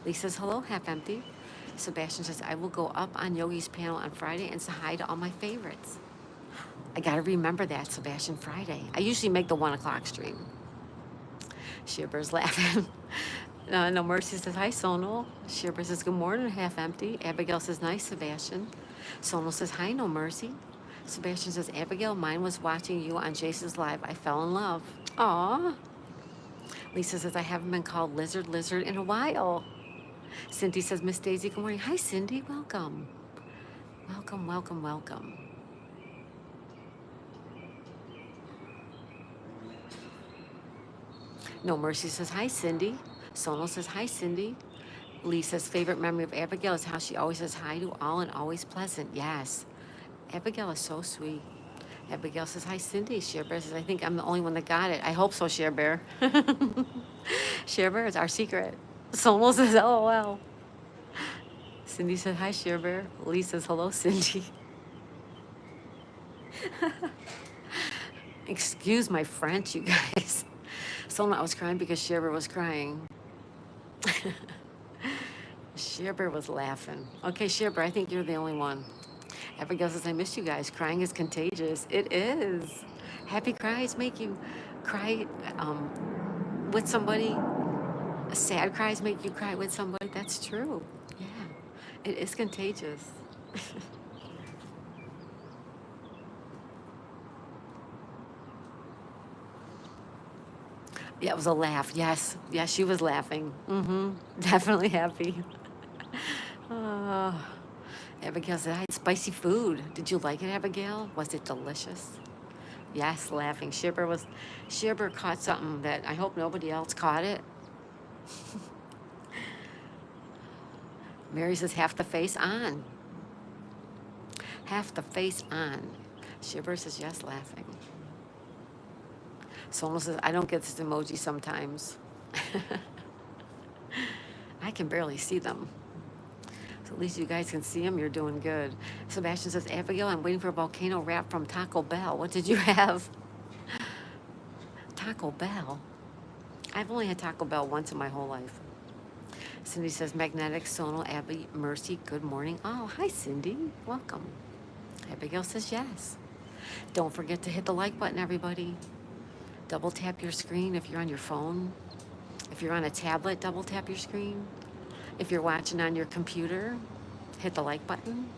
Lee says, hello, half empty. Sebastian says, I will go up on Yogi's panel on Friday and say hi to all my favorites. I got to remember that, Sebastian, Friday. I usually make the 1 o'clock stream. Shibber's laughing. No Mercy says, hi, Sonal. Shibber says, good morning, half empty. Abigail says, nice, Sebastian. Sonal says, hi, No Mercy. Sebastian says, Abigail, mine was watching you on Jason's Live. I fell in love. Aw. Lisa says, I haven't been called Lizard in a while. Cindy says, Miss Daisy, good morning. Hi, Cindy. Welcome. Welcome, welcome, welcome. No Mercy says, hi, Cindy. Sonal says, hi, Cindy. Lee says, favorite memory of Abigail is how she always says hi to all and always pleasant. Yes. Abigail is so sweet. Abigail says, hi, Cindy. Share Bear says, I think I'm the only one that got it. I hope so, Share Bear. Share Bear is our secret. Sonal says, LOL. Cindy said, hi, Share Bear. Lee says, hello, Cindy. Excuse my French, you guys. Sonal, I was crying because Share Bear was crying. Share Bear was laughing. Okay, Share Bear, I think you're the only one. Abigail says, I miss you guys. Crying is contagious. It is. Happy cries make you cry with somebody. Sad cries make you cry with somebody. That's true. Yeah, it is contagious. Yeah, it was a laugh. Yes, yes, she was laughing. Definitely happy. Uh, Abigail said, I had spicy food. Did you like it, Abigail? Was it delicious? Yes, laughing. Shibber caught something that I hope nobody else caught it. Mary says, half the face on. Half the face on. Shibber says, yes, laughing. Sonal says, I don't get this emoji sometimes. I can barely see them. So at least you guys can see them. You're doing good. Sebastian says, Abigail, I'm waiting for a volcano wrap from Taco Bell. What did you have? Taco Bell? I've only had Taco Bell once in my whole life. Cindy says, Magnetic, Sonal, Abby, Mercy, good morning. Oh, hi, Cindy. Welcome. Abigail says, yes. Don't forget to hit the like button, everybody. Double tap your screen if you're on your phone. If you're on a tablet, double tap your screen. If you're watching on your computer, hit the like button.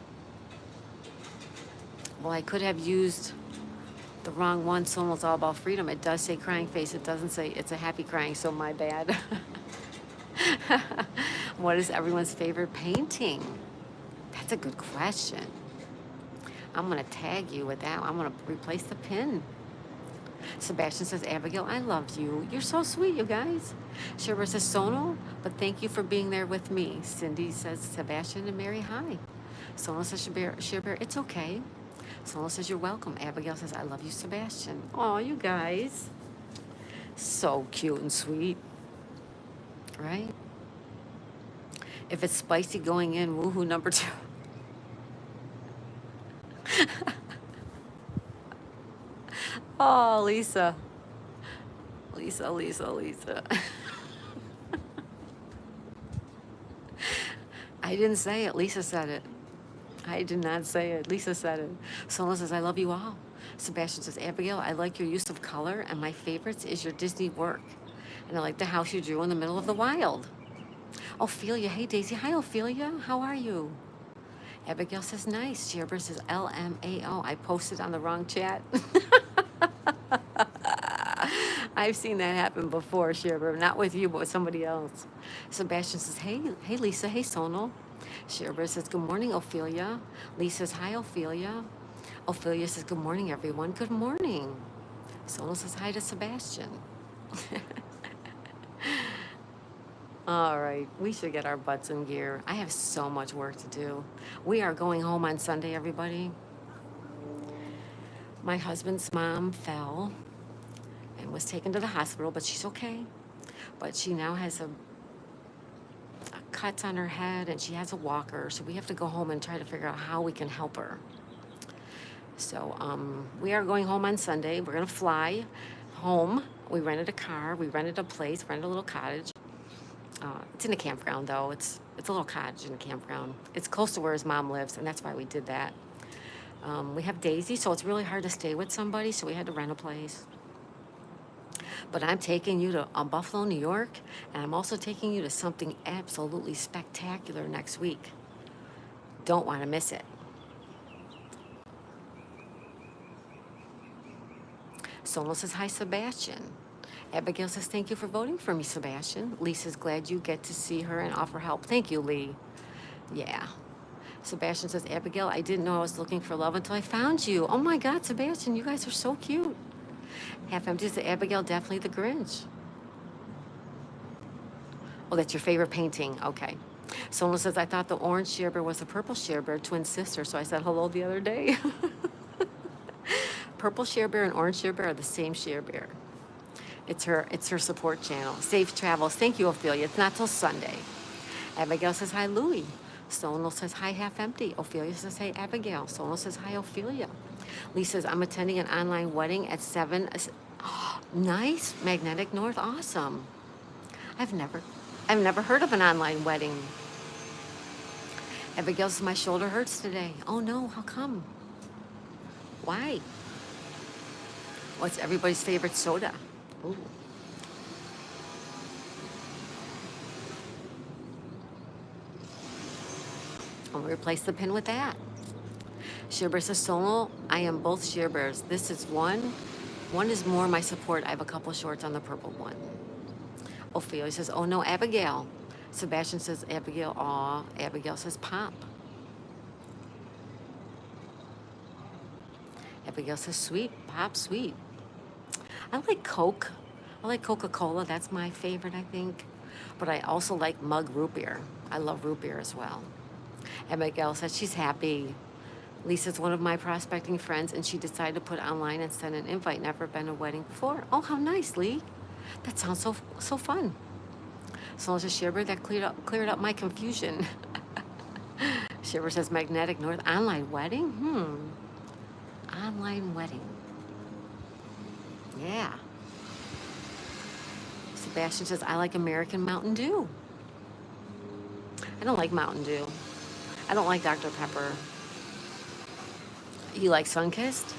Well, I could have used the wrong one. Sonal's all about freedom. It does say crying face. It doesn't say it's a happy crying, so my bad. What is everyone's favorite painting? That's a good question. I'm going to tag you with that. I'm going to replace the pin. Sebastian says, Abigail, I love you. You're so sweet, you guys. Shibber says, Sonal, but thank you for being there with me. Cindy says, Sebastian and Mary, hi. Sonal says, Shibber, it's okay. Sonal says, you're welcome. Abigail says, I love you, Sebastian. Oh, you guys. So cute and sweet. Right? If it's spicy going in, woohoo, number 2. Oh, Lisa. Lisa. I didn't say it. Lisa said it. I did not say it. Lisa said it. Sonal says, I love you all. Sebastian says, Abigail, I like your use of color, and my favorites is your Disney work. And I like the house you drew in the middle of the wild. Ophelia, hey, Daisy. Hi, Ophelia. How are you? Abigail says, nice. Shibber says, LMAO. I posted on the wrong chat. I've seen that happen before, Shibber. Not with you, but with somebody else. Sebastian says, hey, Lisa. Hey, Sonal. Shibber says, good morning, Ophelia. Lisa says, hi, Ophelia. Ophelia says, good morning, everyone. Good morning. Sonal says, hi to Sebastian. All right, we should get our butts in gear. I have so much work to do. We are going home on Sunday, everybody. My husband's mom fell and was taken to the hospital, but she's okay. But she now has a cuts on her head and she has a walker, so we have to go home and try to figure out how we can help her. So we are going home on Sunday. We're gonna fly home. We rented a car. We rented a place. Rented a little cottage. It's in a campground though. It's a little cottage in a campground. It's close to where his mom lives, and that's why we did that. We have Daisy, so it's really hard to stay with somebody, so we had to rent a place. But I'm taking you to Buffalo, New York, and I'm also taking you to something absolutely spectacular next week. Don't want to miss it. Sono says, hi, Sebastian. Abigail says, thank you for voting for me, Sebastian. Lisa's glad you get to see her and offer help. Thank you, Lee. Yeah. Sebastian says, Abigail, I didn't know I was looking for love until I found you. Oh my God, Sebastian, you guys are so cute. Half Empty says, Abigail, definitely the Grinch. Oh, that's your favorite painting. Okay. Someone says, I thought the orange shearbear was a purple shearbear, twin sister, so I said hello the other day. Purple shearbear and orange shearbear are the same shearbear. It's her support channel. Safe travels. Thank you, Ophelia. It's not till Sunday. Abigail says, hi, Louie. Sono says, hi, Half Empty. Ophelia says, hey, Abigail. Sono says, hi, Ophelia. Lee says, I'm attending an online wedding at 7. Nice. Magnetic North. Awesome. I've never heard of an online wedding. Abigail says, my shoulder hurts today. Oh no, how come? Why? What's everybody's favorite soda? Ooh. I'll replace the pin with that. Shearbear says, Solo, I am both shearbears. This is one. One is more my support. I have a couple shorts on the purple one. Ophelia says, oh no, Abigail. Sebastian says, Abigail, aw. Abigail says, pop. Abigail says, sweet, pop, sweet. I like Coke. I like Coca-Cola. That's my favorite, I think. But I also like mug root beer. I love root beer as well. Abigail says she's happy. Lisa's one of my prospecting friends, and she decided to put online and send an invite. Never been to a wedding before. Oh, how nice, Lee. That sounds so fun. So as a Shearbear, that cleared up my confusion. Shearbear says Magnetic North online wedding. Online wedding. Yeah. Sebastian says I like American Mountain Dew. I don't like Mountain Dew. I don't like Dr. Pepper. You like Sunkissed?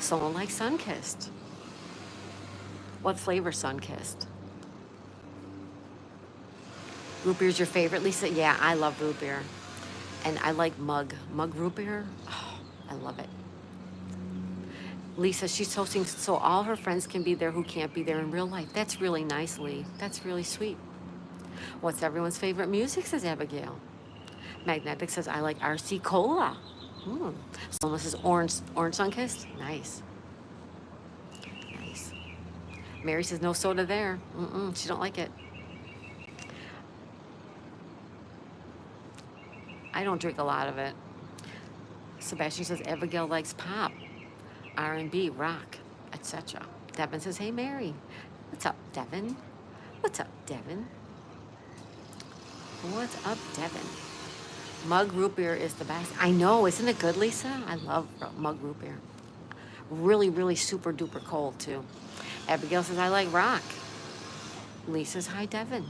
Someone likes Sunkissed. What flavor Sunkissed? Root beer's your favorite, Lisa? Yeah, I love root beer. And I like mug root beer. Oh, I love it. Lisa, she's hosting so all her friends can be there who can't be there in real life. That's really nice, Lee. That's really sweet. What's everyone's favorite music, says Abigail. Magnetic says, I like RC Cola. Someone says orange Sunkissed. Nice. Nice. Mary says no soda there. She don't like it. I don't drink a lot of it. Sebastian says Abigail likes pop, R&B, rock, etc. Devin says, hey, Mary. What's up, Devin? What's up, Devin? What's up, Devin? Mug root beer is the best. I know, isn't it good, Lisa? I love mug root beer. Really, really super duper cold, too. Abigail says, I like rock. Lee says, hi, Devin.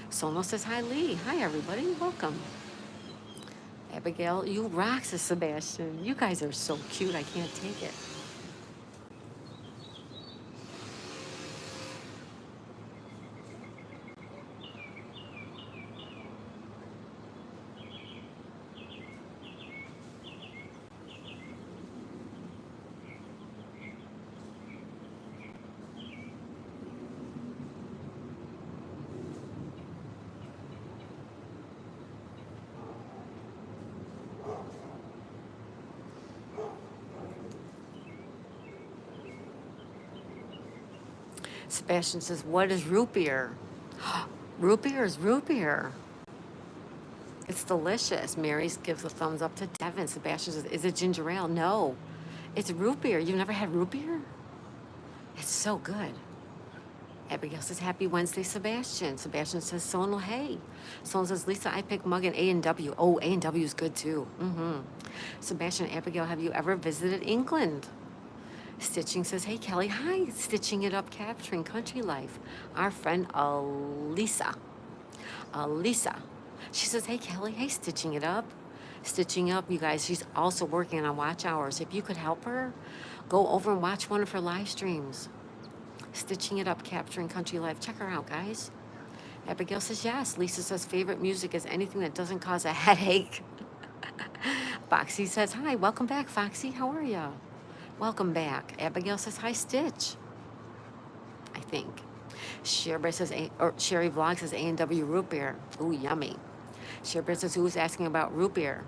Sono says, hi, Lee. Hi, everybody. Welcome. Abigail, you rock, says Sebastian. You guys are so cute, I can't take it. Sebastian says, what is root beer? Root beer is root beer. It's delicious. Mary gives a thumbs up to Devin. Sebastian says, is it ginger ale? No. It's root beer. You've never had root beer? It's so good. Abigail says, happy Wednesday, Sebastian. Sebastian says, Sonal, hey. Sonal says, Lisa, I picked mug and A&W. Oh, A&W is good too. Sebastian, Abigail, have you ever visited England? Stitching says, hey, Kelly, hi. Stitching it up, capturing country life. Our friend, Alisa. Alisa. She says, hey, Kelly, hey, stitching it up. Stitching up, you guys, she's also working on watch hours. If you could help her, go over and watch one of her live streams. Stitching it up, capturing country life. Check her out, guys. Abigail says, yes. Lisa says, favorite music is anything that doesn't cause a headache. Foxy says, hi, welcome back, Foxy. How are ya? Welcome back. Abigail says, hi, Stitch. I think. Sherry says, Sherry Vlog says A&W root beer. Ooh, yummy. Sherry says, who's asking about root beer?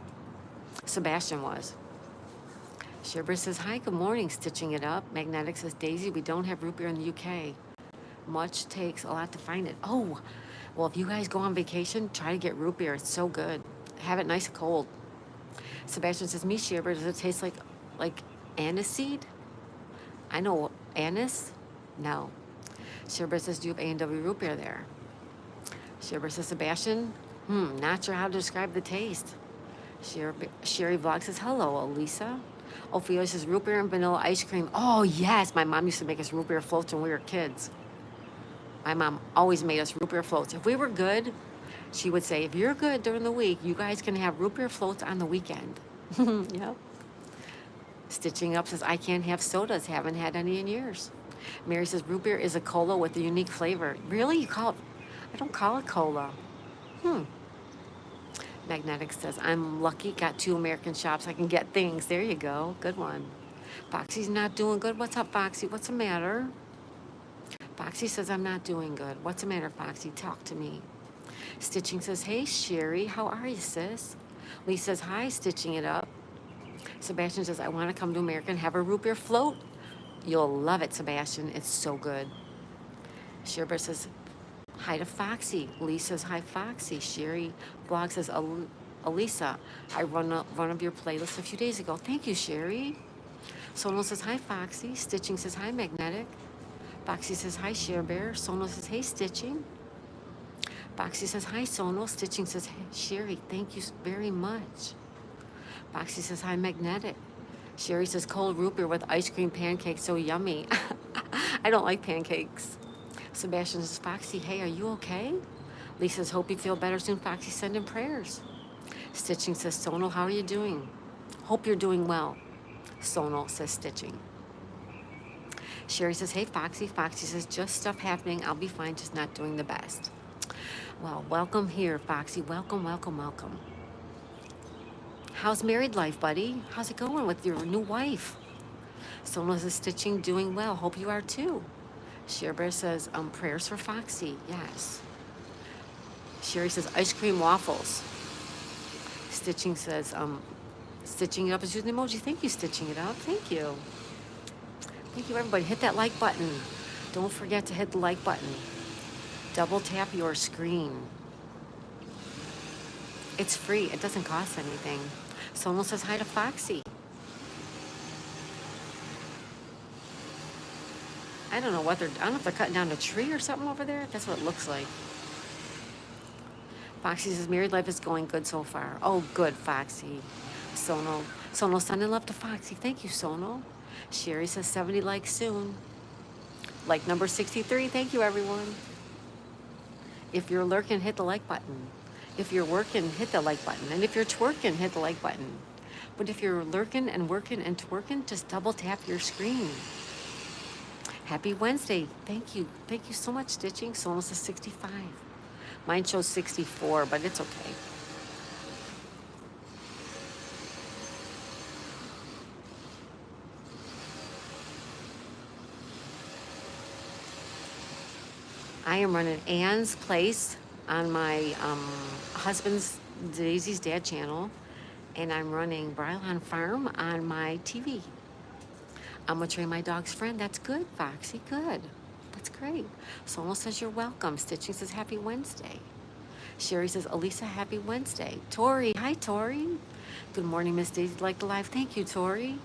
Sebastian was. Sherry says, hi, good morning, stitching it up. Magnetic says, Daisy, we don't have root beer in the UK. Much takes a lot to find it. Oh, well, if you guys go on vacation, try to get root beer. It's so good. Have it nice and cold. Sebastian says, me, Sherry, does it taste like anise seed? I know anise? No. Sherry says, do you have A&W root beer there? Sherry says, Sebastian, not sure how to describe the taste. Sherry Vlog says, hello, Elisa. Ophelia says, root beer and vanilla ice cream. Oh, yes. My mom used to make us root beer floats when we were kids. My mom always made us root beer floats. If we were good, she would say, if you're good during the week, you guys can have root beer floats on the weekend. Yep. Stitching Up says, I can't have sodas. Haven't had any in years. Mary says, root beer is a cola with a unique flavor. Really? You call it? I don't call it cola. Magnetic says, I'm lucky, got 2 American shops. I can get things. There you go. Good one. Foxy's not doing good. What's up, Foxy? What's the matter? Foxy says, I'm not doing good. What's the matter, Foxy? Talk to me. Stitching says, hey, Sherry, how are you, sis? Lee says, hi, stitching it up. Sebastian says, I want to come to America and have a root beer float. You'll love it, Sebastian. It's so good. Sherber says, hi to Foxy. Lee says, hi, Foxy. Sherry Blog says, Elisa, I run of your playlist a few days ago. Thank you, Sherry. Sonal says, hi, Foxy. Stitching says, hi, Magnetic. Foxy says, hi, Share Bear. Sonal says, hey, Stitching. Foxy says, hi, Sonal. Stitching says, hey, Sherry, thank you very much. Foxy says, hi, Magnetic. Sherry says, cold root beer with ice cream pancakes, so yummy. I don't like pancakes. Sebastian says, Foxy, hey, are you okay? Lee says, hope you feel better soon. Foxy, send in prayers. Stitching says, Sonal, how are you doing? Hope you're doing well. Sonal says, Stitching. Sherry says, hey, Foxy. Foxy says, just stuff happening. I'll be fine, just not doing the best. Well, welcome here, Foxy. Welcome, welcome, welcome. How's married life, buddy? How's it going with your new wife? Sonal says, Stitching, doing well. Hope you are too. Sherbear says, prayers for Foxy. Yes. Sherry says, ice cream waffles. Stitching says, stitching it up is using emoji. Thank you, stitching it up. Thank you. Thank you, everybody. Hit that like button. Don't forget to hit the like button. Double tap your screen. It's free. It doesn't cost anything. Sonal says hi to Foxy. I don't know what I don't know if they're cutting down a tree or something over there. That's what it looks like. Foxy says, married life is going good so far. Oh, good, Foxy. Sonal, sending love to Foxy. Thank you, Sonal. Sherry says 70 likes soon. Like number 63. Thank you, everyone. If you're lurking, hit the like button. If you're working, hit the like button. And if you're twerking, hit the like button. But if you're lurking and working and twerking, just double tap your screen. Happy Wednesday. Thank you. Thank you so much, Stitching. Sonal says 65. Mine shows 64, but it's okay. I am running Anne's Place on my husband's, Daisy's dad channel, and I'm running Brylan Farm on my TV. I'm gonna train my dog's friend. That's good, Foxy, good. That's great. Sonal says you're welcome. Stitching says happy Wednesday. Sherry says, Elisa, happy Wednesday. Tori, hi, Tori. Good morning, Miss Daisy. Like the live. Thank you, Tori.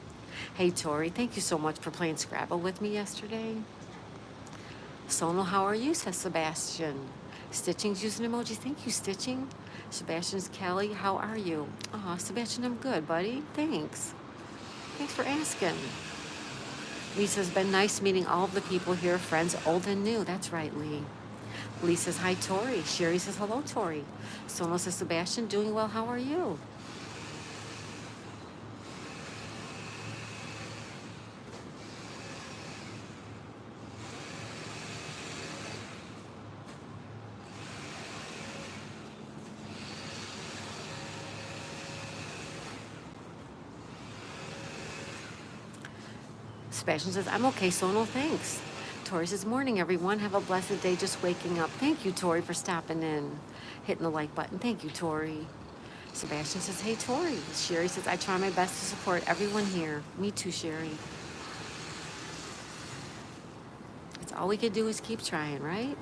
Hey, Tori, thank you so much for playing Scrabble with me yesterday. Sonal, how are you? Says Sebastian. Stitching's using emojis. Thank you, Stitching. Sebastian's Kelly, how are you? Aw, Sebastian, I'm good, buddy. Thanks. Thanks for asking. Lisa's been nice meeting all of the people here, friends old and new. That's right, Lee. Lee says, hi, Tori. Sherry says, hello, Tori. Sonal says, Sebastian, doing well. How are you? Sebastian says, I'm okay, Sonal, thanks. Tori says, morning, everyone. Have a blessed day just waking up. Thank you, Tori, for stopping in, hitting the like button. Thank you, Tori. Sebastian says, hey, Tori. Sherry says, I try my best to support everyone here. Me too, Sherry. It's all we can do is keep trying, right?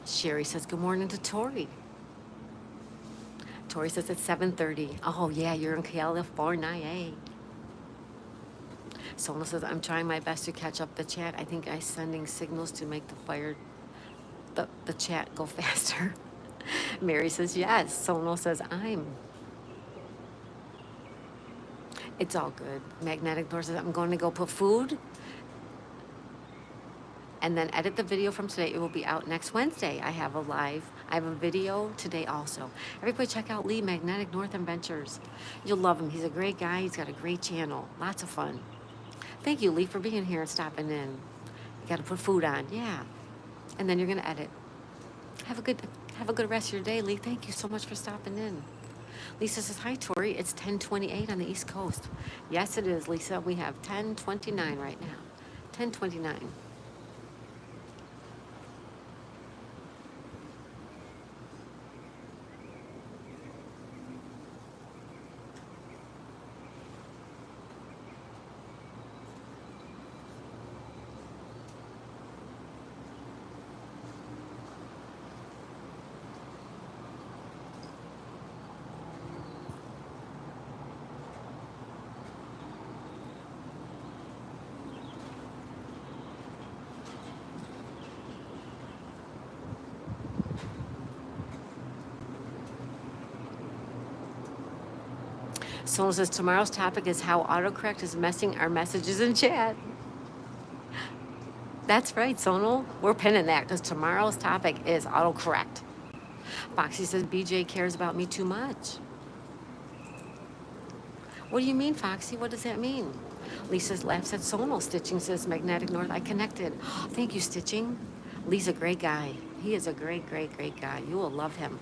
Sherry says, good morning to Tori. Tori says it's 7:30. Oh, yeah, you're in California. Sonal says, I'm trying my best to catch up the chat. I think I'm sending signals to make the chat go faster. Mary says, yes. Sonal says, it's all good. Magnetic Door says, I'm going to go put food and then edit the video from today. It will be out next Wednesday. I have a video today also. Everybody check out Lee, Magnetic North Adventures. You'll love him. He's a great guy. He's got a great channel. Lots of fun. Thank you, Lee, for being here and stopping in. You got to put food on. Yeah. And then you're going to edit. Have a good rest of your day, Lee. Thank you so much for stopping in. Lisa says, hi, Tori. It's 10:28 on the East Coast. Yes, it is, Lisa. We have 10:29 right now. 10:29. Sonal says, tomorrow's topic is how autocorrect is messing our messages in chat. That's right, Sonal. We're pinning that because tomorrow's topic is autocorrect. Foxy says, BJ cares about me too much. What do you mean, Foxy? What does that mean? Lisa laughs at Sonal. Stitching says, Magnetic North, I connected. Oh, thank you, Stitching. Lee's a great guy. He is a great, great, great guy. You will love him.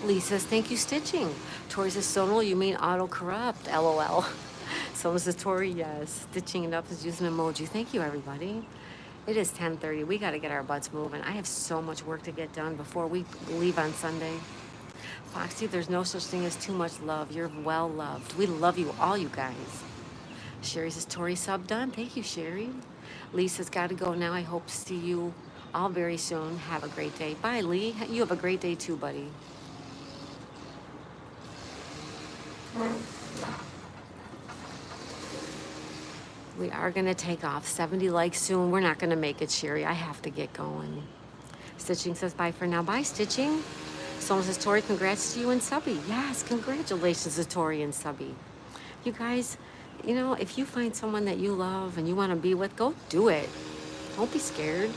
Lee says, thank you, Stitching. Tori says, Sonal, you mean auto-corrupt, LOL. Sonal says, Tori, yes. Stitching it up is using emoji. Thank you, everybody. It is 10:30. We got to get our butts moving. I have so much work to get done before we leave on Sunday. Foxy, there's no such thing as too much love. You're well loved. We love you, all you guys. Sherry says, Tori, sub done. Thank you, Sherry. Lee says, got to go now. I hope to see you all very soon. Have a great day. Bye, Lee. You have a great day too, buddy. We are going to take off. 70 likes soon. We're not going to make it, Sherry. I have to get going. Stitching says bye for now. Bye, Stitching. Someone says, Tori, congrats to you and Subby. Yes, congratulations to Tori and Subby. You guys, you know, if you find someone that you love and you want to be with, go do it. Don't be scared.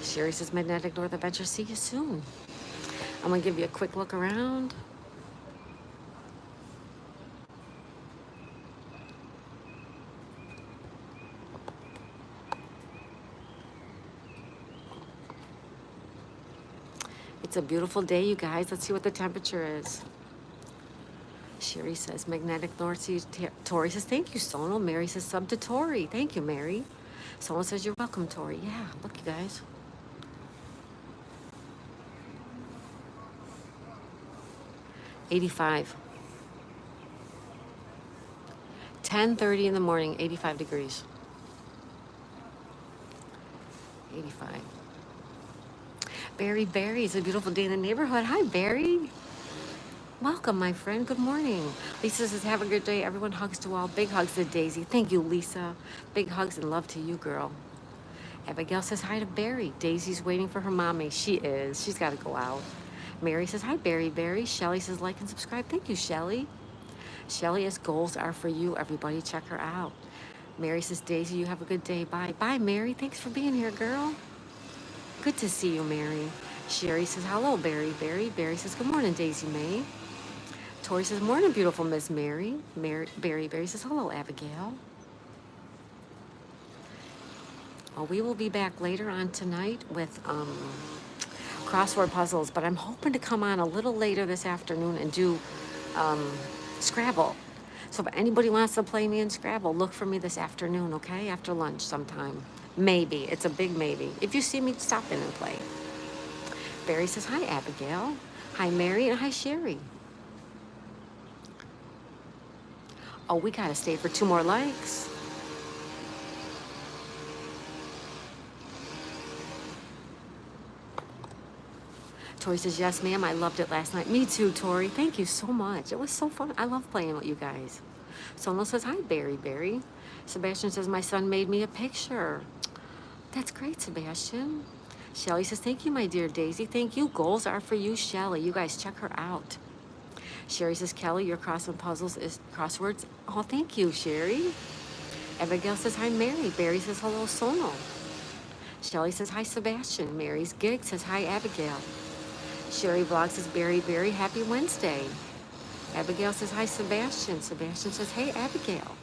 Sherry says, Magnetic North Adventure. See you soon. I'm going to give you a quick look around. It's a beautiful day, you guys. Let's see what the temperature is. Sherry says, Magnetic North Sea. Tori says, thank you, Sonal. Mary says, sub to Tori. Thank you, Mary. Someone says, you're welcome, Tori. Yeah, look, you guys. '85. 10:30 in the morning, 85 degrees. 85. Barry is a beautiful day in the neighborhood. Hi, Barry. Welcome, my friend. Good morning. Lisa says, have a good day. Everyone hugs to all. Big hugs to Daisy. Thank you, Lisa. Big hugs and love to you, girl. Abigail says hi to Barry. Daisy's waiting for her mommy. She is. She's got to go out. Mary says, hi, Barry. Shelly says, like and subscribe. Thank you, Shelly. Shelly, as goals are for you. Everybody check her out. Mary says, Daisy, you have a good day. Bye. Bye, Mary. Thanks for being here, girl. Good to see you, Mary. Sherry says, hello, Barry. Barry says, good morning, Daisy May. Tori says, morning, beautiful Miss Mary. Barry says, hello, Abigail. Well, we will be back later on tonight with crossword puzzles, but I'm hoping to come on a little later this afternoon and do Scrabble. So if anybody wants to play me in Scrabble, look for me this afternoon, okay? After lunch sometime. Maybe. It's a big maybe. If you see me, stop in and play. Barry says, hi, Abigail. Hi, Mary, and hi, Sherry. Oh, we got to stay for 2 more likes. Tori says, yes, ma'am. I loved it last night. Me too, Tori. Thank you so much. It was so fun. I love playing with you guys. Someone says, hi, Barry. Sebastian says, my son made me a picture. That's great, Sebastian. Shelly says, thank you, my dear Daisy. Thank you. Goals are for you, Shelly. You guys check her out. Sherry says, Kelly, your crossword puzzles is crosswords. Oh, thank you, Sherry. Abigail says, hi, Mary. Barry says, hello, Sonal. Shelly says, hi, Sebastian. Mary's Gig says, hi, Abigail. Sherry Vlog says, Barry, happy Wednesday. Abigail says, hi, Sebastian. Sebastian says, hey, Abigail.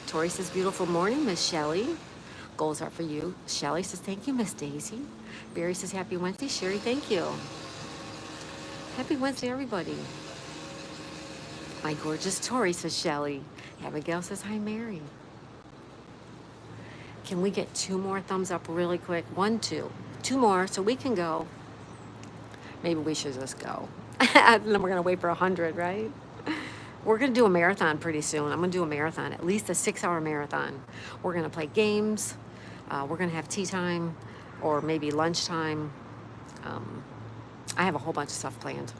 Tori says, beautiful morning, Miss Shelly. Goals are for you. Shelly says, thank you, Miss Daisy. Barry says, happy Wednesday. Sherry, thank you. Happy Wednesday, everybody. My gorgeous Tori, says Shelly. Abigail says, hi, Mary. Can we get 2 more thumbs up really quick? 1, 2. 2 more so we can go. Maybe we should just go. And then we're going to wait for 100, right? We're going to do a marathon pretty soon. I'm going to do a marathon, at least a 6-hour marathon. We're going to play games. We're going to have tea time or maybe lunchtime. I have a whole bunch of stuff planned.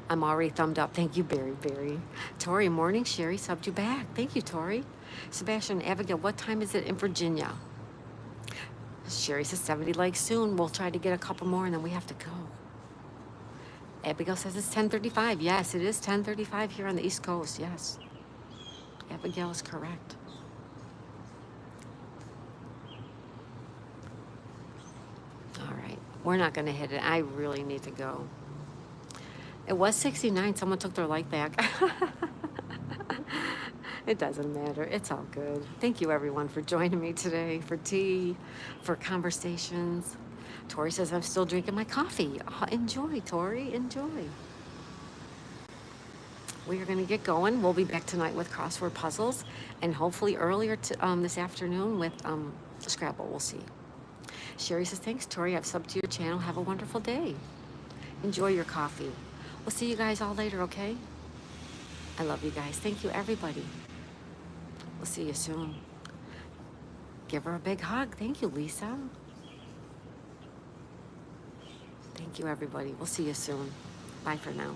I'm already thumbed up. Thank you, Barry. Tori, morning. Sherry subbed you back. Thank you, Tori. Sebastian, Abigail, what time is it in Virginia? Sherry says 70 likes soon. We'll try to get a couple more and then we have to go. Abigail says it's 10:35. Yes, it is 10:35 here on the East Coast. Yes. Abigail is correct. All right. We're not going to hit it. I really need to go. It was 69. Someone took their like back. It doesn't matter. It's all good. Thank you, everyone, for joining me today, for tea, for conversations. Tori says, I'm still drinking my coffee. Oh, enjoy, Tori. Enjoy. We are going to get going. We'll be back tonight with crossword puzzles and hopefully earlier this afternoon with Scrabble. We'll see. Sherry says, thanks, Tori. I've subbed to your channel. Have a wonderful day. Enjoy your coffee. We'll see you guys all later, okay? I love you guys. Thank you, everybody. We'll see you soon. Give her a big hug. Thank you, Lisa. Thank you, everybody. We'll see you soon. Bye for now.